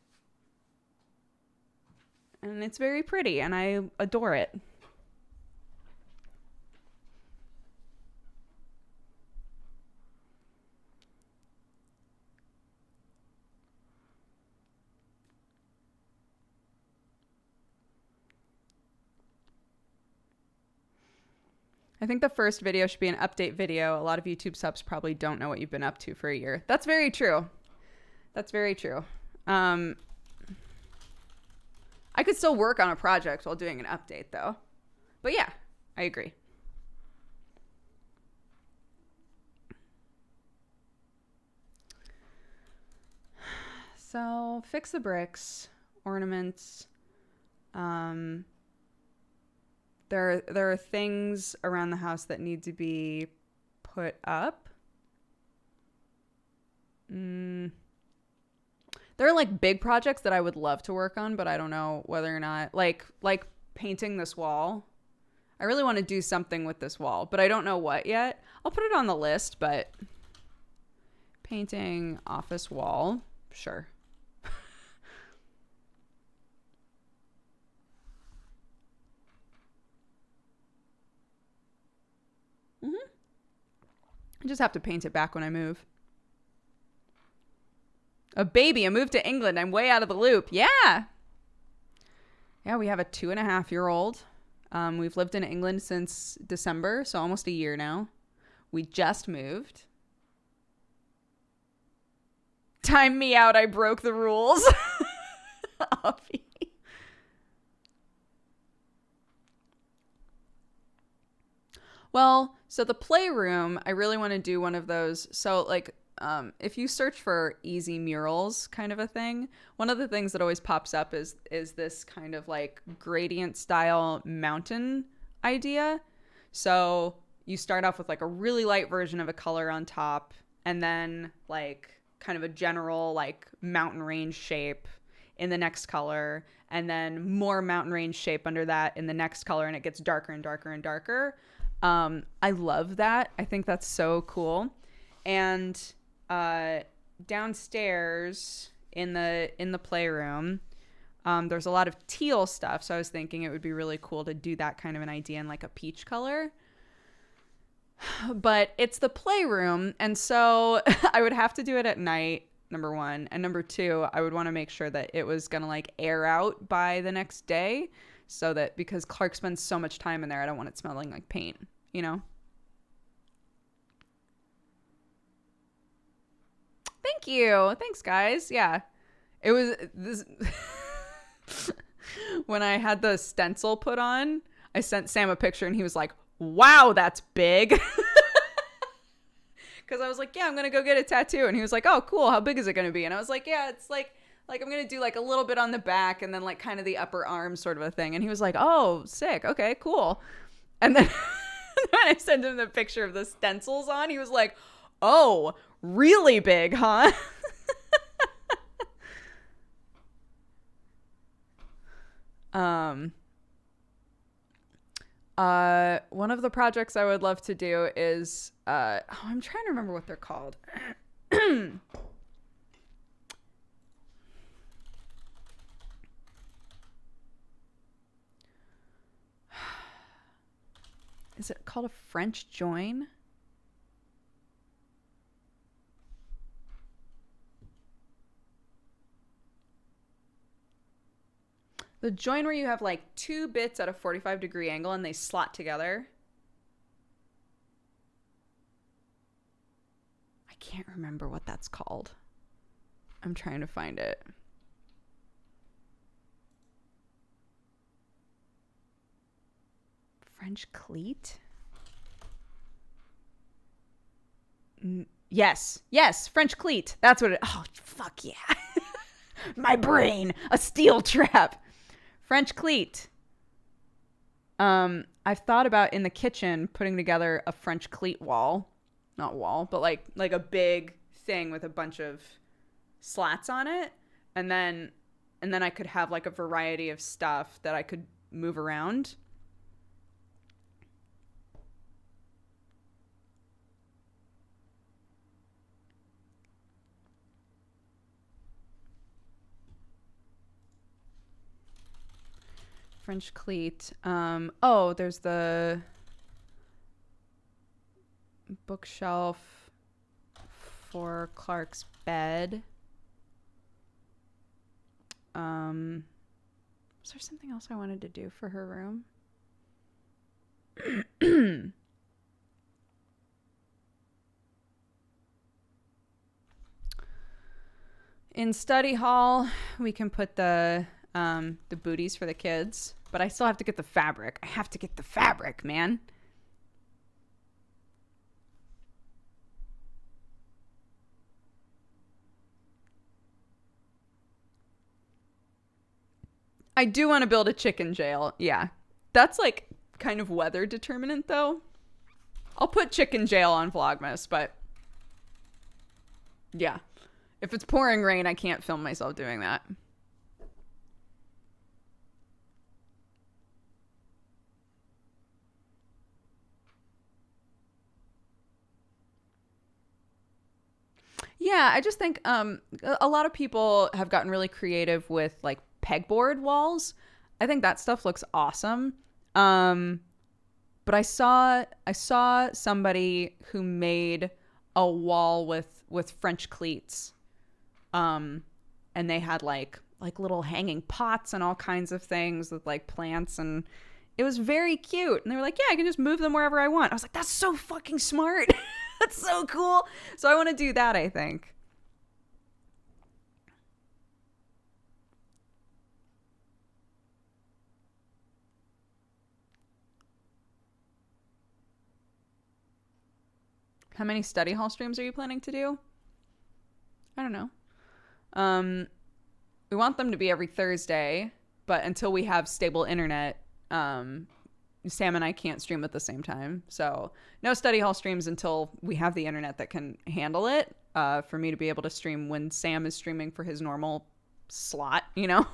and it's very pretty, and I adore it. I think the first video should be an update video. A lot of YouTube subs probably don't know what you've been up to for a year. That's very true. That's very true. I could still work on a project while doing an update, though. But yeah, I agree. So, fix the bricks, ornaments. There are things around the house that need to be put up. There are like big projects that I would love to work on, but I don't know whether or not like painting this wall. I really want to do something with this wall, but I don't know what yet. I'll put it on the list, but painting office wall, sure. I just have to paint it back when I move. A baby, a move to England. I'm way out of the loop. Yeah. Yeah, we have a 2.5-year-old. We've lived in England since December, so almost a year now. We just moved. Time me out, I broke the rules. Well, so the playroom, I really want to do one of those. So like, if you search for easy murals kind of a thing, one of the things that always pops up is this kind of like gradient style mountain idea. So you start off with like a really light version of a color on top, and then like kind of a general like mountain range shape in the next color, and then more mountain range shape under that in the next color, and it gets darker and darker and darker. I love that. I think that's so cool. And downstairs in the playroom, there's a lot of teal stuff. So I was thinking it would be really cool to do that kind of an idea in like a peach color. But it's the playroom, and so I would have to do it at night, number one. And number two, I would want to make sure that it was going to like air out by the next day. So that, because Clark spends so much time in there, I don't want it smelling like paint, you know? Thank you. Thanks, guys. Yeah. It was this. When I had the stencil put on, I sent Sam a picture and he was like, wow, that's big. Because I was like, yeah, I'm going to go get a tattoo. And he was like, oh, cool. How big is it going to be? And I was like, yeah, it's like I'm going to do like a little bit on the back and then like kind of the upper arm sort of a thing. And he was like, oh, sick. Okay, cool. And then when I sent him the picture of the stencils on, he was like, oh, really big, huh? One of the projects I would love to do is, I'm trying to remember what they're called. Is it called a French join? The join where you have like two bits at a 45-degree angle and they slot together. I can't remember what that's called. I'm trying to find it. French cleat? Yes, French cleat. That's what it. Oh, fuck yeah. My brain, a steel trap. French cleat. I've thought about in the kitchen putting together a French cleat wall. Not wall, but like a big thing with a bunch of slats on it. And then I could have like a variety of stuff that I could move around. French cleat. Oh, there's the bookshelf for Clark's bed. Was there something else I wanted to do for her room? In study hall, we can put the booties for the kids, but I still have to get the fabric. I have to get the fabric, man. I do want to build a chicken jail. Yeah. That's like kind of weather determinant though. I'll put chicken jail on Vlogmas, but yeah. If it's pouring rain, I can't film myself doing that. Yeah, I just think a lot of people have gotten really creative with like pegboard walls. I think that stuff looks awesome. But I saw somebody who made a wall with French cleats. And they had like little hanging pots and all kinds of things with like plants, and it was very cute. And they were like, yeah, I can just move them wherever I want. I was like, that's so fucking smart. That's so cool. So I want to do that, I think. How many study hall streams are you planning to do? I don't know. We want them to be every Thursday, but until we have stable internet, Sam and I can't stream at the same time. So no study hall streams until we have the internet that can handle it, for me to be able to stream when Sam is streaming for his normal slot, you know?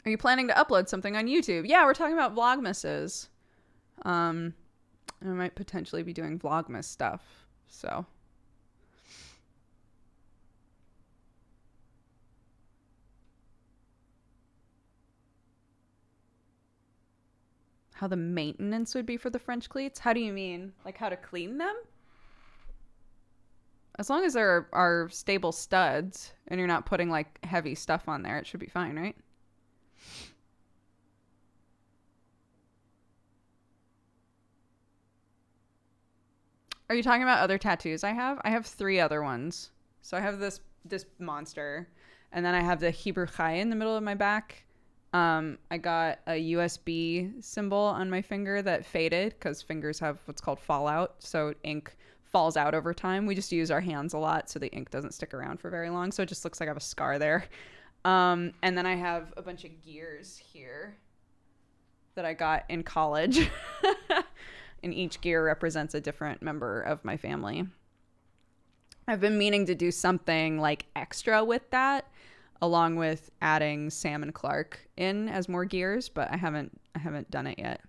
Are you planning to upload something on YouTube? Yeah, we're talking about Vlogmases. I might potentially be doing Vlogmas stuff, so. How the maintenance would be for the French cleats? How do you mean? Like how to clean them? As long as there are stable studs and you're not putting like heavy stuff on there, it should be fine, right? Are you talking about other tattoos I have? I have 3 other ones. So I have this monster, and then I have the Hebrew Chai in the middle of my back. I got a USB symbol on my finger that faded because fingers have what's called fallout. So ink falls out over time. We just use our hands a lot, so the ink doesn't stick around for very long. So it just looks like I have a scar there. And then I have a bunch of gears here that I got in college. And each gear represents a different member of my family. I've been meaning to do something like extra with that, along with adding Sam and Clark in as more gears, but I haven't done it yet.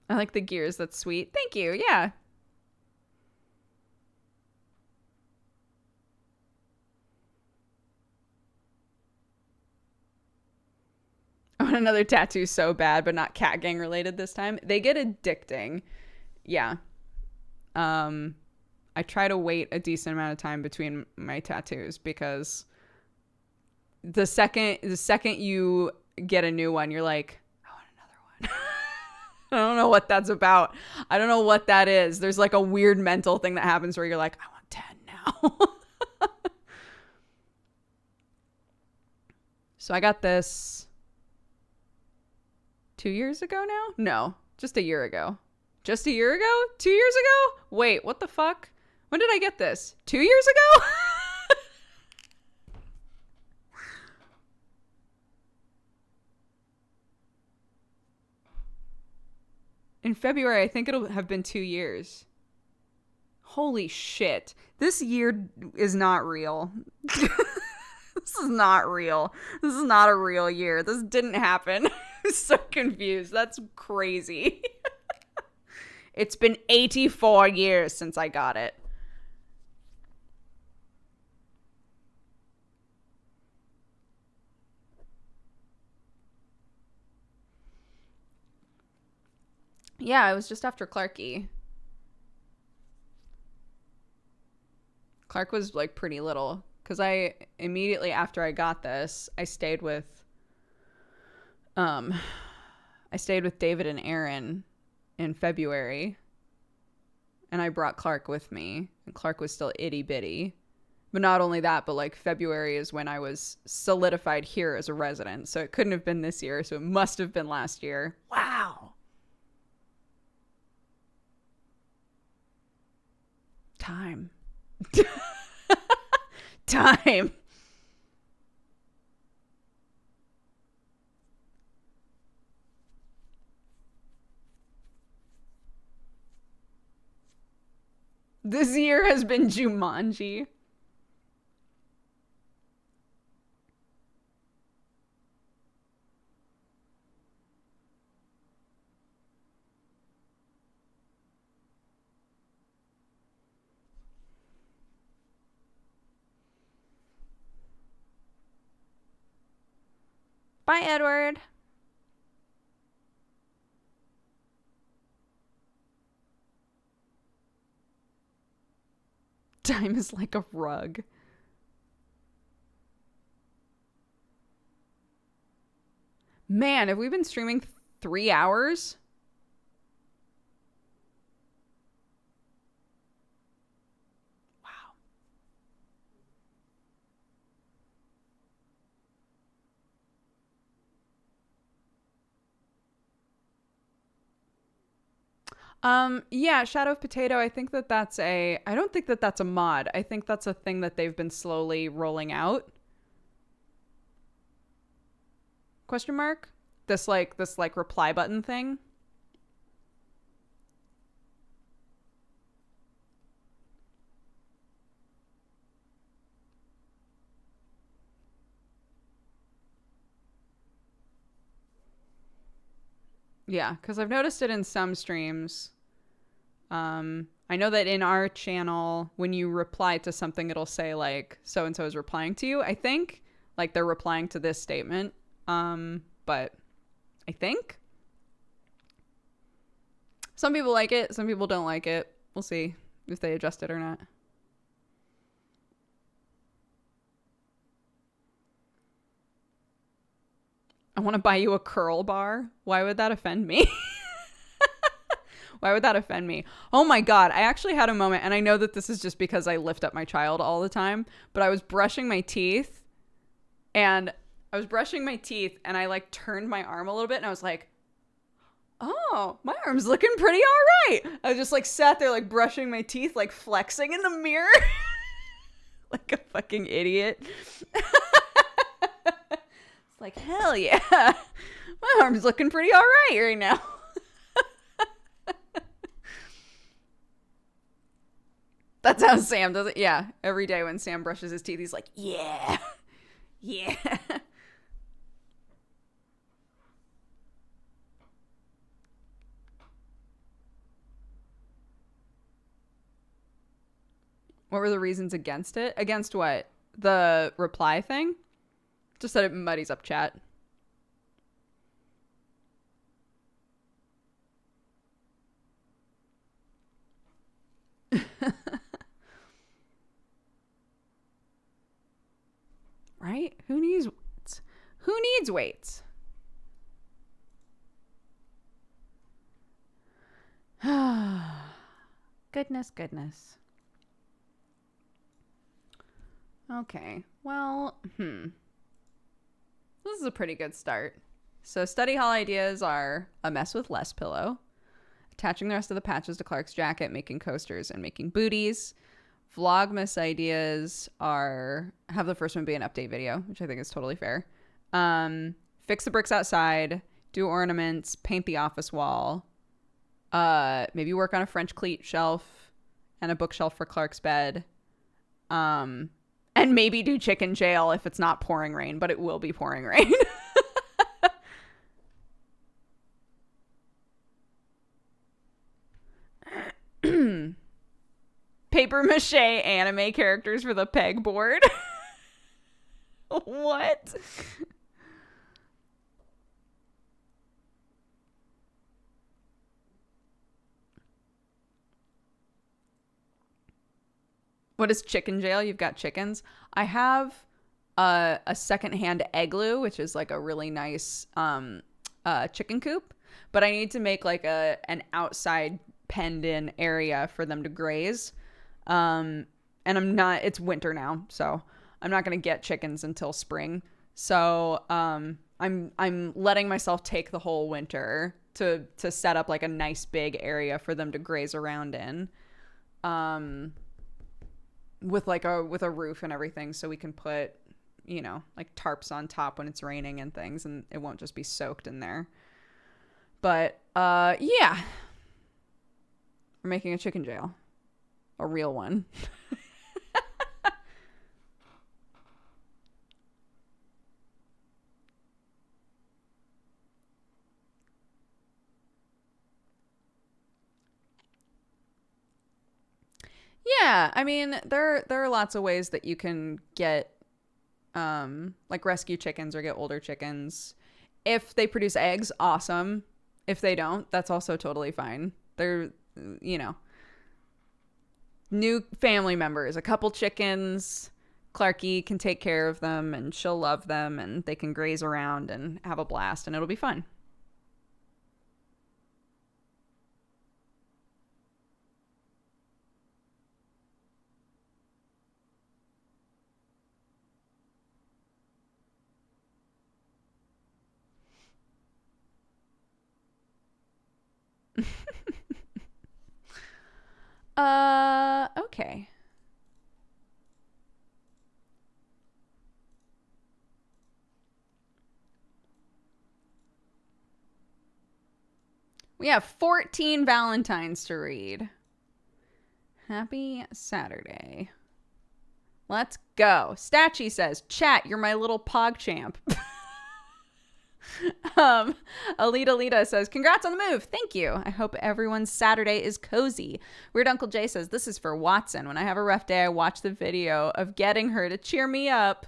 I like the gears. That's sweet. Thank you. Yeah. I want another tattoo so bad, but not cat gang related this time. They get addicting. Yeah. I try to wait a decent amount of time between my tattoos because the second you get a new one, you're like, I want another one. I don't know what that's about. I don't know what that is. There's like a weird mental thing that happens where you're like, I want 10 now. So I got this 2 years ago now? No, just a year ago. Just a year ago? 2 years ago? Wait, what the fuck? When did I get this? 2 years ago? In February, I think it'll have been 2 years. Holy shit. This year is not real. This is not real. This is not a real year. This didn't happen. I'm so confused. That's crazy. It's been 84 years since I got it. Yeah, it was just after Clarky. Clark was like pretty little because I immediately after I got this, I stayed with David and Aaron in February, and I brought Clark with me, and Clark was still itty bitty. But not only that, but like February is when I was solidified here as a resident, so it couldn't have been this year, so it must have been last year. Wow. Time. Time. This year has been Jumanji. Bye, Edward. Time is like a rug. Man, have we been streaming 3 hours? Yeah, Shadow of Potato, I think that I don't think that that's a mod. I think that's a thing that they've been slowly rolling out. Question mark? This reply button thing. Yeah, because I've noticed it in some streams. I know that in our channel, when you reply to something, it'll say like, so-and-so is replying to you. I think like they're replying to this statement. But I think some people like it. Some people don't like it. We'll see if they adjust it or not. I want to buy you a curl bar. Why would that offend me? Why would that offend me? Oh my God. I actually had a moment, and I know that this is just because I lift up my child all the time, but I was brushing my teeth and I like turned my arm a little bit and I was like, oh, my arm's looking pretty all right. I just like sat there like brushing my teeth, like flexing in the mirror like a fucking idiot. It's like, hell yeah. My arm's looking pretty all right now. That's how Sam does it. Yeah. Every day when Sam brushes his teeth, he's like, yeah. Yeah. What were the reasons against it? Against what? The reply thing? Just that it muddies up chat. Right? Who needs weights? Who needs weights? Goodness. Okay. Well, this is a pretty good start. So study hall ideas are a mess with less pillow, attaching the rest of the patches to Clark's jacket, making coasters, and making booties. Vlogmas ideas are have the first one be an update video, which I think is totally fair. Fix the bricks outside, do ornaments, paint the office wall, maybe work on a French cleat shelf and a bookshelf for Clark's bed, and And maybe do chicken jail if it's not pouring rain, but it will be pouring rain. Paper mache anime characters for the pegboard. What? What is chicken jail? You've got chickens. I have a secondhand igloo, which is like a really nice chicken coop, but I need to make like an outside penned in area for them to graze. And it's winter now, so I'm not going to get chickens until spring. So I'm letting myself take the whole winter to set up like a nice big area for them to graze around in. With a roof and everything, so we can put, like tarps on top when it's raining and things, and it won't just be soaked in there. But yeah, we're making a chicken jail, a real one. Yeah, I mean, there are lots of ways that you can get like rescue chickens or get older chickens. If they produce eggs, awesome. If they don't, that's also totally fine. They're, new family members, a couple chickens. Clarky can take care of them and she'll love them and they can graze around and have a blast and it'll be fun. Okay. We have 14 Valentines to read. Happy Saturday. Let's go. Statchy says, chat, you're my little pog champ. Alita says, congrats on the move. Thank you. I hope everyone's Saturday is cozy. Weird Uncle Jay says, this is for Watson. When I have a rough day, I watch the video of getting her to cheer me up.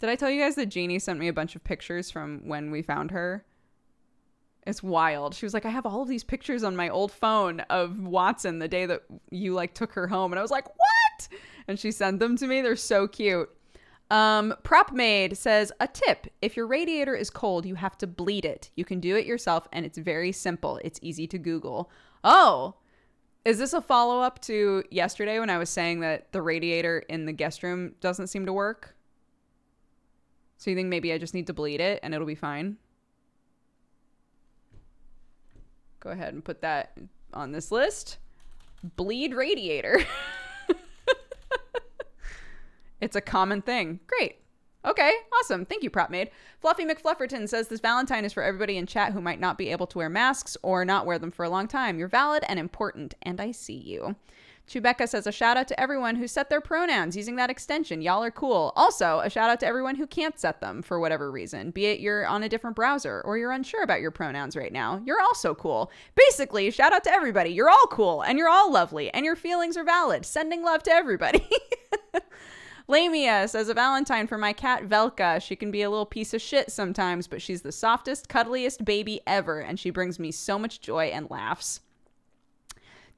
Did I tell you guys that Jeannie sent me a bunch of pictures from when we found her? It's wild. She was like, I have all of these pictures on my old phone of Watson the day that you like took her home. And I was like, what? And she sent them to me. They're so cute. Prop Maid says, a tip. If your radiator is cold, you have to bleed it. You can do it yourself and it's very simple. It's easy to Google. Oh, is this a follow-up to yesterday when I was saying that the radiator in the guest room doesn't seem to work? So you think maybe I just need to bleed it and it'll be fine? Go ahead and put that on this list. Bleed radiator. It's a common thing. Great. Okay, awesome. Thank you, Prop Maid. Fluffy McFlufferton says this Valentine is for everybody in chat who might not be able to wear masks or not wear them for a long time. You're valid and important, and I see you. Chewbecca says a shout out to everyone who set their pronouns using that extension. Y'all are cool. Also, a shout out to everyone who can't set them for whatever reason, be it you're on a different browser or you're unsure about your pronouns right now. You're also cool. Basically, shout out to everybody. You're all cool and you're all lovely and your feelings are valid. Sending love to everybody. Lamia says a Valentine for my cat Velka. She can be a little piece of shit sometimes, but she's the softest, cuddliest baby ever, and she brings me so much joy and laughs.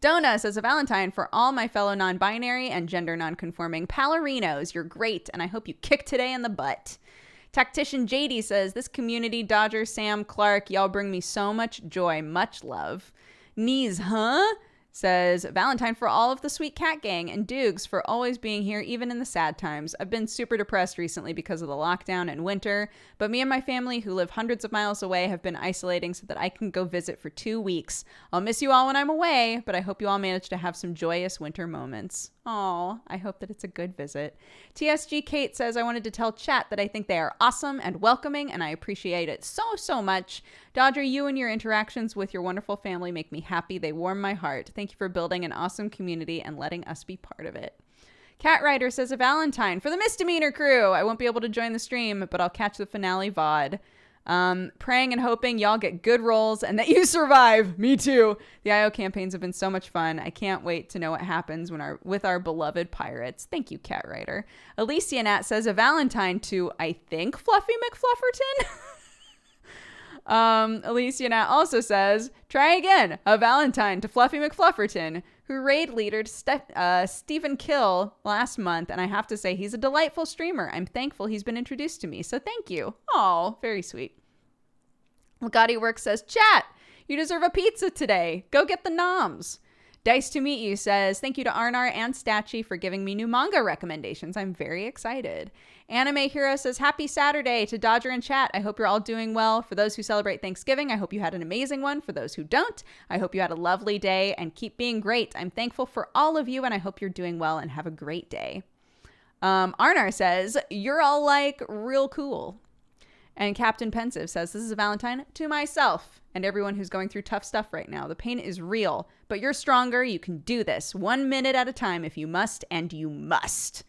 Donna says a Valentine for all my fellow non-binary and gender non-conforming Palorinos. You're great, and I hope you kick today in the butt. Tactician JD says, this community, Dodger, Sam, Clark, y'all bring me so much joy. Much love. Knees, huh? Says, Valentine for all of the sweet cat gang and Doogs for always being here even in the sad times. I've been super depressed recently because of the lockdown and winter, but me and my family who live hundreds of miles away have been isolating so that I can go visit for 2 weeks. I'll miss you all when I'm away, but I hope you all manage to have some joyous winter moments. Aw, I hope that it's a good visit. TSG Kate says, I wanted to tell chat that I think they are awesome and welcoming, and I appreciate it so much. Dodger, you and your interactions with your wonderful family make me happy. They warm my heart. Thank you for building an awesome community and letting us be part of it. Cat Rider says a Valentine for the misdemeanor crew. I won't be able to join the stream, but I'll catch the finale VOD. Praying and hoping y'all get good rolls and that you survive. Me too. The IO campaigns have been so much fun. I can't wait to know what happens with our beloved pirates. Thank you, Cat Rider. Alicia Nat says a Valentine to, I think, Fluffy McFlufferton. Alicia Nat also says, try again, a Valentine to Fluffy McFlufferton, who raid leadered Stephen Kill last month, and I have to say he's a delightful streamer. I'm thankful he's been introduced to me, so thank you. Oh, very sweet. Legati Works says, chat, you deserve a pizza today. Go get the noms. Dice to Meet You says, thank you to Arnar and Statchy for giving me new manga recommendations. I'm very excited. Anime Hero says, happy Saturday to Dodger and chat. I hope you're all doing well. For those who celebrate Thanksgiving, I hope you had an amazing one. For those who don't, I hope you had a lovely day and keep being great. I'm thankful for all of you and I hope you're doing well and have a great day. Arnar says, you're all like real cool. And Captain Pensive says, this is a Valentine to myself and everyone who's going through tough stuff right now. The pain is real, but you're stronger. You can do this 1 minute at a time if you must, and you must.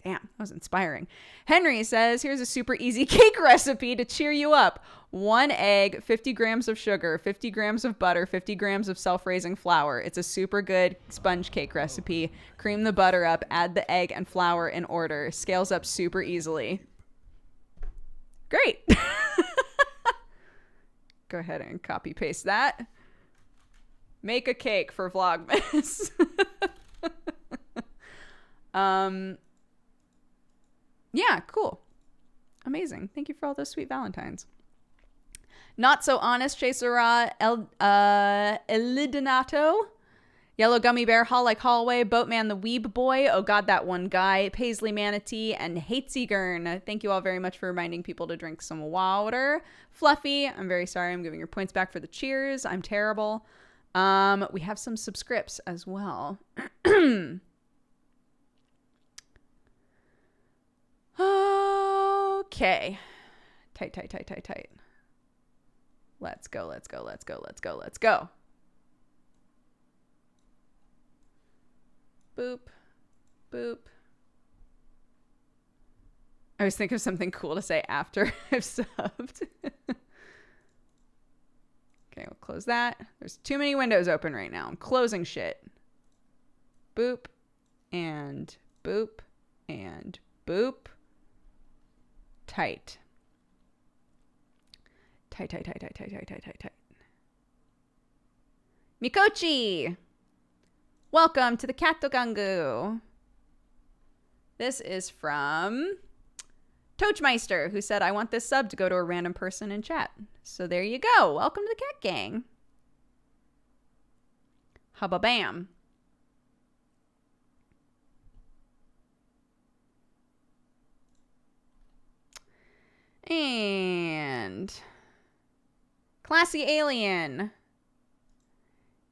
Damn, that was inspiring. Henry says, here's a super easy cake recipe to cheer you up. 1 egg, 50 grams of sugar, 50 grams of butter, 50 grams of self-raising flour. It's a super good sponge cake recipe. Cream the butter up, add the egg and flour in order. Scales up super easily. Great. Go ahead and copy paste that. Make a cake for Vlogmas. Yeah, cool. Amazing. Thank you for all those sweet Valentines. Not So Honest, Chasera, Elidonato, Yellow Gummy Bear, Hall Like Hallway, Boatman the Weeb Boy, Oh God That One Guy, Paisley Manatee, and Hatesygern. Thank you all very much for reminding people to drink some water. Fluffy, I'm very sorry. I'm giving your points back for the cheers. I'm terrible. We have some subscripts as well. Okay. Tight. Let's go. Boop. I always think of something cool to say after I've subbed. Okay, we'll close that. There's too many windows open right now. I'm closing shit. Boop. And boop. And boop. Tight. Mikochi! Welcome to the Katogangu. This is from Toachmeister, who said, I want this sub to go to a random person in chat. So there you go. Welcome to the Cat Gang. Hubba bam. And Classy Alien.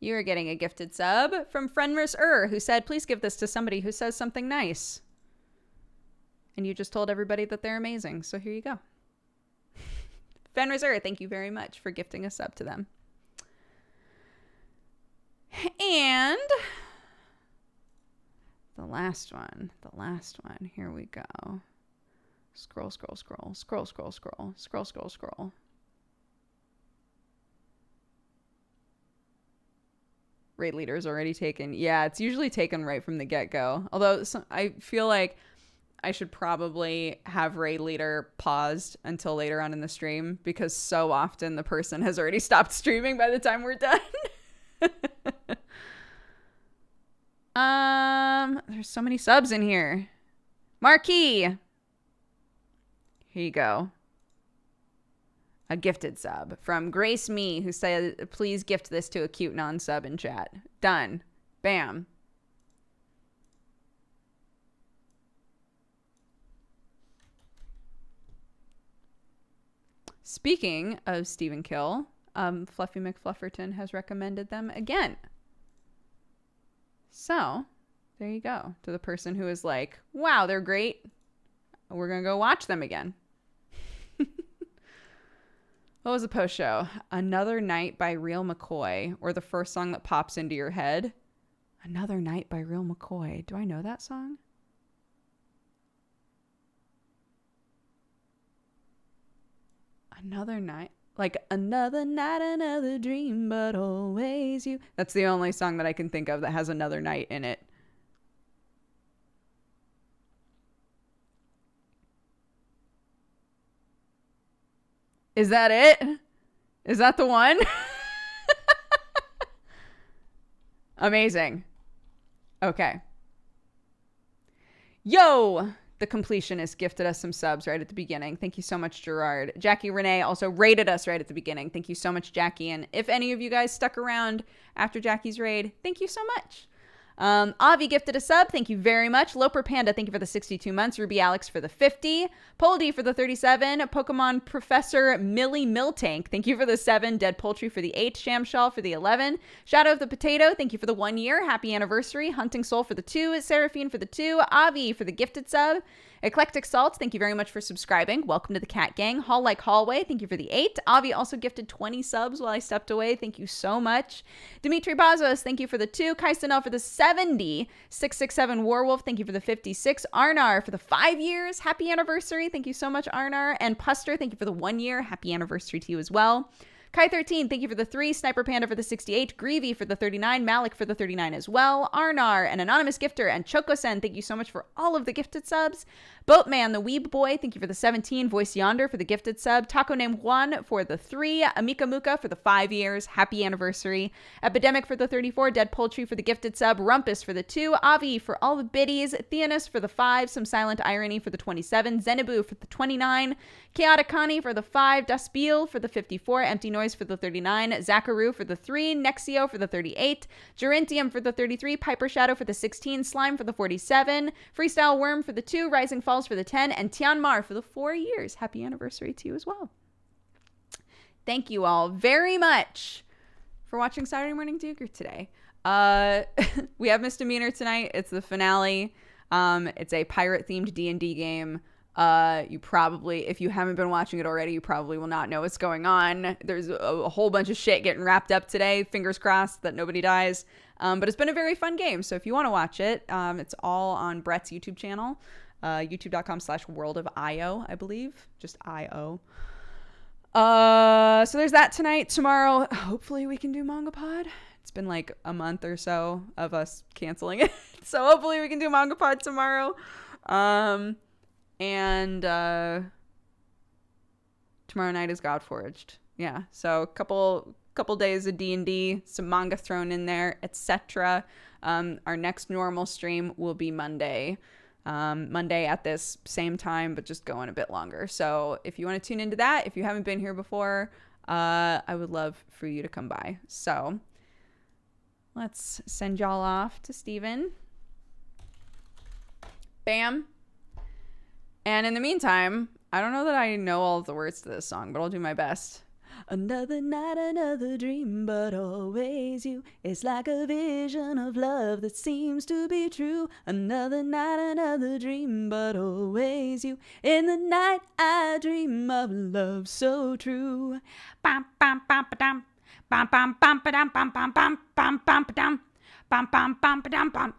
You are getting a gifted sub from Frenris who said, please give this to somebody who says something nice. And you just told everybody that they're amazing. So here you go. Fenris thank you very much for gifting a sub to them. And the last one. Here we go. Scroll. Raid leader is already taken. Yeah, it's usually taken right from the get-go. Although I feel like I should probably have raid leader paused until later on in the stream because so often the person has already stopped streaming by the time we're done. There's so many subs in here. Marquis. Here you go. A gifted sub from Grace Me, who said, please gift this to a cute non-sub in chat. Done. Bam. Speaking of Stephen Kill, Fluffy McFlufferton has recommended them again. So, there you go. To the person who is like, wow, they're great. We're going to go watch them again. What was the post show? Another Night by Real McCoy, or the first song that pops into your head. Another Night by Real McCoy. Do I know that song? Another night. Like, another night, another dream, but always you. That's the only song that I can think of that has another night in it. Is that it? Is that the one? Amazing. Okay. Yo! The completionist gifted us some subs right at the beginning. Thank you so much, Gerard. Jackie Renee also rated us right at the beginning. Thank you so much, Jackie. And if any of you guys stuck around after Jackie's raid, thank you so much. Avi gifted a sub. Thank you very much. Loper Panda, thank you for the 62 months. Ruby Alex for the 50. Poldy for the 37. Pokemon Professor Millie Miltank, thank you for the 7. Dead Poultry for the 8. Shamshal for the 11. Shadow of the Potato, thank you for the 1 year. Happy anniversary. Hunting Soul for the 2. Seraphine for the 2. Avi for the gifted sub. Eclectic Salts, thank you very much for subscribing. Welcome to the Cat Gang. Hall Like Hallway, thank you for the 8. Avi also gifted 20 subs while I stepped away. Thank you so much. Dimitri Bazos, thank you for the 2. Kai Stanel for the 70. 667 Warwolf, thank you for the 56. Arnar for the 5 years. Happy anniversary. Thank you so much, Arnar. And Puster, thank you for the 1 year. Happy anniversary to you as well. Kai13, thank you for the 3. Sniper Panda for the 68. Greavy for the 39. Malik for the 39 as well. Arnar, an anonymous gifter, and Chokosen, thank you so much for all of the gifted subs. Boatman, the Weeb Boy, thank you for the 17. Voice Yonder for the gifted sub. Taco Name Juan for the 3. Amika Muka for the 5 years. Happy anniversary. Epidemic for the 34. Dead Poultry for the gifted sub. Rumpus for the 2. Avi for all the biddies. Theanus for the 5. Some Silent Irony for the 27. Zenibu for the 29. Chaotic Connie for the 5. Duspiel for the 54. Empty Noise for the 39. Zacharu for the 3. Nexio for the 38. Gerontium for the 33. Piper Shadow for the 16. Slime for the 47. Freestyle Worm for the 2. Rising Falls for the 10. And Tianmar for the 4 years. Happy anniversary to you as well. Thank you all very much for watching Saturday Morning DOOGER today. We have Misdemeanor tonight. It's the finale. It's a pirate-themed D&D game. You probably, if you haven't been watching it already, you probably will not know what's going on. There's a whole bunch of shit getting wrapped up today. Fingers crossed that nobody dies. But it's been a very fun game. So if you want to watch it, it's all on Brett's YouTube channel. youtube.com/worldofio, I believe. Just IO. So there's that tonight. Tomorrow, hopefully we can do Manga Pod. It's been like a month or so of us canceling it. So hopefully we can do Manga Pod tomorrow. And tomorrow night is Godforged. Yeah, so a couple days of D&D, some manga thrown in there, etc. Our next normal stream will be Monday. Monday at this same time, but just going a bit longer. So if you want to tune into that, if you haven't been here before, I would love for you to come by. So let's send y'all off to Steven. Bam. And in the meantime, I don't know that I know all of the words to this song, but I'll do my best. Another night, another dream, but always you. It's like a vision of love that seems to be true. Another night, another dream, but always you. In the night, I dream of love so true. Bam, bam, bam, ba-dum. Bam, bam, bam, ba-dum, bam, bam, bam, bam, bam, ba-dum. Bam, bam, bam, ba-dum, bam.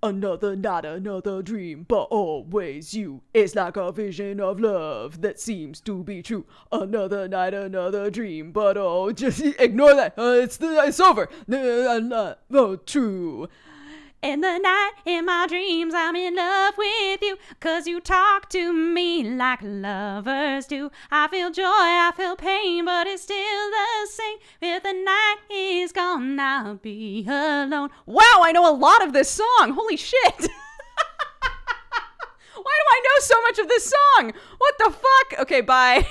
Another night, another dream, but always you. It's like a vision of love that seems to be true. Another night, another dream, but oh, just ignore that. It's over. Not true. In the night, in my dreams, I'm in love with you. 'Cause you talk to me like lovers do. I feel joy, I feel pain, but it's still the same. If the night is gone, I'll be alone. Wow, I know a lot of this song. Holy shit. Why do I know so much of this song? What the fuck? Okay, bye.